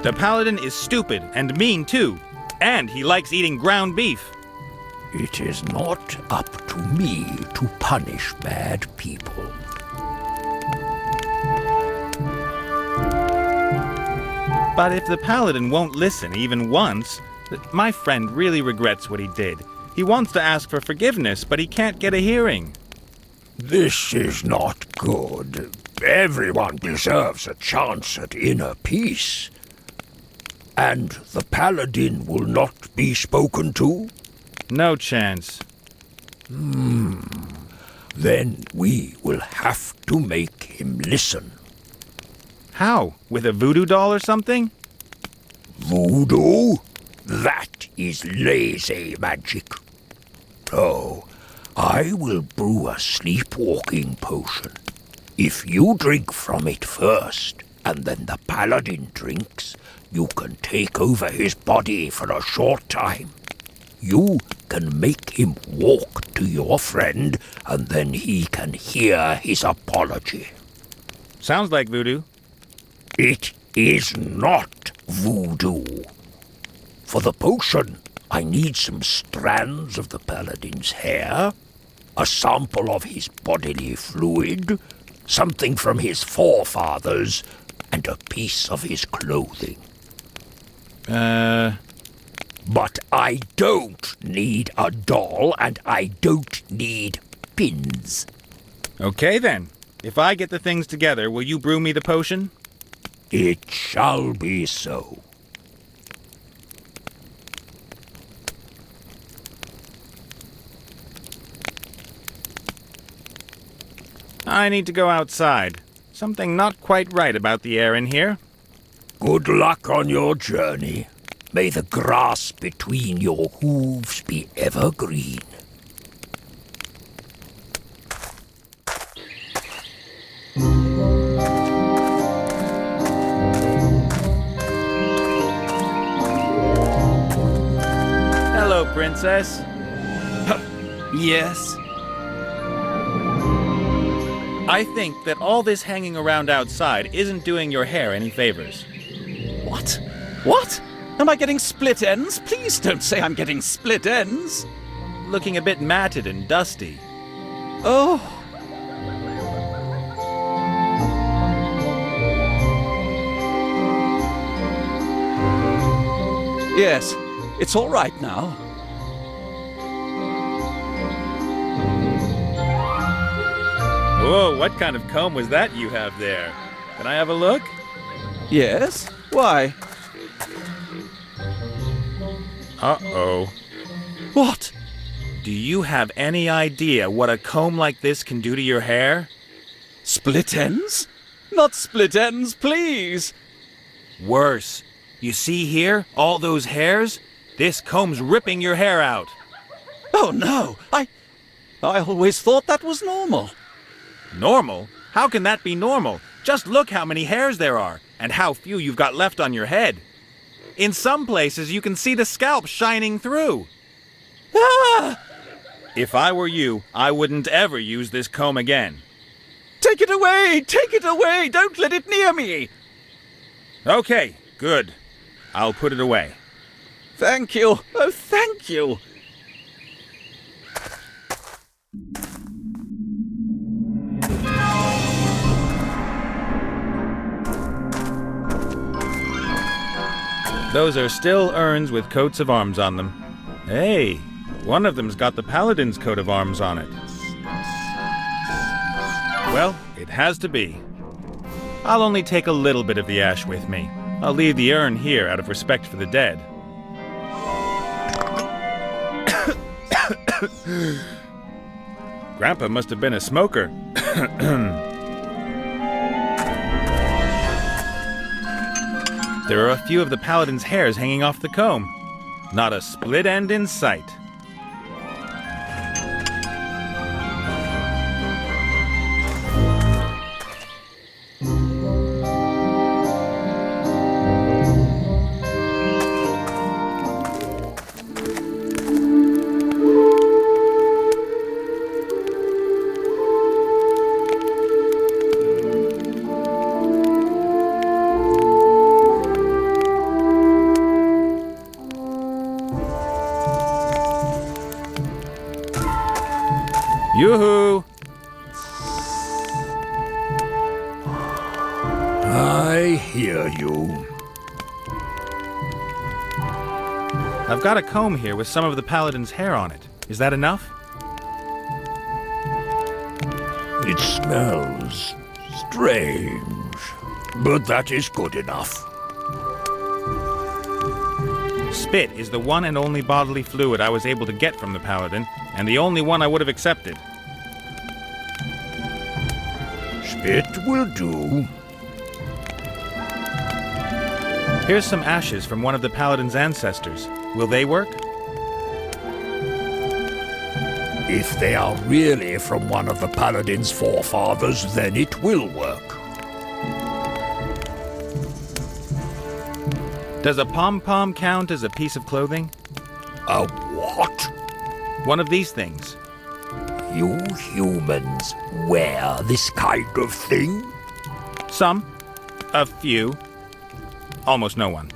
The paladin is stupid and mean too, and he likes eating ground beef. It is not up to me to punish bad people. But if the paladin won't listen even once, my friend really regrets what he did. He wants to ask for forgiveness, but he can't get a hearing. This is not good. Everyone deserves a chance at inner peace. And the paladin will not be spoken to? No chance. Then we will have to make him listen. How? With a voodoo doll or something? Voodoo? That is lazy magic. Oh, I will brew a sleepwalking potion. If you drink from it first, and then the paladin drinks, you can take over his body for a short time. You can make him walk to your friend, and then he can hear his apology. Sounds like voodoo. It is not voodoo. For the potion, I need some strands of the paladin's hair, a sample of his bodily fluid, something from his forefathers, and a piece of his clothing. But I don't need a doll, and I don't need pins. Okay then. If I get the things together, will you brew me the potion? It shall be so. I need to go outside. Something not quite right about the air in here. Good luck on your journey. May the grass between your hooves be evergreen. Hello, Princess. Yes? I think that all this hanging around outside isn't doing your hair any favors. What? What? Am I getting split ends? Please don't say I'm getting split ends. Looking a bit matted and dusty. Oh. Yes, it's all right now. Whoa, what kind of comb was that you have there? Can I have a look? Yes? Why? Uh-oh. What? Do you have any idea what a comb like this can do to your hair? Split ends? Not split ends, please! Worse. You see here? All those hairs? This comb's ripping your hair out. Oh no! I always thought that was normal. Normal? How can that be normal? Just look how many hairs there are, and how few you've got left on your head. In some places you can see the scalp shining through. Ah! If I were you, I wouldn't ever use this comb again. Take it away! Take it away! Don't let it near me! Okay, good. I'll put it away. Thank you. Oh, thank you. Those are still urns with coats of arms on them. Hey, one of them's got the paladin's coat of arms on it. Well, it has to be. I'll only take a little bit of the ash with me. I'll leave the urn here out of respect for the dead. Grandpa must have been a smoker. There are a few of the paladin's hairs hanging off the comb. Not a split end in sight. Yoo-hoo! I hear you. I've got a comb here with some of the paladin's hair on it. Is that enough? It smells strange, but that is good enough. Spit is the one and only bodily fluid I was able to get from the paladin, and the only one I would have accepted. Spit will do. Here's some ashes from one of the paladin's ancestors. Will they work? If they are really from one of the paladin's forefathers, then it will work. Does a pom-pom count as a piece of clothing? A what? One of these things. You humans wear this kind of thing? Some. A few. Almost no one.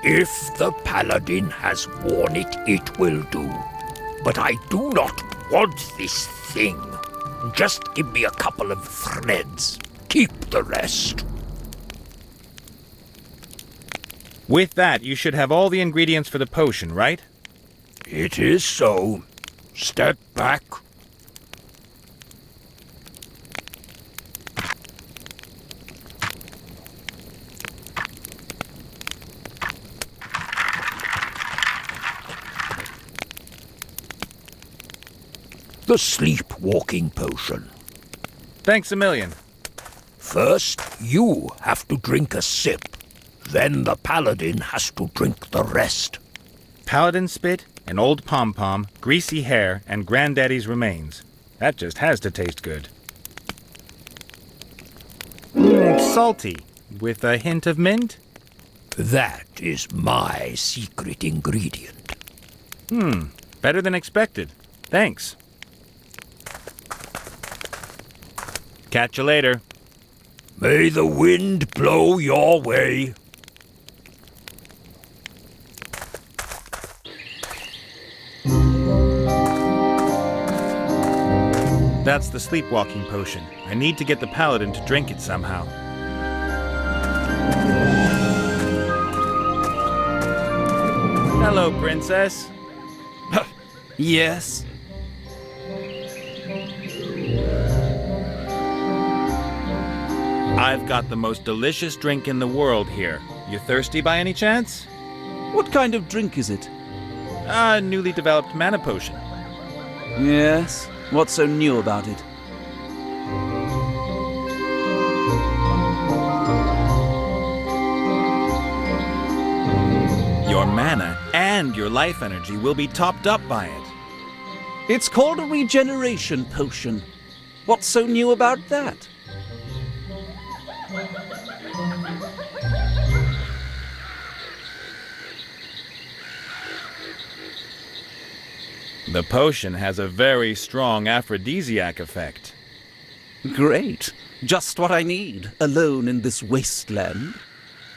If the paladin has worn it, it will do. But I do not want this thing. Just give me a couple of threads. Keep the rest. With that, you should have all the ingredients for the potion, right? It is so. Step back. The sleepwalking potion. Thanks a million. First, you have to drink a sip. Then the paladin has to drink the rest. Paladin spit, an old pom-pom, greasy hair, and Granddaddy's remains. That just has to taste good. Salty, with a hint of mint? That is my secret ingredient. Better than expected. Thanks. Catch you later. May the wind blow your way. That's the sleepwalking potion. I need to get the paladin to drink it somehow. Hello, princess. Yes? I've got the most delicious drink in the world here. You thirsty by any chance? What kind of drink is it? A newly developed mana potion. Yes? What's so new about it? Your mana and your life energy will be topped up by it. It's called a regeneration potion. What's so new about that? The potion has a very strong aphrodisiac effect. Great. Just what I need, alone in this wasteland.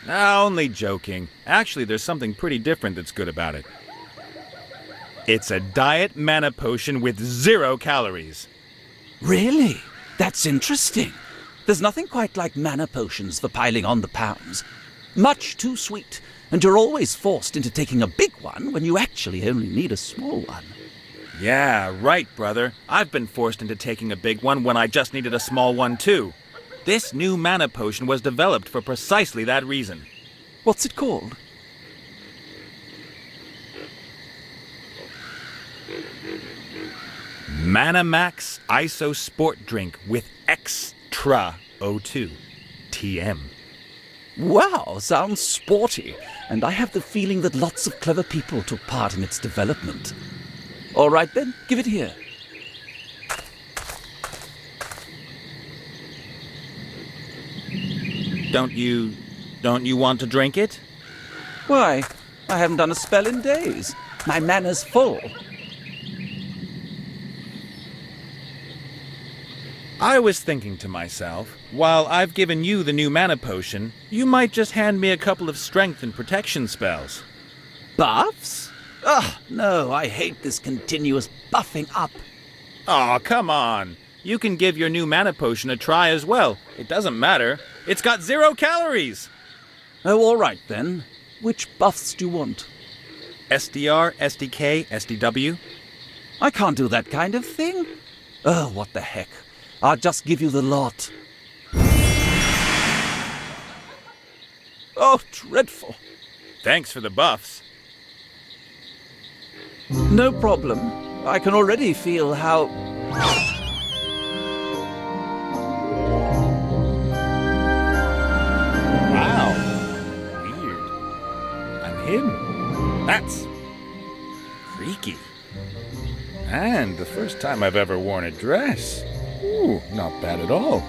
Only joking. Actually, there's something pretty different that's good about it. It's a diet mana potion with 0 calories. Really? That's interesting. There's nothing quite like mana potions for piling on the pounds. Much too sweet, and you're always forced into taking a big one when you actually only need a small one. Yeah, right, brother. I've been forced into taking a big one when I just needed a small one, too. This new mana potion was developed for precisely that reason. What's it called? Mana Max ISO Sport Drink with Extra O2. TM. Wow, sounds sporty. And I have the feeling that lots of clever people took part in its development. All right then, give it here. Don't you want to drink it? Why? I haven't done a spell in days. My mana's full. I was thinking to myself, while I've given you the new mana potion, you might just hand me a couple of strength and protection spells. Buffs? Ugh, no, I hate this continuous buffing up. Aw, come on. You can give your new mana potion a try as well. It doesn't matter. It's got 0 calories. Oh, all right then. Which buffs do you want? SDR, SDK, SDW? I can't do that kind of thing. Oh, what the heck. I'll just give you the lot. Oh, dreadful. Thanks for the buffs. No problem. I can already feel how... Wow. Weird. I'm him. That's freaky. And the first time I've ever worn a dress. Ooh, not bad at all.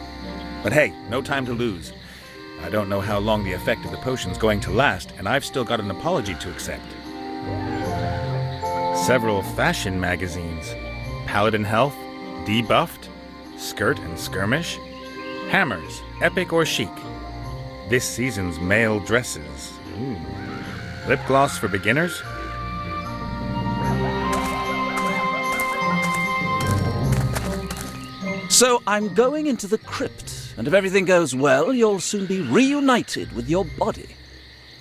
But hey, no time to lose. I don't know how long the effect of the potion's going to last, and I've still got an apology to accept. Several fashion magazines. Paladin Health, Debuffed, Skirt and Skirmish, Hammers, Epic or Chic. This season's male dresses. Ooh. Lip gloss for beginners. So I'm going into the crypt, and if everything goes well, you'll soon be reunited with your body.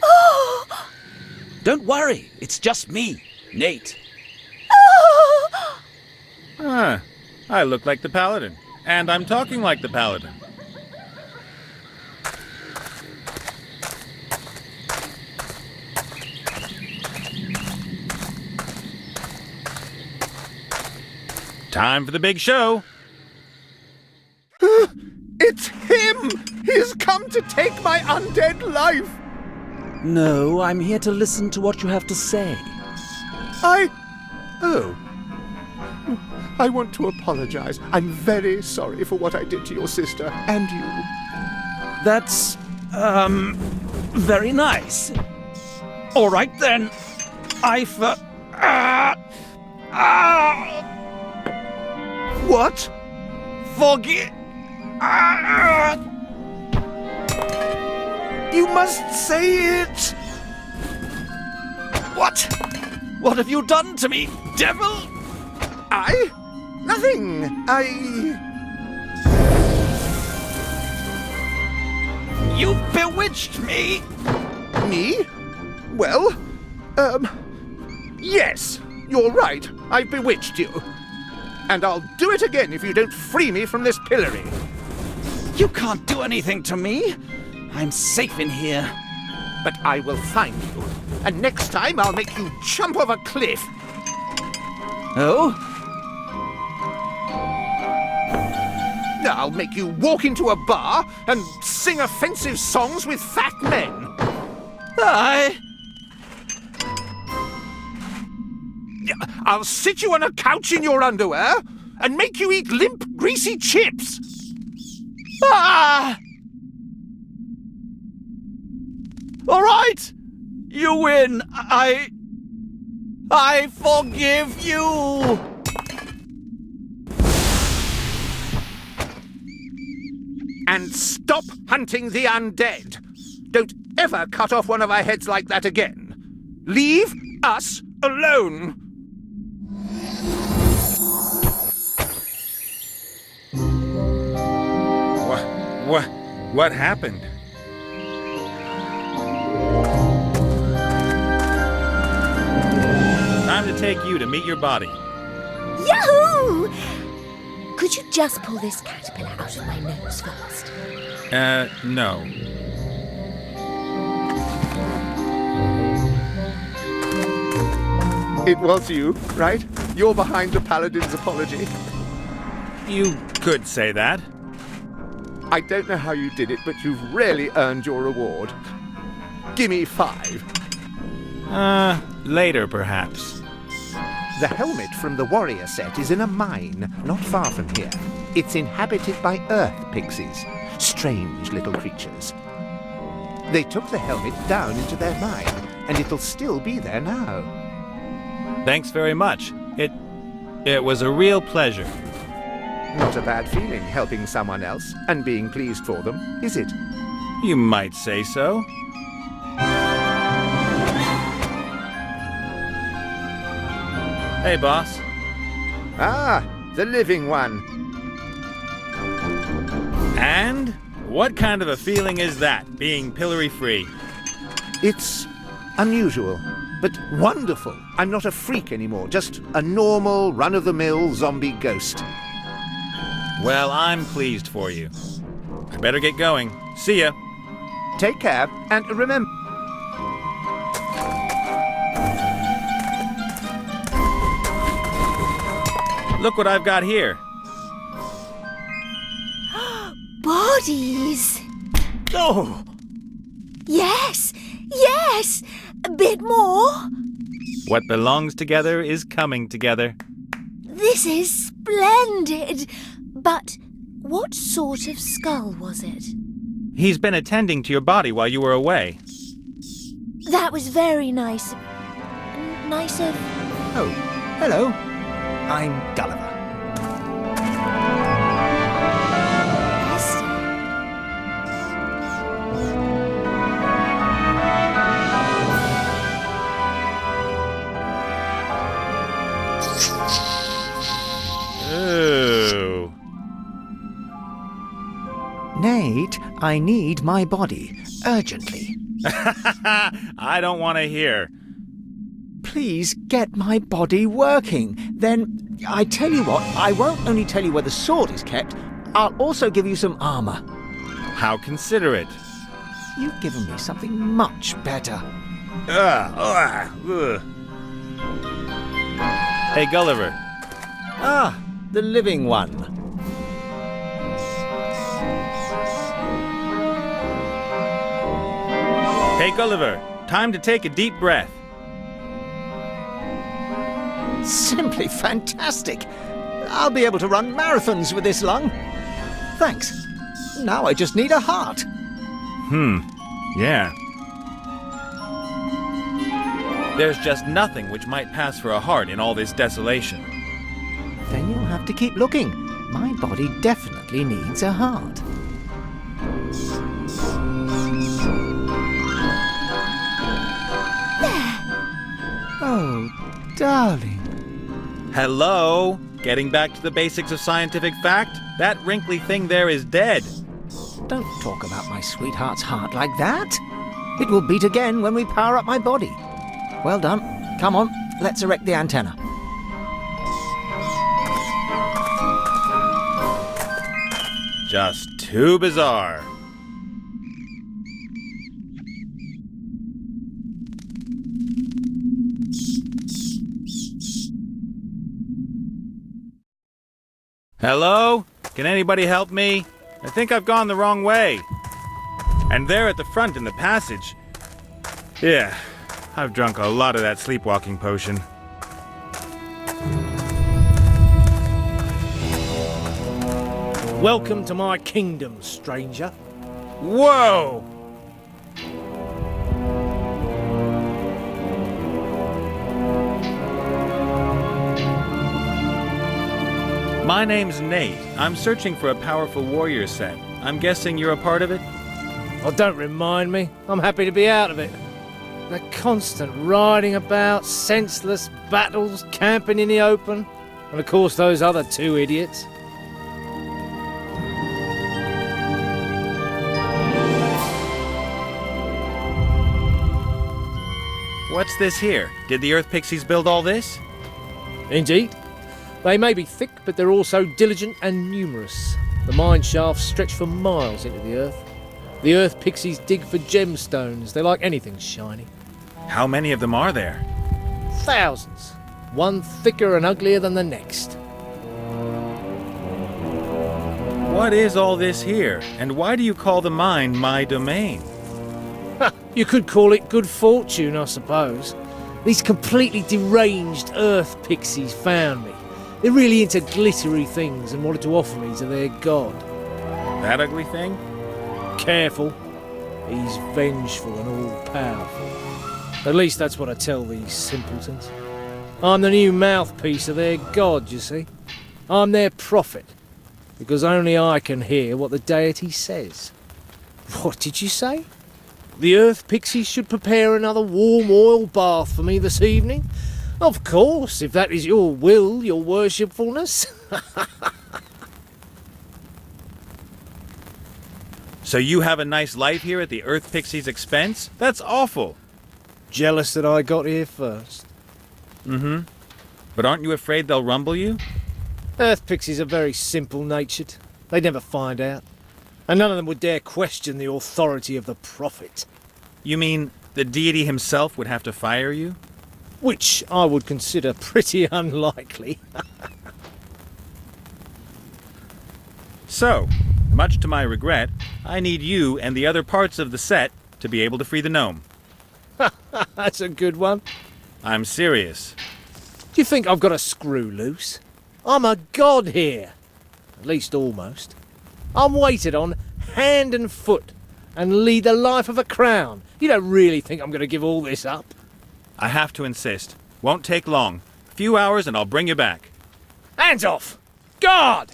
Oh! Don't worry, it's just me, Nate. Oh! Huh. I look like the Paladin, and I'm talking like the Paladin. Time for the big show. It's him! He's come to take my undead life! No, I'm here to listen to what you have to say. Oh. I want to apologize. I'm very sorry for what I did to your sister and you. That's, very nice. All right then. What? Forgive. You must say it! What? What have you done to me, devil? I? Nothing. You bewitched me! Me? Well, yes. You're right. I've bewitched you. And I'll do it again if you don't free me from this pillory. You can't do anything to me. I'm safe in here. But I will find you. And next time I'll make you jump off a cliff. Oh? I'll make you walk into a bar and sing offensive songs with fat men. I'll sit you on a couch in your underwear and make you eat limp, greasy chips. Ah! All right! You win! I forgive you! And stop hunting the undead. Don't ever cut off one of our heads like that again. Leave us alone. What happened? Time to take you to meet your body. Yahoo! Could you just pull this caterpillar out of my nose first? No. It was you, right? You're behind the Paladin's apology. You could say that. I don't know how you did it, but you've really earned your reward. Gimme 5. Later, perhaps. The helmet from the warrior set is in a mine not far from here. It's inhabited by earth pixies, strange little creatures. They took the helmet down into their mine, and it'll still be there now. Thanks very much. It was a real pleasure. Not a bad feeling helping someone else and being pleased for them, is it? You might say so. Hey, boss. Ah, the living one. And what kind of a feeling is that, being pillory-free? It's unusual, but wonderful. I'm not a freak anymore, just a normal, run-of-the-mill zombie ghost. Well, I'm pleased for you. I better get going. See ya. Take care, and remember... Look what I've got here. Bodies! Oh! Yes! Yes! A bit more! What belongs together is coming together. This is splendid! But what sort of skull was it? He's been attending to your body while you were away. That was very nice. Nice of... Oh, hello. I'm Gulliver. Ooh. Nate, I need my body. Urgently. I don't want to hear. Please get my body working. Then, I tell you what, I won't only tell you where the sword is kept, I'll also give you some armor. How considerate. You've given me something much better. Hey, Gulliver. Ah, the living one. Hey, Gulliver. Time to take a deep breath. Simply fantastic. I'll be able to run marathons with this lung. Thanks. Now I just need a heart. Yeah. There's just nothing which might pass for a heart in all this desolation. Then you'll have to keep looking. My body definitely needs a heart. There! Oh, darling. Hello? Getting back to the basics of scientific fact, that wrinkly thing there is dead. Don't talk about my sweetheart's heart like that. It will beat again when we power up my body. Well done. Come on, let's erect the antenna. Just too bizarre. Hello? Can anybody help me? I think I've gone the wrong way. And there at the front in the passage. Yeah, I've drunk a lot of that sleepwalking potion. Welcome to my kingdom, stranger. Whoa! My name's Nate. I'm searching for a powerful warrior set. I'm guessing you're a part of it? Oh, don't remind me. I'm happy to be out of it. The constant riding about, senseless battles, camping in the open, and of course those other two idiots. What's this here? Did the Earth Pixies build all this? Indeed. They may be thick, but they're also diligent and numerous. The mine shafts stretch for miles into the earth. The Earth Pixies dig for gemstones. They like anything shiny. How many of them are there? Thousands. One thicker and uglier than the next. What is all this here? And why do you call the mine my domain? You could call it good fortune, I suppose. These completely deranged Earth Pixies found me. They're really into glittery things and wanted to offer me to their god. That ugly thing? Careful. He's vengeful and all-powerful. At least that's what I tell these simpletons. I'm the new mouthpiece of their god, you see. I'm their prophet, because only I can hear what the deity says. What did you say? The Earth Pixies should prepare another warm oil bath for me this evening? Of course, if that is your will, your worshipfulness. So you have a nice life here at the Earth Pixies' expense? That's awful. Jealous that I got here first. Mm-hmm. But aren't you afraid they'll rumble you? Earth Pixies are very simple-natured. They'd never find out. And none of them would dare question the authority of the prophet. You mean the deity himself would have to fire you? Which I would consider pretty unlikely. So, much to my regret, I need you and the other parts of the set to be able to free the gnome. That's a good one. I'm serious. Do you think I've got a screw loose? I'm a god here. At least almost. I'm waited on hand and foot and lead the life of a crown. You don't really think I'm going to give all this up? I have to insist. Won't take long. A few hours and I'll bring you back. Hands off! God!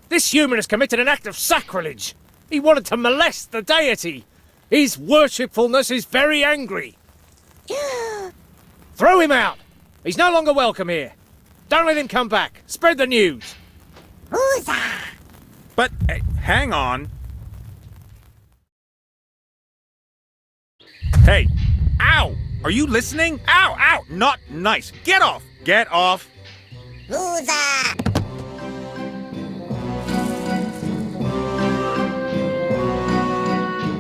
This human has committed an act of sacrilege. He wanted to molest the deity. His worshipfulness is very angry. Throw him out! He's no longer welcome here. Don't let him come back. Spread the news. But, hang on. Hey! Ow! Are you listening? Ow! Ow! Not nice! Get off! Get off!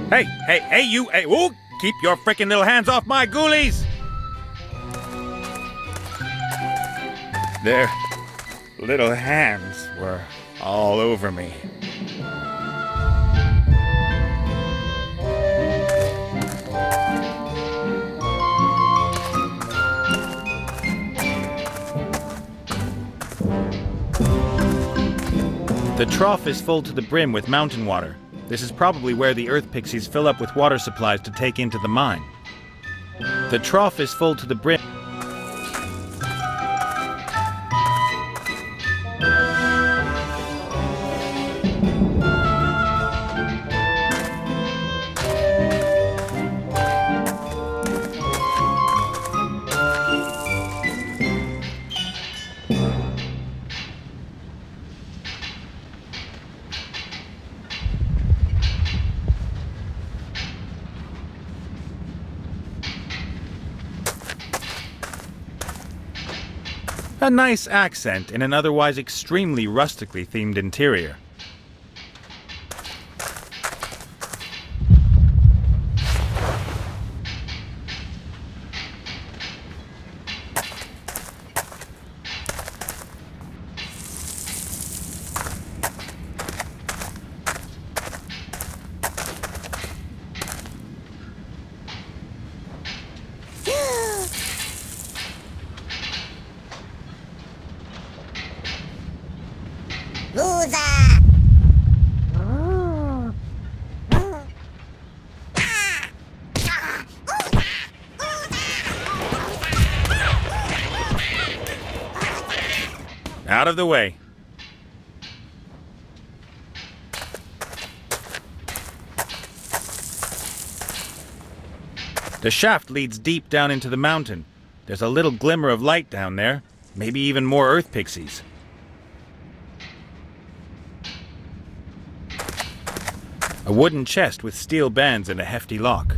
Hey, you! Hey, ooh! Keep your frickin' little hands off my ghoulies! Their little hands were all over me. The trough is full to the brim with mountain water. This is probably where the Earth Pixies fill up with water supplies to take into the mine. The trough is full to the brim. A nice accent in an otherwise extremely rustically themed interior. Loser! Out of the way. The shaft leads deep down into the mountain. There's a little glimmer of light down there. Maybe even more earth pixies. A wooden chest with steel bands and a hefty lock.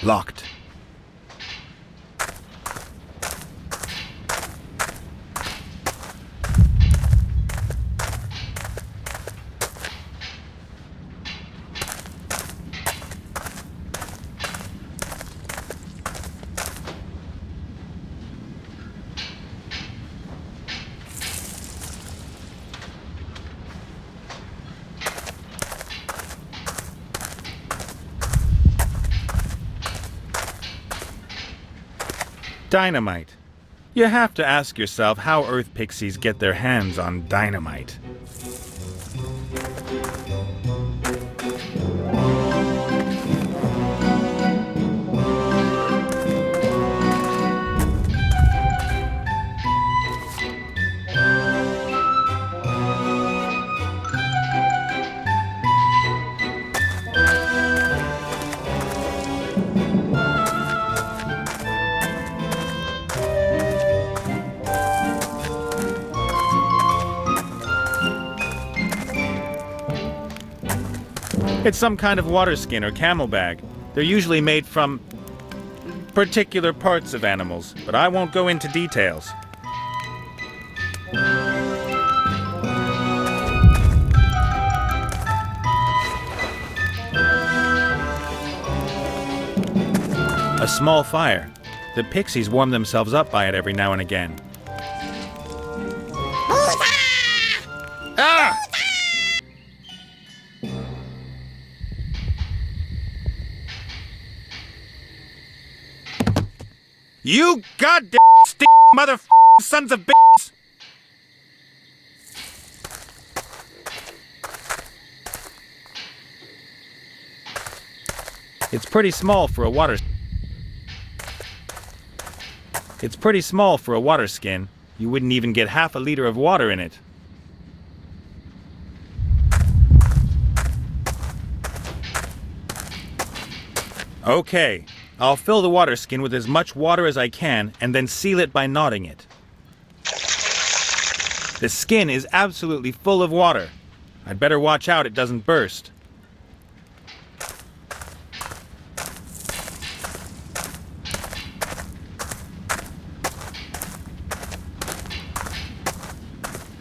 Locked. Dynamite. You have to ask yourself how earth pixies get their hands on dynamite. It's some kind of water skin or camel bag. They're usually made from particular parts of animals, but I won't go into details. A small fire. The pixies warm themselves up by it every now and again. Ah! You goddamn motherfucking sons of bitches! It's pretty small for a water skin. You wouldn't even get half a liter of water in it. Okay. I'll fill the water skin with as much water as I can and then seal it by knotting it. The skin is absolutely full of water. I'd better watch out it doesn't burst.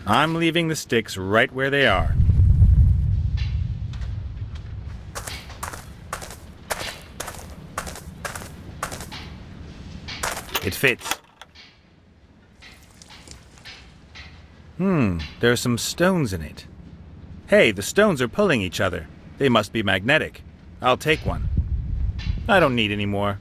I'm leaving the sticks right where they are. It fits. There are some stones in it. Hey, the stones are pulling each other. They must be magnetic. I'll take one. I don't need any more.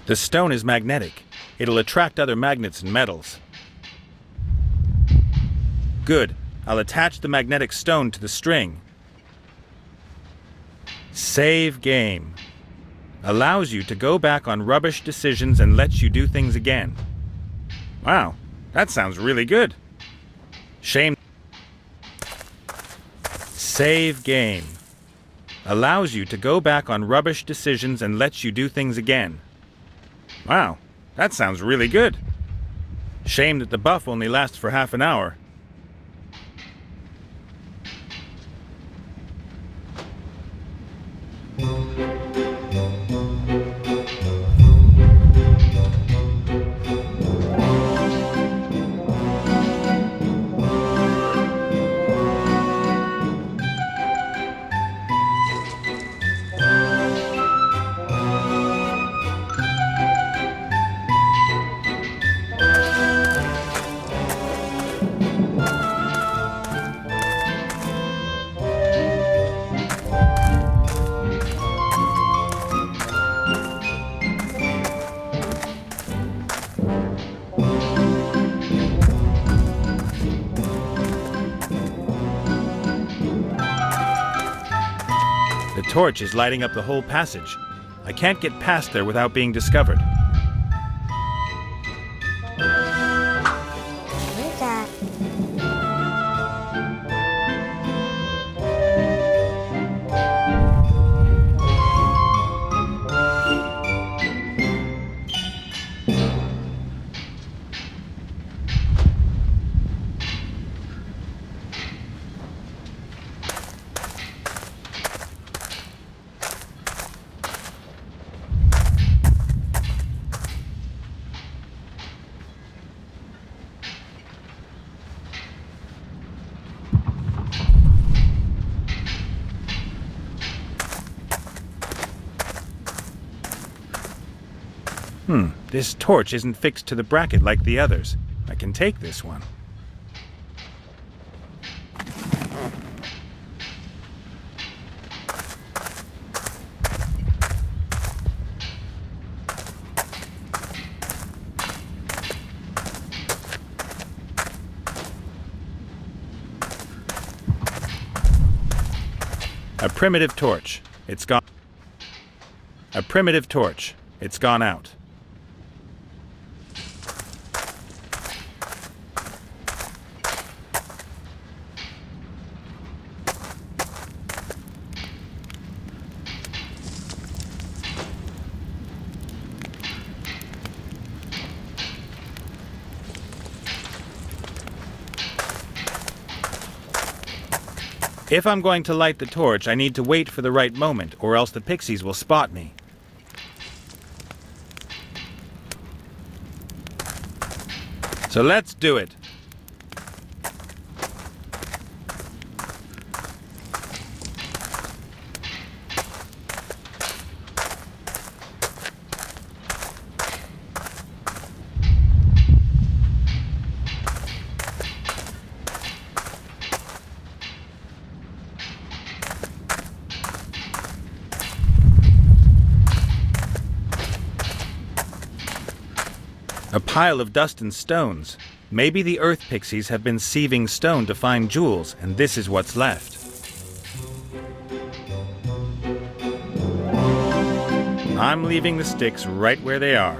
The stone is magnetic. It'll attract other magnets and metals. Good. I'll attach the magnetic stone to the string. Save game. Allows you to go back on rubbish decisions and lets you do things again. Wow, that sounds really good. Shame. Save game. Allows you to go back on rubbish decisions and lets you do things again. Wow, that sounds really good. Shame that the buff only lasts for half an hour. The torch is lighting up the whole passage. I can't get past there without being discovered. This torch isn't fixed to the bracket like the others. I can take this one. A primitive torch. It's gone. A primitive torch. It's gone out. If I'm going to light the torch, I need to wait for the right moment, or else the pixies will spot me. So let's do it. A pile of dust and stones. Maybe the earth pixies have been sieving stone to find jewels, and this is what's left. I'm leaving the sticks right where they are.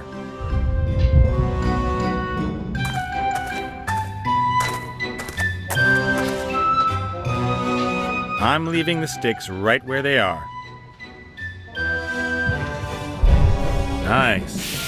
I'm leaving the sticks right where they are. Nice.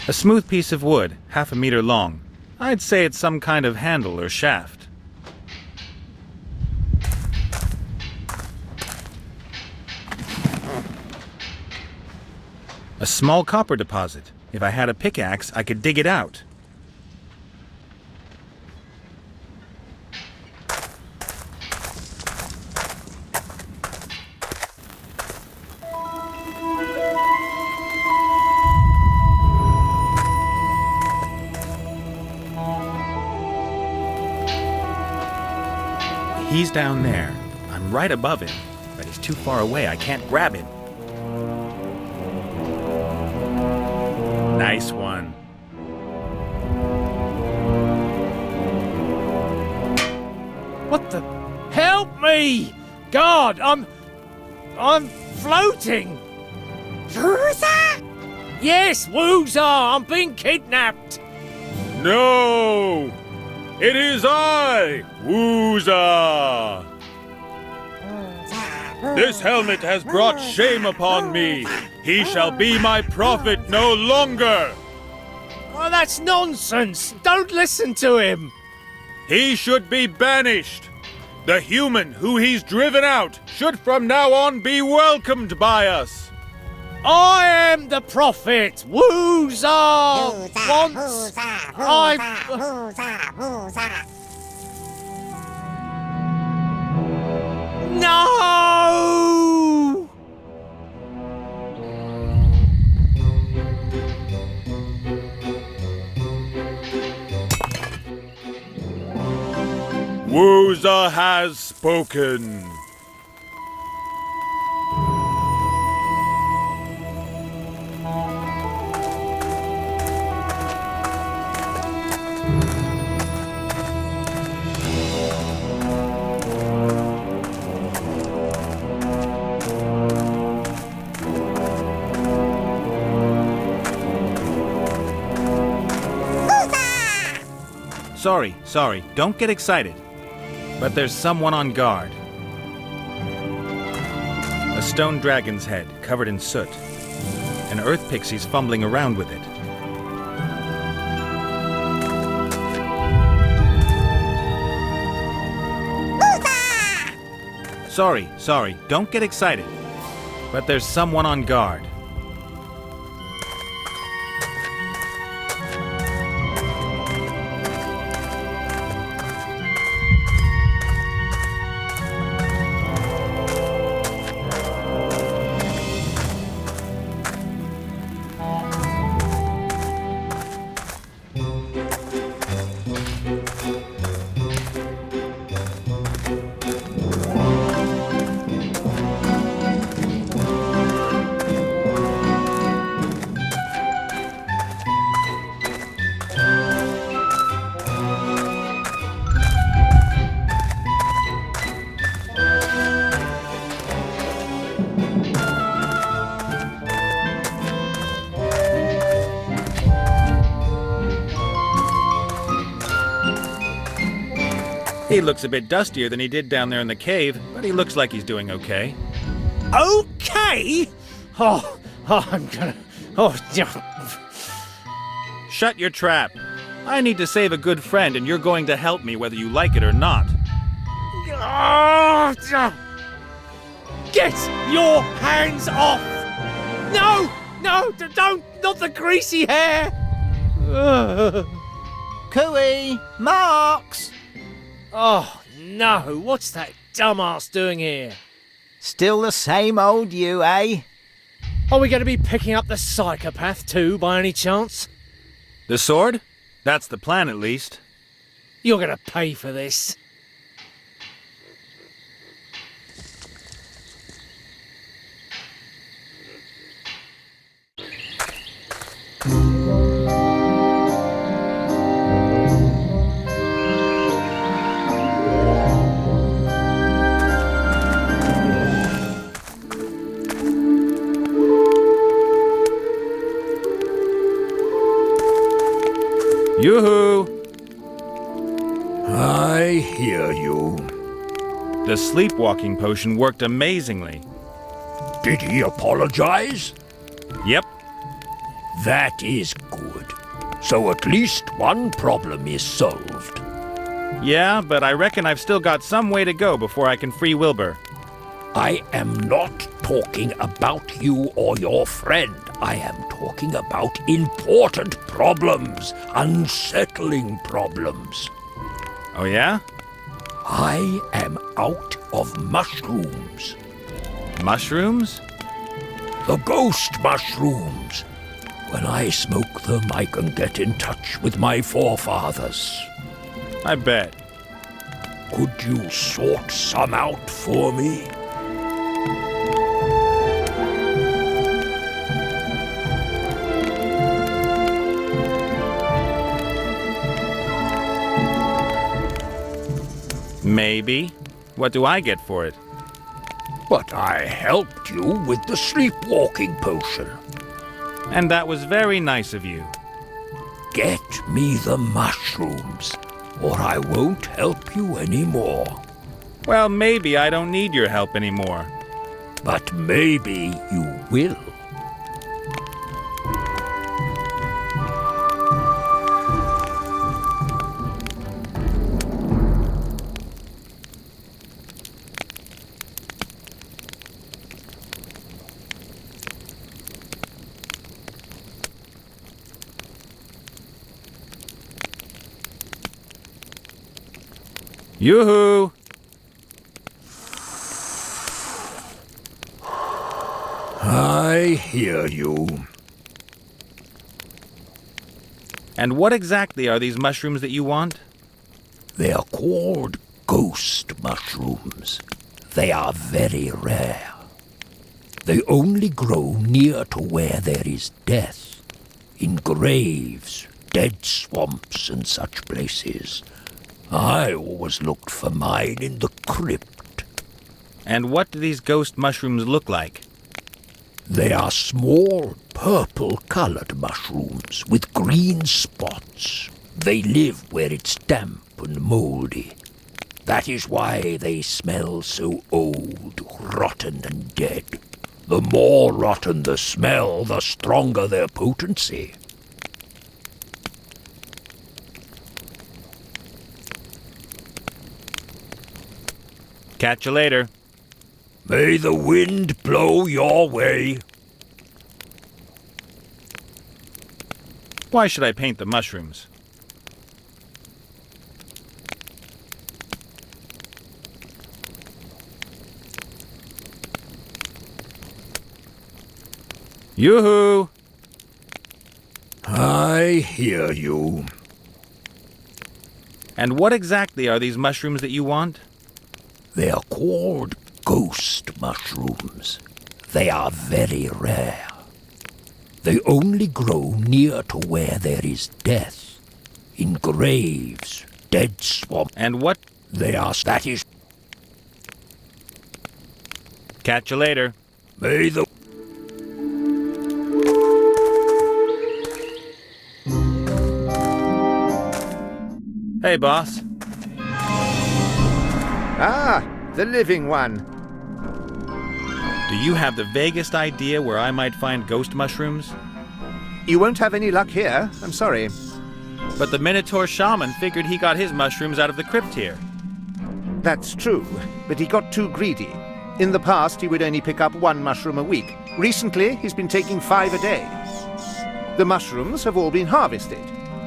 A smooth piece of wood, half a meter long. I'd say it's some kind of handle or shaft. A small copper deposit. If I had a pickaxe, I could dig it out. He's down there. I'm right above him, but he's too far away. I can't grab him. Nice one. What the? Help me! God, I'm floating! Woozah? Yes, Woozah! I'm being kidnapped! No! It is I, Woozah! This helmet has brought shame upon me. He shall be my prophet no longer. Oh, that's nonsense! Don't listen to him! He should be banished. The human who he's driven out should from now on be welcomed by us. I am the prophet! Woozah! Once No! Woozah has spoken. Sorry, don't get excited. But there's someone on guard. A stone dragon's head, covered in soot. An earth pixie's fumbling around with it. Sorry, don't get excited. But there's someone on guard. He looks a bit dustier than he did down there in the cave, but he looks like he's doing okay. Okay? I'm gonna... Shut your trap. I need to save a good friend, and you're going to help me whether you like it or not. Get your hands off! No, don't, not the greasy hair! Cooey! Marks! Oh, no, what's that dumbass doing here? Still the same old you, eh? Are we going to be picking up the psychopath too, by any chance? The sword? That's the plan, at least. You're going to pay for this. Yoo-hoo! I hear you. The sleepwalking potion worked amazingly. Did he apologize? Yep. That is good. So at least one problem is solved. Yeah, but I reckon I've still got some way to go before I can free Wilbur. I am not talking about you or your friend. I am talking about important problems, unsettling problems. Oh, yeah? I am out of mushrooms. Mushrooms? The ghost mushrooms. When I smoke them, I can get in touch with my forefathers. I bet. Could you sort some out for me? Maybe. What do I get for it? But I helped you with the sleepwalking potion. And that was very nice of you. Get me the mushrooms, or I won't help you anymore. Well, maybe I don't need your help anymore. But maybe you will. Yoo-hoo! I hear you. And what exactly are these mushrooms that you want? They are called ghost mushrooms. They are very rare. They only grow near to where there is death, in graves, dead swamps and such places. I always looked for mine in the crypt. And what do these ghost mushrooms look like? They are small, purple-colored mushrooms with green spots. They live where it's damp and moldy. That is why they smell so old, rotten and dead. The more rotten the smell, the stronger their potency. Catch you later. May the wind blow your way. Why should I paint the mushrooms? Yoo-hoo! I hear you. And what exactly are these mushrooms that you want? They are called ghost mushrooms. They are very rare. They only grow near to where there is death, in graves, dead swamps. And what? They are, that is... Catch you later. May the... Hey, boss. Ah, the living one. Do you have the vaguest idea where I might find ghost mushrooms? You won't have any luck here, I'm sorry. But the Minotaur shaman figured he got his mushrooms out of the crypt here. That's true, but he got too greedy. In the past, he would only pick up 1 mushroom a week. Recently, he's been taking 5 a day. The mushrooms have all been harvested.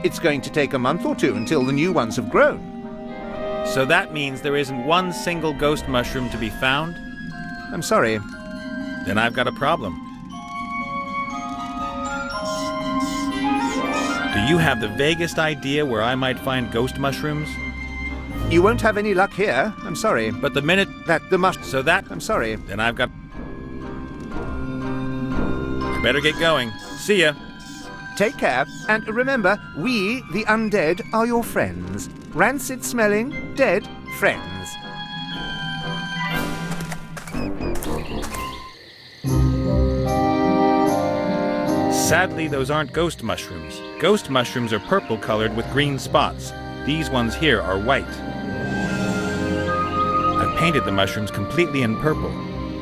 It's going to take a month or 2 until the new ones have grown. So that means there isn't one single ghost mushroom to be found? I'm sorry. Then I've got a problem. Do you have the vaguest idea where I might find ghost mushrooms? You won't have any luck here, I'm sorry. But the minute that the So that... I'm sorry. Then I've got... I better get going. See ya. Take care, and remember, we, the undead, are your friends. Rancid-smelling, dead friends. Sadly, those aren't ghost mushrooms. Ghost mushrooms are purple-colored with green spots. These ones here are white. I've painted the mushrooms completely in purple.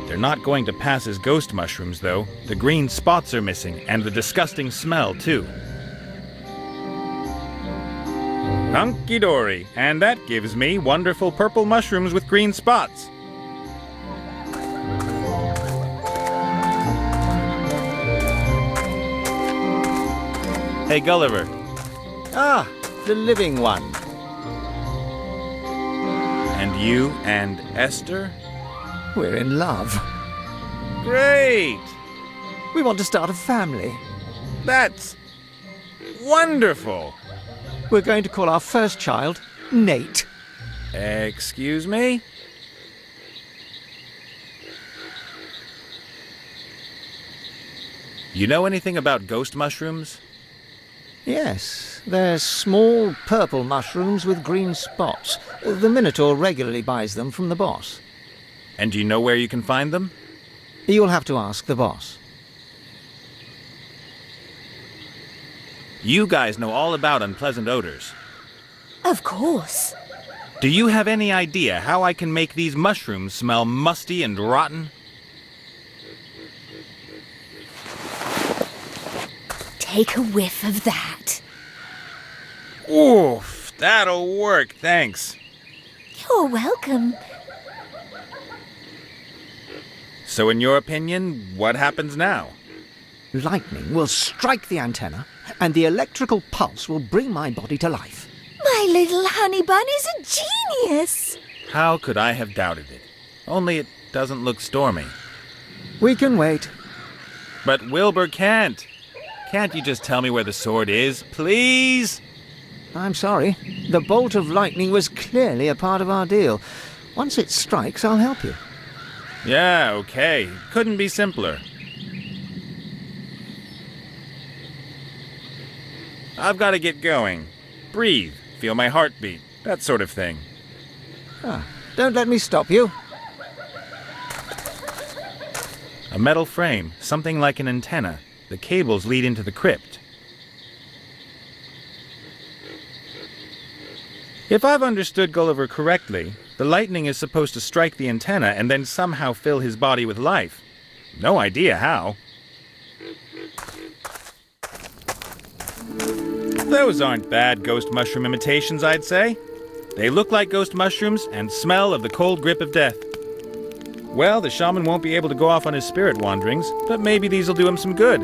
They're not going to pass as ghost mushrooms, though. The green spots are missing, and the disgusting smell, too. Hunky-dory, and that gives me wonderful purple mushrooms with green spots. Hey, Gulliver. Ah, the living one. And you and Esther? We're in love. Great! We want to start a family. That's wonderful! We're going to call our first child Nate. Excuse me? You know anything about ghost mushrooms? Yes, they're small purple mushrooms with green spots. The Minotaur regularly buys them from the boss. And do you know where you can find them? You'll have to ask the boss. You guys know all about unpleasant odors. Of course. Do you have any idea how I can make these mushrooms smell musty and rotten? Take a whiff of that. Oof, that'll work, thanks. You're welcome. So in your opinion, what happens now? Lightning will strike the antenna, and the electrical pulse will bring my body to life. My little honey bun is a genius. How could I have doubted it? Only it doesn't look stormy. We can wait. But Wilbur can't. Can't you just tell me where the sword is, please? I'm sorry. The bolt of lightning was clearly a part of our deal. Once it strikes, I'll help you. Yeah, okay. Couldn't be simpler. I've got to get going. Breathe. Feel my heartbeat. That sort of thing. Don't let me stop you. A metal frame, something like an antenna. The cables lead into the crypt. If I've understood Gulliver correctly, the lightning is supposed to strike the antenna and then somehow fill his body with life. No idea how. Those aren't bad ghost mushroom imitations, I'd say. They look like ghost mushrooms and smell of the cold grip of death. Well, the shaman won't be able to go off on his spirit wanderings, but maybe these will do him some good.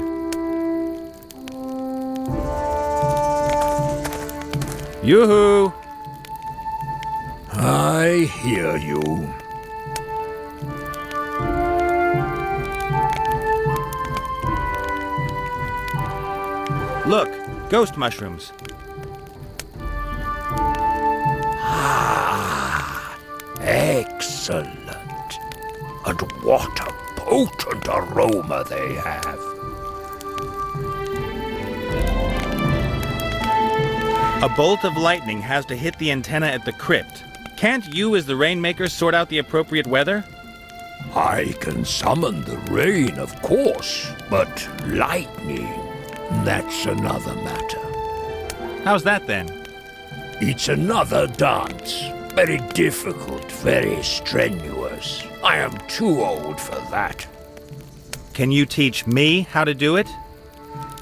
Yoo-hoo! I hear you. Look, ghost mushrooms. Excellent. And what a potent aroma they have. A bolt of lightning has to hit the antenna at the crypt. Can't you, as the rainmaker, sort out the appropriate weather? I can summon the rain, of course, but lightning, that's another matter. How's that, then? It's another dance. Very difficult, very strenuous. I am too old for that. Can you teach me how to do it?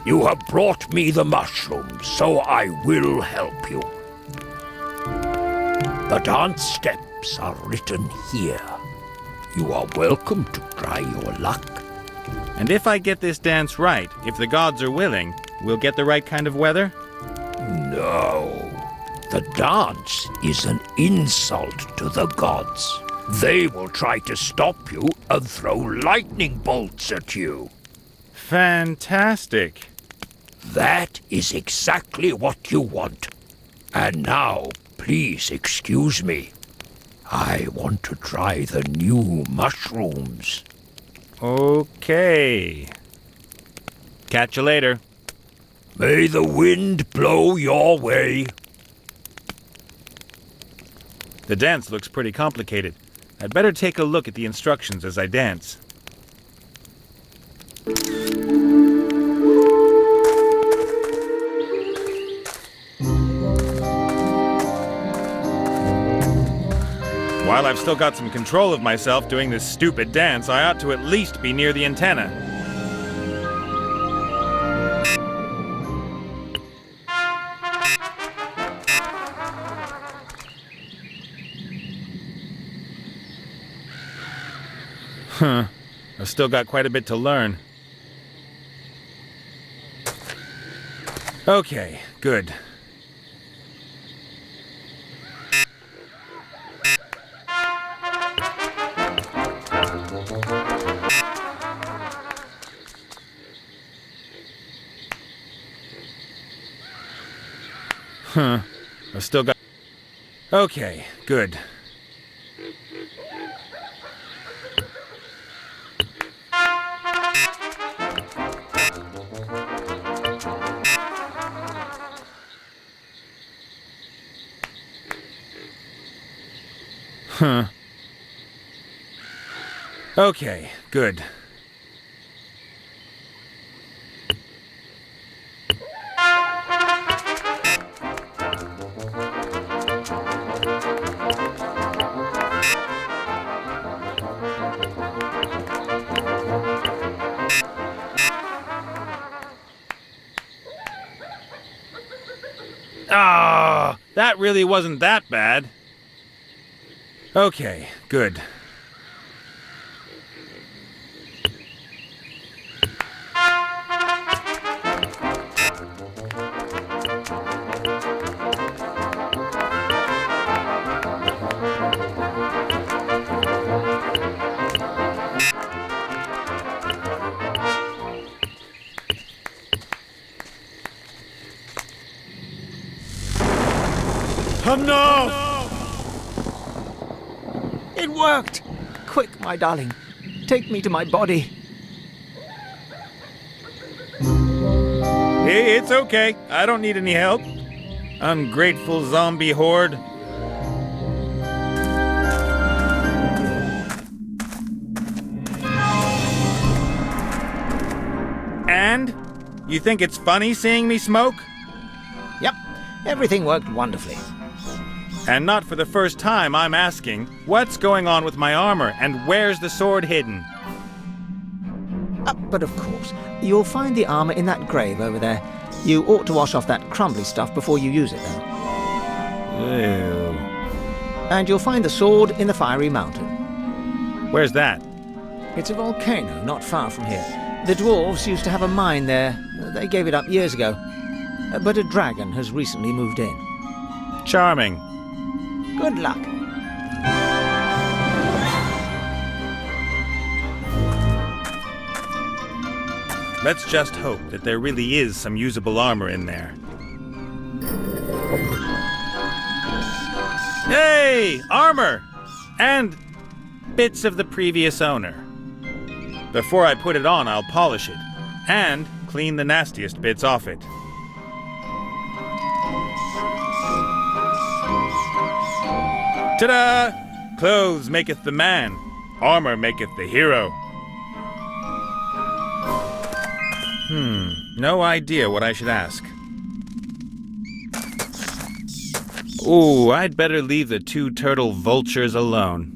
You have brought me the mushrooms, so I will help you. The dance steps are written here. You are welcome to try your luck. And if I get this dance right, if the gods are willing, we'll get the right kind of weather? No. The dance is an insult to the gods. They will try to stop you and throw lightning bolts at you. Fantastic. That is exactly what you want. And now, please excuse me. I want to try the new mushrooms. Okay. Catch you later. May the wind blow your way. The dance looks pretty complicated. I'd better take a look at the instructions as I dance. While I've still got some control of myself doing this stupid dance, I ought to at least be near the antenna. I've still got quite a bit to learn. Okay, good. I've still got... Okay, good. Okay, good. Ah, that really wasn't that bad. Okay, good. Enough! It worked! Quick, my darling. Take me to my body. It's okay. I don't need any help. Ungrateful zombie horde. And? You think it's funny seeing me smoke? Yep, everything worked wonderfully. And not for the first time I'm asking, what's going on with my armor and where's the sword hidden? But of course, you'll find the armor in that grave over there. You ought to wash off that crumbly stuff before you use it, though. Ew. And you'll find the sword in the fiery mountain. Where's that? It's a volcano not far from here. The dwarves used to have a mine there. They gave it up years ago. But a dragon has recently moved in. Charming. Good luck. Let's just hope that there really is some usable armor in there. Hey! Armor! And bits of the previous owner. Before I put it on, I'll polish it. And clean the nastiest bits off it. Ta-da! Clothes maketh the man. Armor maketh the hero. No idea what I should ask. Ooh, I'd better leave the two turtle vultures alone.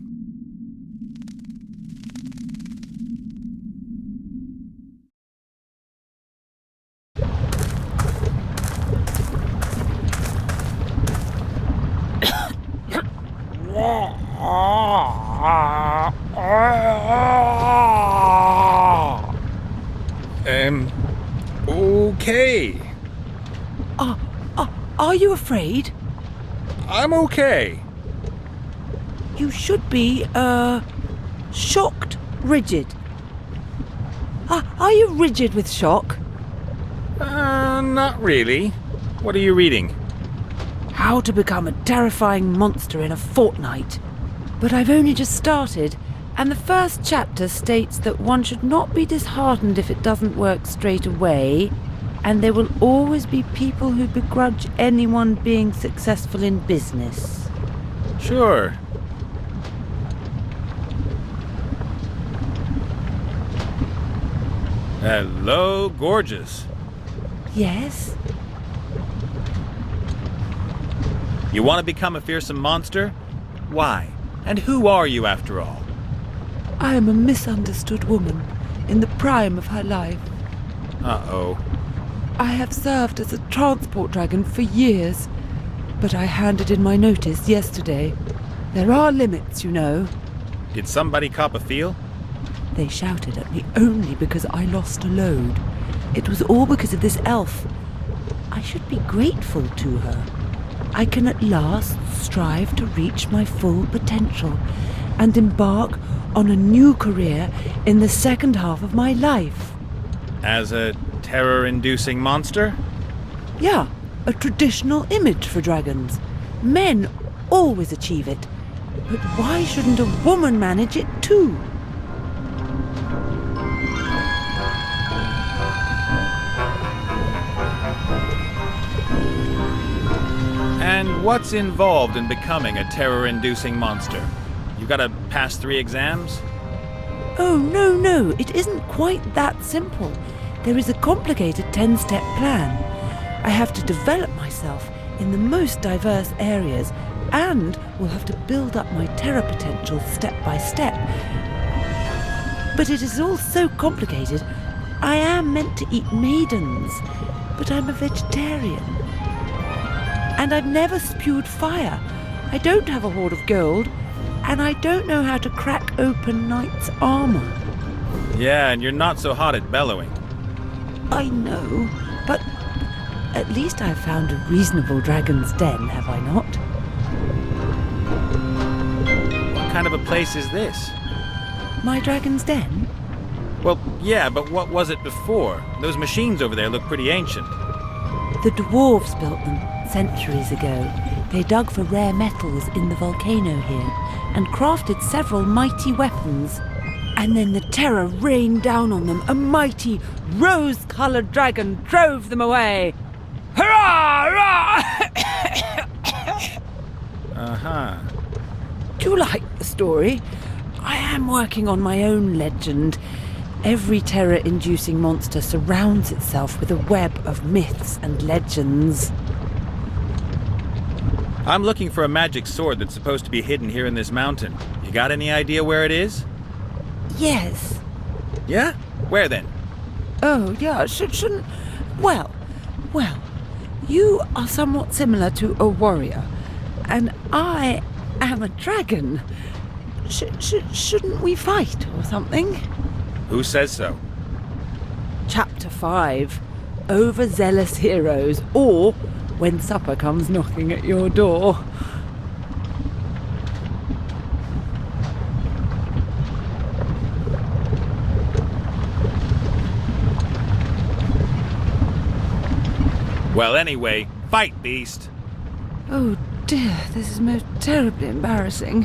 Okay. Are you afraid? I'm okay. You should be, shocked, rigid. Are you rigid with shock? Not really. What are you reading? How to become a terrifying monster in a fortnight. But I've only just started, and the first chapter states that one should not be disheartened if it doesn't work straight away, and there will always be people who begrudge anyone being successful in business. Sure. Hello, gorgeous. Yes? You want to become a fearsome monster? Why? And who are you, after all? I am a misunderstood woman in the prime of her life. Uh-oh. I have served as a transport dragon for years, but I handed in my notice yesterday. There are limits, you know. Did somebody cop a feel? They shouted at me only because I lost a load. It was all because of this elf. I should be grateful to her. I can at last strive to reach my full potential and embark on a new career in the second half of my life. As a terror-inducing monster? Yeah, a traditional image for dragons. Men always achieve it. But why shouldn't a woman manage it too? And what's involved in becoming a terror-inducing monster? You gotta pass 3 exams? Oh, no, it isn't quite that simple. There is a complicated 10-step plan. I have to develop myself in the most diverse areas and will have to build up my terror potential step by step. But it is all so complicated. I am meant to eat maidens, but I'm a vegetarian. And I've never spewed fire. I don't have a hoard of gold, and I don't know how to crack open knight's armor. Yeah, and you're not so hot at bellowing. I know, but at least I've found a reasonable dragon's den, have I not? What kind of a place is this? My dragon's den? Well, yeah, but what was it before? Those machines over there look pretty ancient. The dwarves built them centuries ago. They dug for rare metals in the volcano here and crafted several mighty weapons. And then the terror rained down on them. A mighty, rose-coloured dragon drove them away. Hurrah! Uh-huh. Do you like the story? I am working on my own legend. Every terror-inducing monster surrounds itself with a web of myths and legends. I'm looking for a magic sword that's supposed to be hidden here in this mountain. You got any idea where it is? Yes. Yeah? Where then? Oh, yeah, shouldn't... Well, you are somewhat similar to a warrior, and I am a dragon. Shouldn't we fight or something? Who says so? Chapter 5. Overzealous heroes, or when supper comes knocking at your door. Well, anyway, fight, beast. Oh dear, this is most terribly embarrassing.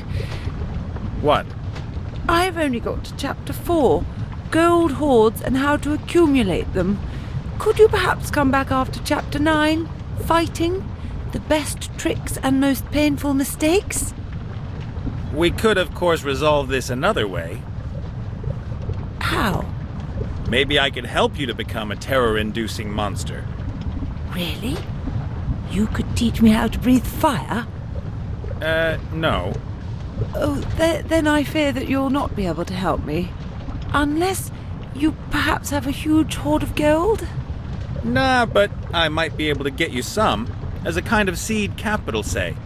What? I've only got to chapter 4, gold hoards and how to accumulate them. Could you perhaps come back after chapter 9, fighting? The best tricks and most painful mistakes? We could, of course, resolve this another way. How? Maybe I could help you to become a terror-inducing monster. Really? You could teach me how to breathe fire? No. Oh, then I fear that you'll not be able to help me. Unless you perhaps have a huge hoard of gold? Nah, but I might be able to get you some. As a kind of seed capital, say.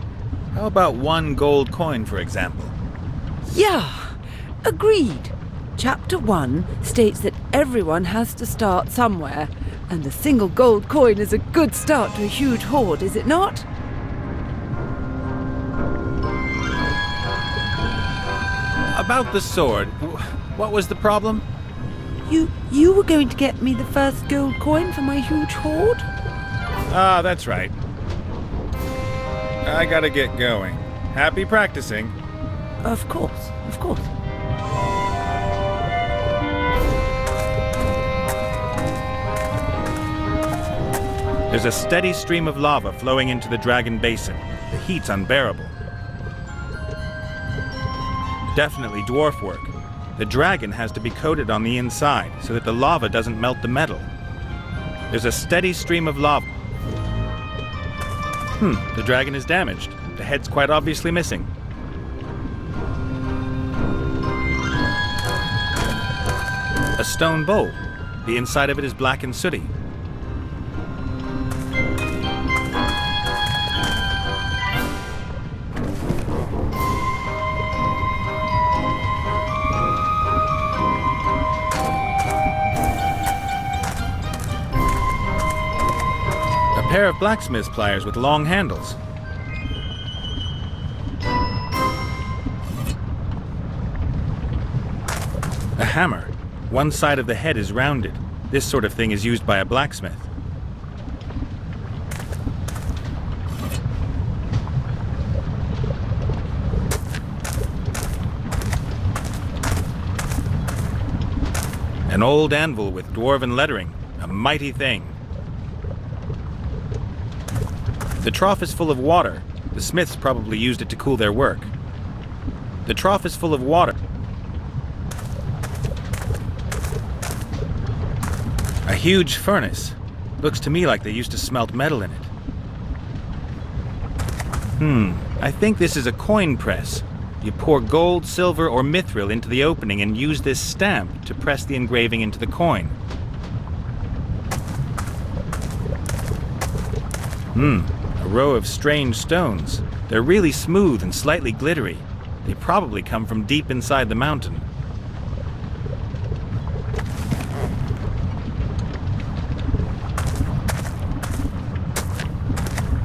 How about 1 gold coin, for example? Yeah, agreed. Chapter 1 states that everyone has to start somewhere, and the single gold coin is a good start to a huge hoard, is it not? About the sword, what was the problem? You were going to get me the first gold coin for my huge hoard? Ah, that's right. I gotta get going. Happy practicing. Of course, of course. There's a steady stream of lava flowing into the dragon basin. The heat's unbearable. Definitely dwarf work. The dragon has to be coated on the inside so that the lava doesn't melt the metal. There's a steady stream of lava. The dragon is damaged. The head's quite obviously missing. A stone bowl. The inside of it is black and sooty. A pair of blacksmith's pliers with long handles. A hammer. One side of the head is rounded. This sort of thing is used by a blacksmith. An old anvil with dwarven lettering. A mighty thing. The trough is full of water. The smiths probably used it to cool their work. The trough is full of water. A huge furnace. Looks to me like they used to smelt metal in it. I think this is a coin press. You pour gold, silver, or mithril into the opening and use this stamp to press the engraving into the coin. A row of strange stones. They're really smooth and slightly glittery. They probably come from deep inside the mountain.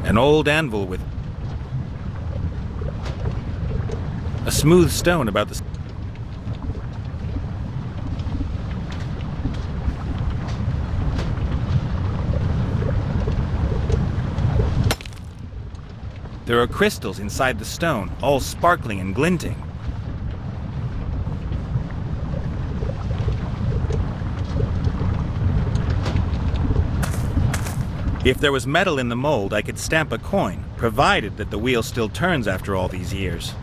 An old anvil with a smooth stone about the... There are crystals inside the stone, all sparkling and glinting. If there was metal in the mold, I could stamp a coin, provided that the wheel still turns after all these years.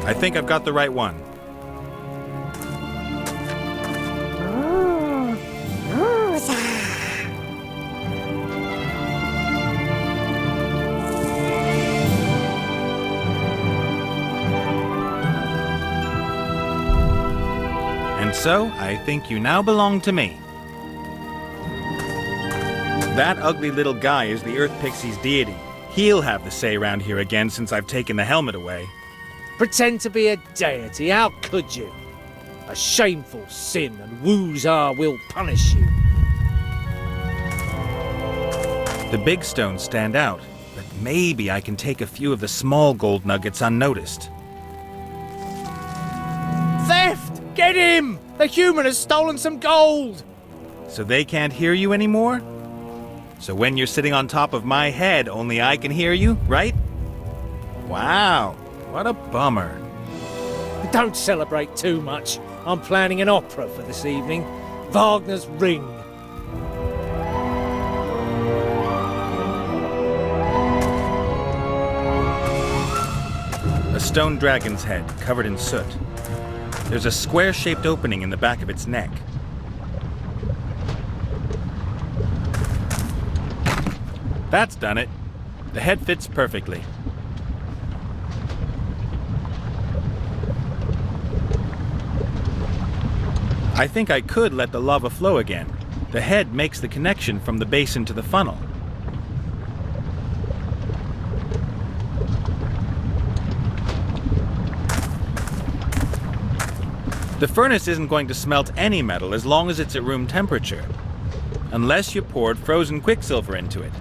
I think I've got the right one. And so, I think you now belong to me. That ugly little guy is the Earth Pixie's deity. He'll have the say around here again since I've taken the helmet away. Pretend to be a deity, how could you? A shameful sin, and Woozar will punish you. The big stones stand out, but maybe I can take a few of the small gold nuggets unnoticed. Theft! Get him! The human has stolen some gold! So they can't hear you anymore? So when you're sitting on top of my head, only I can hear you, right? Wow. What a bummer. Don't celebrate too much. I'm planning an opera for this evening. Wagner's Ring. A stone dragon's head, covered in soot. There's a square-shaped opening in the back of its neck. That's done it. The head fits perfectly. I think I could let the lava flow again. The head makes the connection from the basin to the funnel. The furnace isn't going to smelt any metal as long as it's at room temperature, unless you poured frozen quicksilver into it.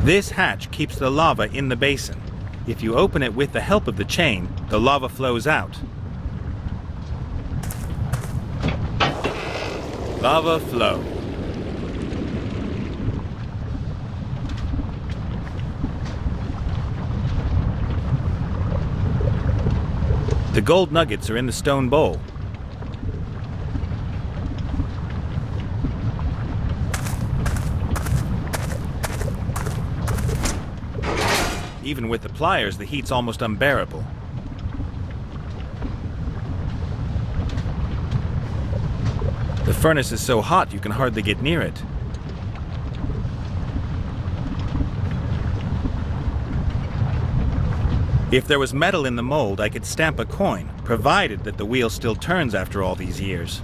This hatch keeps the lava in the basin. If you open it with the help of the chain, the lava flows out. Lava flow. The gold nuggets are in the stone bowl. Even with the pliers, the heat's almost unbearable. The furnace is so hot you can hardly get near it. If there was metal in the mold, I could stamp a coin, provided that the wheel still turns after all these years.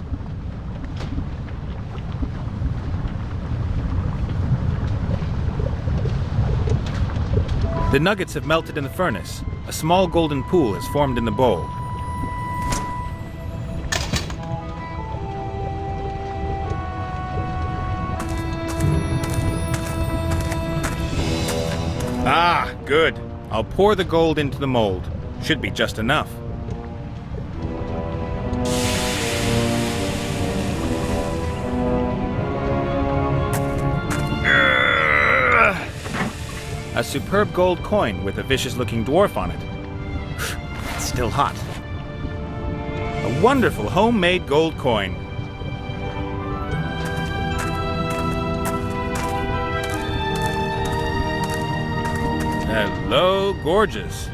The nuggets have melted in the furnace. A small golden pool has formed in the bowl. Ah, good. I'll pour the gold into the mold. Should be just enough. A superb gold coin with a vicious-looking dwarf on it. It's still hot. A wonderful homemade gold coin. Hello, gorgeous.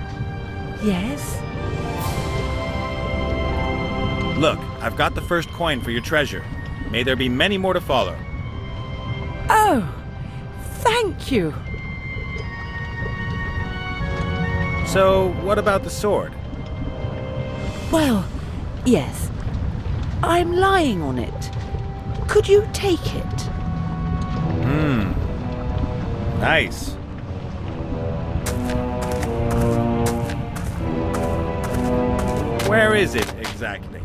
Yes? Look, I've got the first coin for your treasure. May there be many more to follow. Oh, thank you. So, what about the sword? Well, yes. I'm lying on it. Could you take it? Nice. Where is it exactly?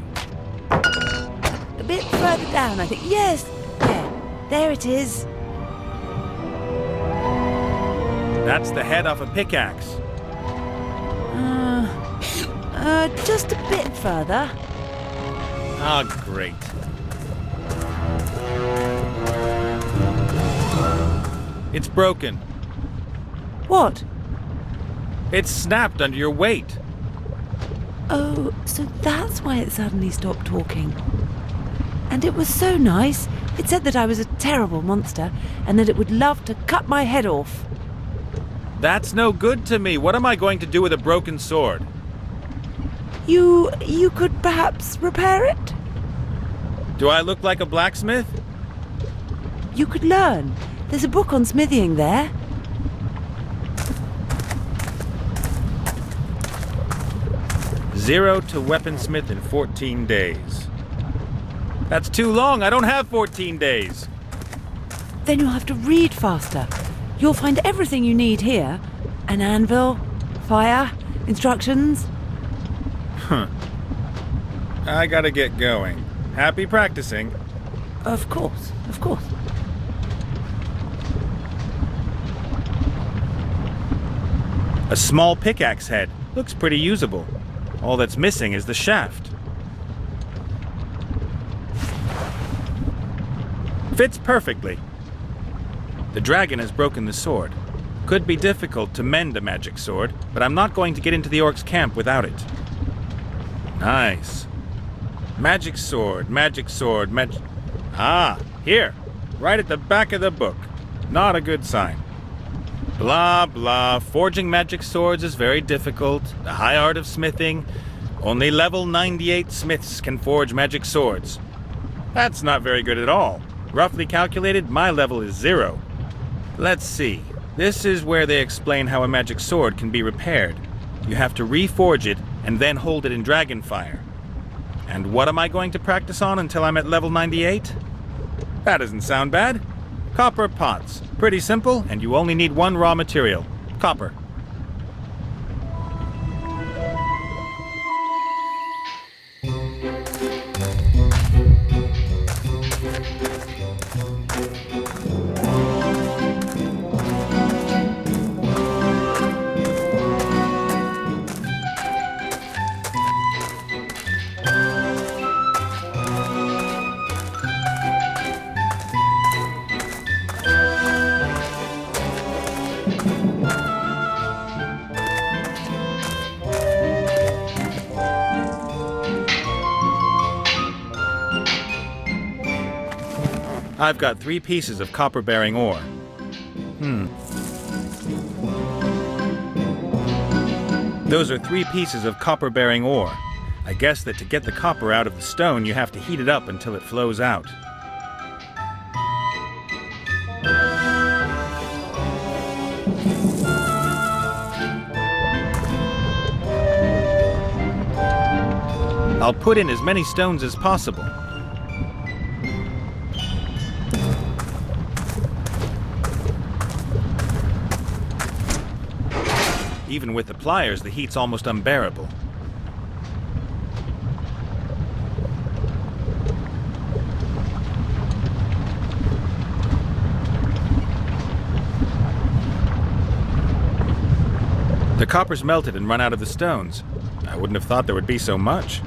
A bit further down, I think. Yes, there it is. That's the head off a pickaxe. Just a bit further. Ah, great. It's broken. What? It's snapped under your weight. Oh, so that's why it suddenly stopped talking. And it was so nice. It said that I was a terrible monster and that it would love to cut my head off. That's no good to me. What am I going to do with a broken sword? You could perhaps repair it? Do I look like a blacksmith? You could learn. There's a book on smithing there. Zero to weaponsmith in 14 days. That's too long. I don't have 14 days. Then you'll have to read faster. You'll find everything you need here. An anvil, fire, instructions. I gotta get going. Happy practicing. Of course, of course. A small pickaxe head. Looks pretty usable. All that's missing is the shaft. Fits perfectly. The dragon has broken the sword. Could be difficult to mend a magic sword, but I'm not going to get into the orc's camp without it. Nice. Magic sword, Ah, here. Right at the back of the book. Not a good sign. Blah, blah. Forging magic swords is very difficult. The high art of smithing. Only level 98 smiths can forge magic swords. That's not very good at all. Roughly calculated, my level is 0. Let's see. This is where they explain how a magic sword can be repaired. You have to reforge it and then hold it in dragonfire. And what am I going to practice on until I'm at level 98? That doesn't sound bad. Copper pots. Pretty simple, and you only need one raw material. Copper. I've got 3 pieces of copper-bearing ore. Those are 3 pieces of copper-bearing ore. I guess that to get the copper out of the stone, you have to heat it up until it flows out. I'll put in as many stones as possible. Even with the pliers, the heat's almost unbearable. The copper's melted and run out of the stones. I wouldn't have thought there would be so much.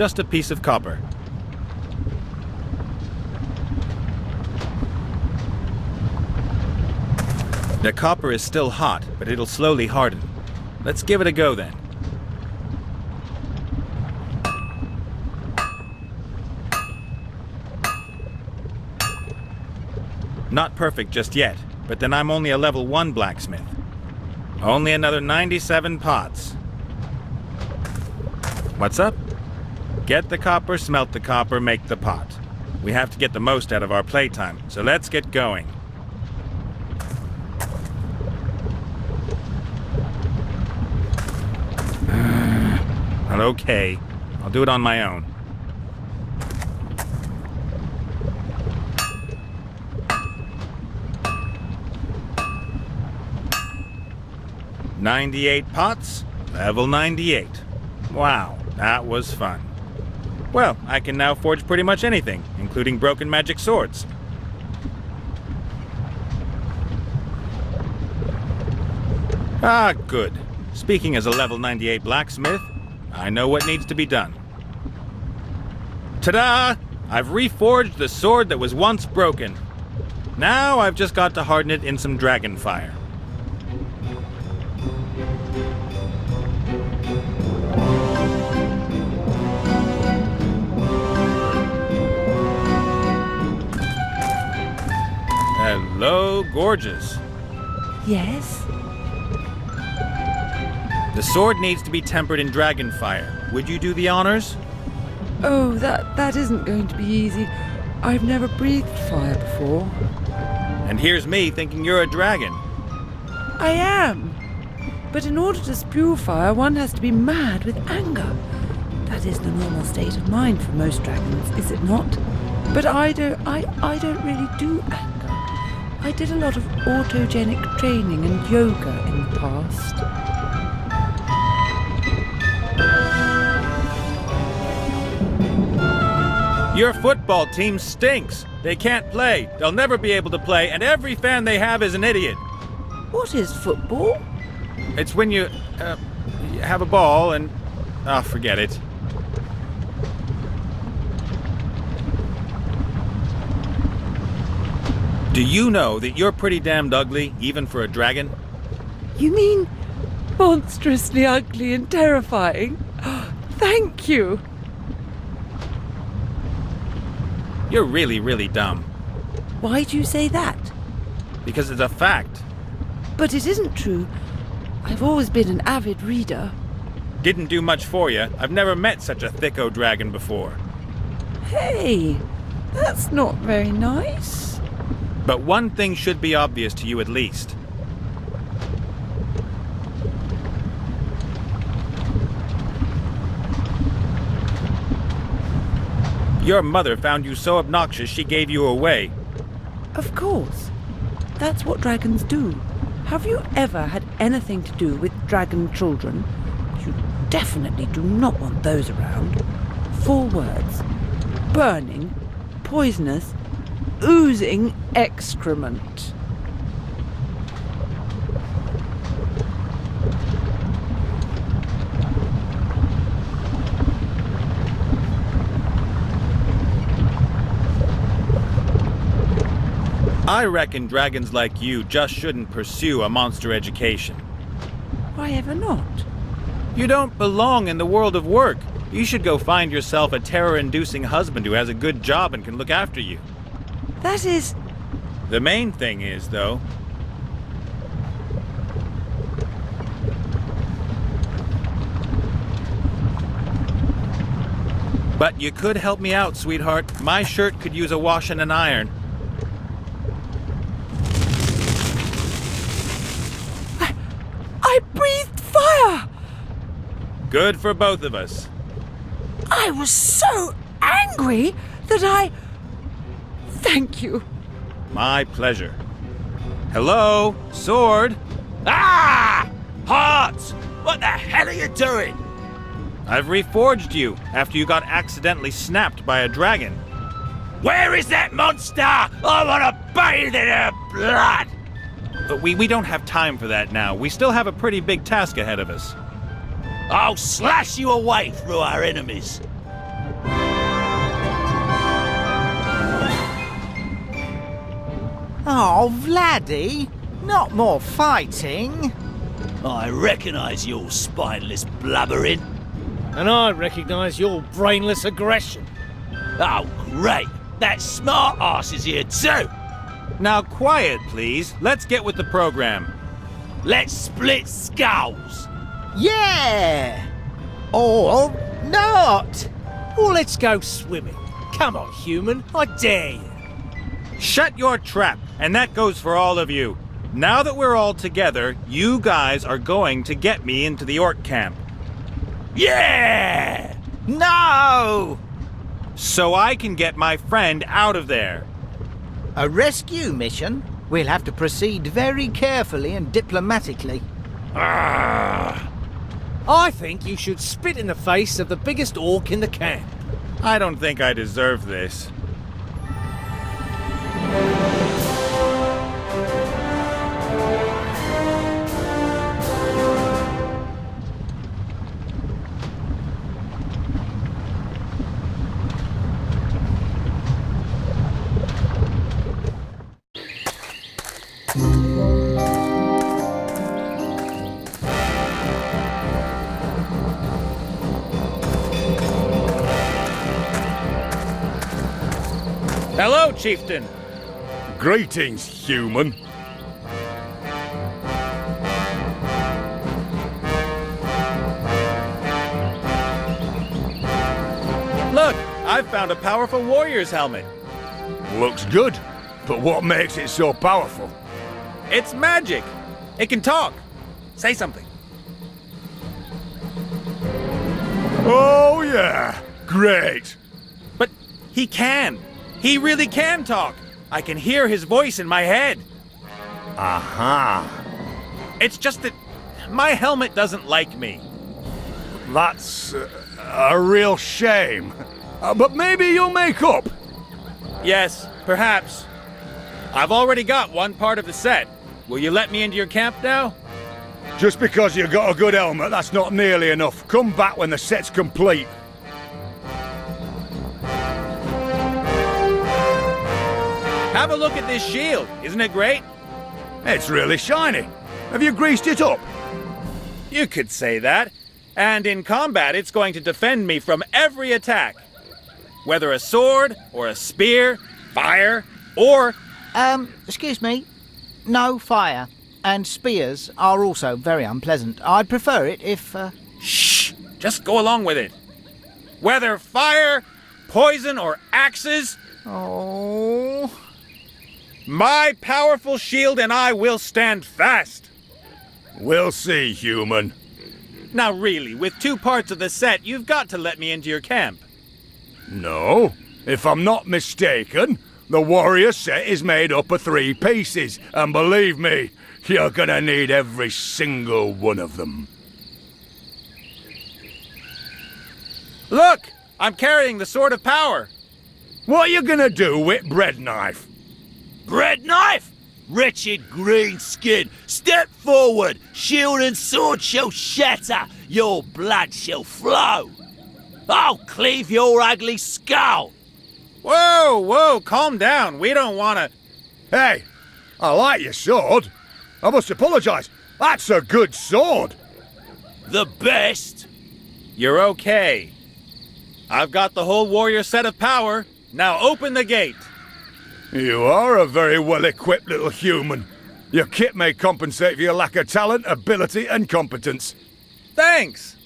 just a piece of copper. The copper is still hot, but it'll slowly harden. Let's give it a go then. Not perfect just yet, but then I'm only a level 1 blacksmith. Only another 97 pots. What's up? Get the copper, smelt the copper, make the pot. We have to get the most out of our playtime, so let's get going. Well, okay. I'll do it on my own. "98 pots, level 98. Wow, that was fun. Well, I can now forge pretty much anything, including broken magic swords. Ah, good. Speaking as a level 98 blacksmith, I know what needs to be done. Ta-da! I've reforged the sword that was once broken. Now I've just got to harden it in some dragon fire. Hello, gorgeous. Yes? The sword needs to be tempered in dragon fire. Would you do the honors? Oh, that isn't going to be easy. I've never breathed fire before. And here's me thinking you're a dragon. I am. But in order to spew fire, one has to be mad with anger. That is the normal state of mind for most dragons, is it not? But I don't really do anger. I did a lot of autogenic training and yoga in the past. Your football team stinks. They can't play. They'll never be able to play, and every fan they have is an idiot. What is football? It's when you have a ball and... oh, forget it. Do you know that you're pretty damned ugly, even for a dragon? You mean monstrously ugly and terrifying? Thank you. You're really, really dumb. Why do you say that? Because it's a fact. But it isn't true. I've always been an avid reader. Didn't do much for you. I've never met such a thicko dragon before. Hey, that's not very nice. But one thing should be obvious to you at least. Your mother found you so obnoxious she gave you away. Of course. That's what dragons do. Have you ever had anything to do with dragon children? You definitely do not want those around. 4 words. Burning, poisonous, oozing excrement. I reckon dragons like you just shouldn't pursue a monster education. Why ever not? You don't belong in the world of work. You should go find yourself a terror-inducing husband who has a good job and can look after you. That is... The main thing is, though... But you could help me out, sweetheart. My shirt could use a wash and an iron. I breathed fire! Good for both of us. I was so angry that I... Thank you. My pleasure. Hello, sword. Ah! Hearts! What the hell are you doing? I've reforged you after you got accidentally snapped by a dragon. Where is that monster? I want to bathe in her blood! We don't have time for that now. We still have a pretty big task ahead of us. I'll slash you away through our enemies. Oh, Vladdy, not more fighting. I recognise your spineless blubbering. And I recognise your brainless aggression. Oh, great. That smart ass is here too. Now quiet, please. Let's get with the program. Let's split skulls. Yeah! Or not! Well, let's go swimming. Come on, human, I dare you. Shut your trap, and that goes for all of you. Now that we're all together, you guys are going to get me into the orc camp. Yeah! No! So I can get my friend out of there. A rescue mission? We'll have to proceed very carefully and diplomatically. I think you should spit in the face of the biggest orc in the camp. I don't think I deserve this. Hello, chieftain. Greetings, human. Look, I've found a powerful warrior's helmet. Looks good, but what makes it so powerful? It's magic. It can talk. Say something. Oh, yeah. Great. But he can. He really can talk. I can hear his voice in my head. Aha. It's just that my helmet doesn't like me. That's a real shame. But maybe you'll make up. Yes, perhaps. I've already got one part of the set. Will you let me into your camp now? Just because you got a good helmet, that's not nearly enough. Come back when the set's complete. Have a look at this shield. Isn't it great? It's really shiny. Have you greased it up? You could say that. And in combat, it's going to defend me from every attack. Whether a sword, or a spear, fire, or... Excuse me. No fire. And spears are also very unpleasant. I'd prefer it if, Shh! Just go along with it. Whether fire, poison, or axes... Oh... My powerful shield and I will stand fast. We'll see, human. Now really, with two parts of the set, you've got to let me into your camp. No. If I'm not mistaken, the warrior set is made up of 3 pieces. And believe me, you're gonna need every single one of them. Look! I'm carrying the Sword of Power. What are you gonna do with bread knife? Bread knife? Wretched green skin, step forward, shield and sword shall shatter, your blood shall flow. I'll cleave your ugly skull. Whoa, calm down. We don't want to... Hey, I like your sword. I must apologize. That's a good sword. The best. You're okay. I've got the whole warrior set of power. Now open the gate. You are a very well-equipped little human. Your kit may compensate for your lack of talent, ability, and competence. Thanks.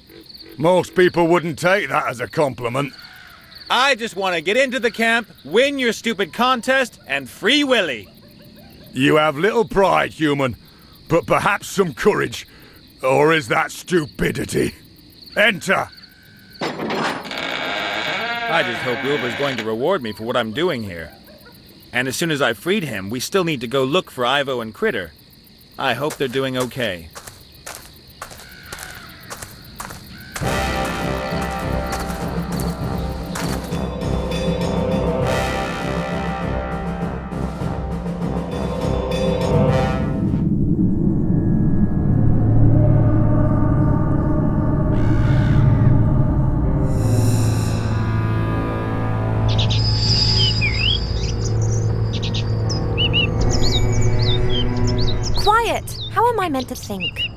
Most people wouldn't take that as a compliment. I just want to get into the camp, win your stupid contest, and free Willy. You have little pride, human, but perhaps some courage. Or is that stupidity? Enter! I just hope Wilbur's going to reward me for what I'm doing here. And as soon as I've freed him, we still need to go look for Ivo and Critter. I hope they're doing okay. am I meant to think?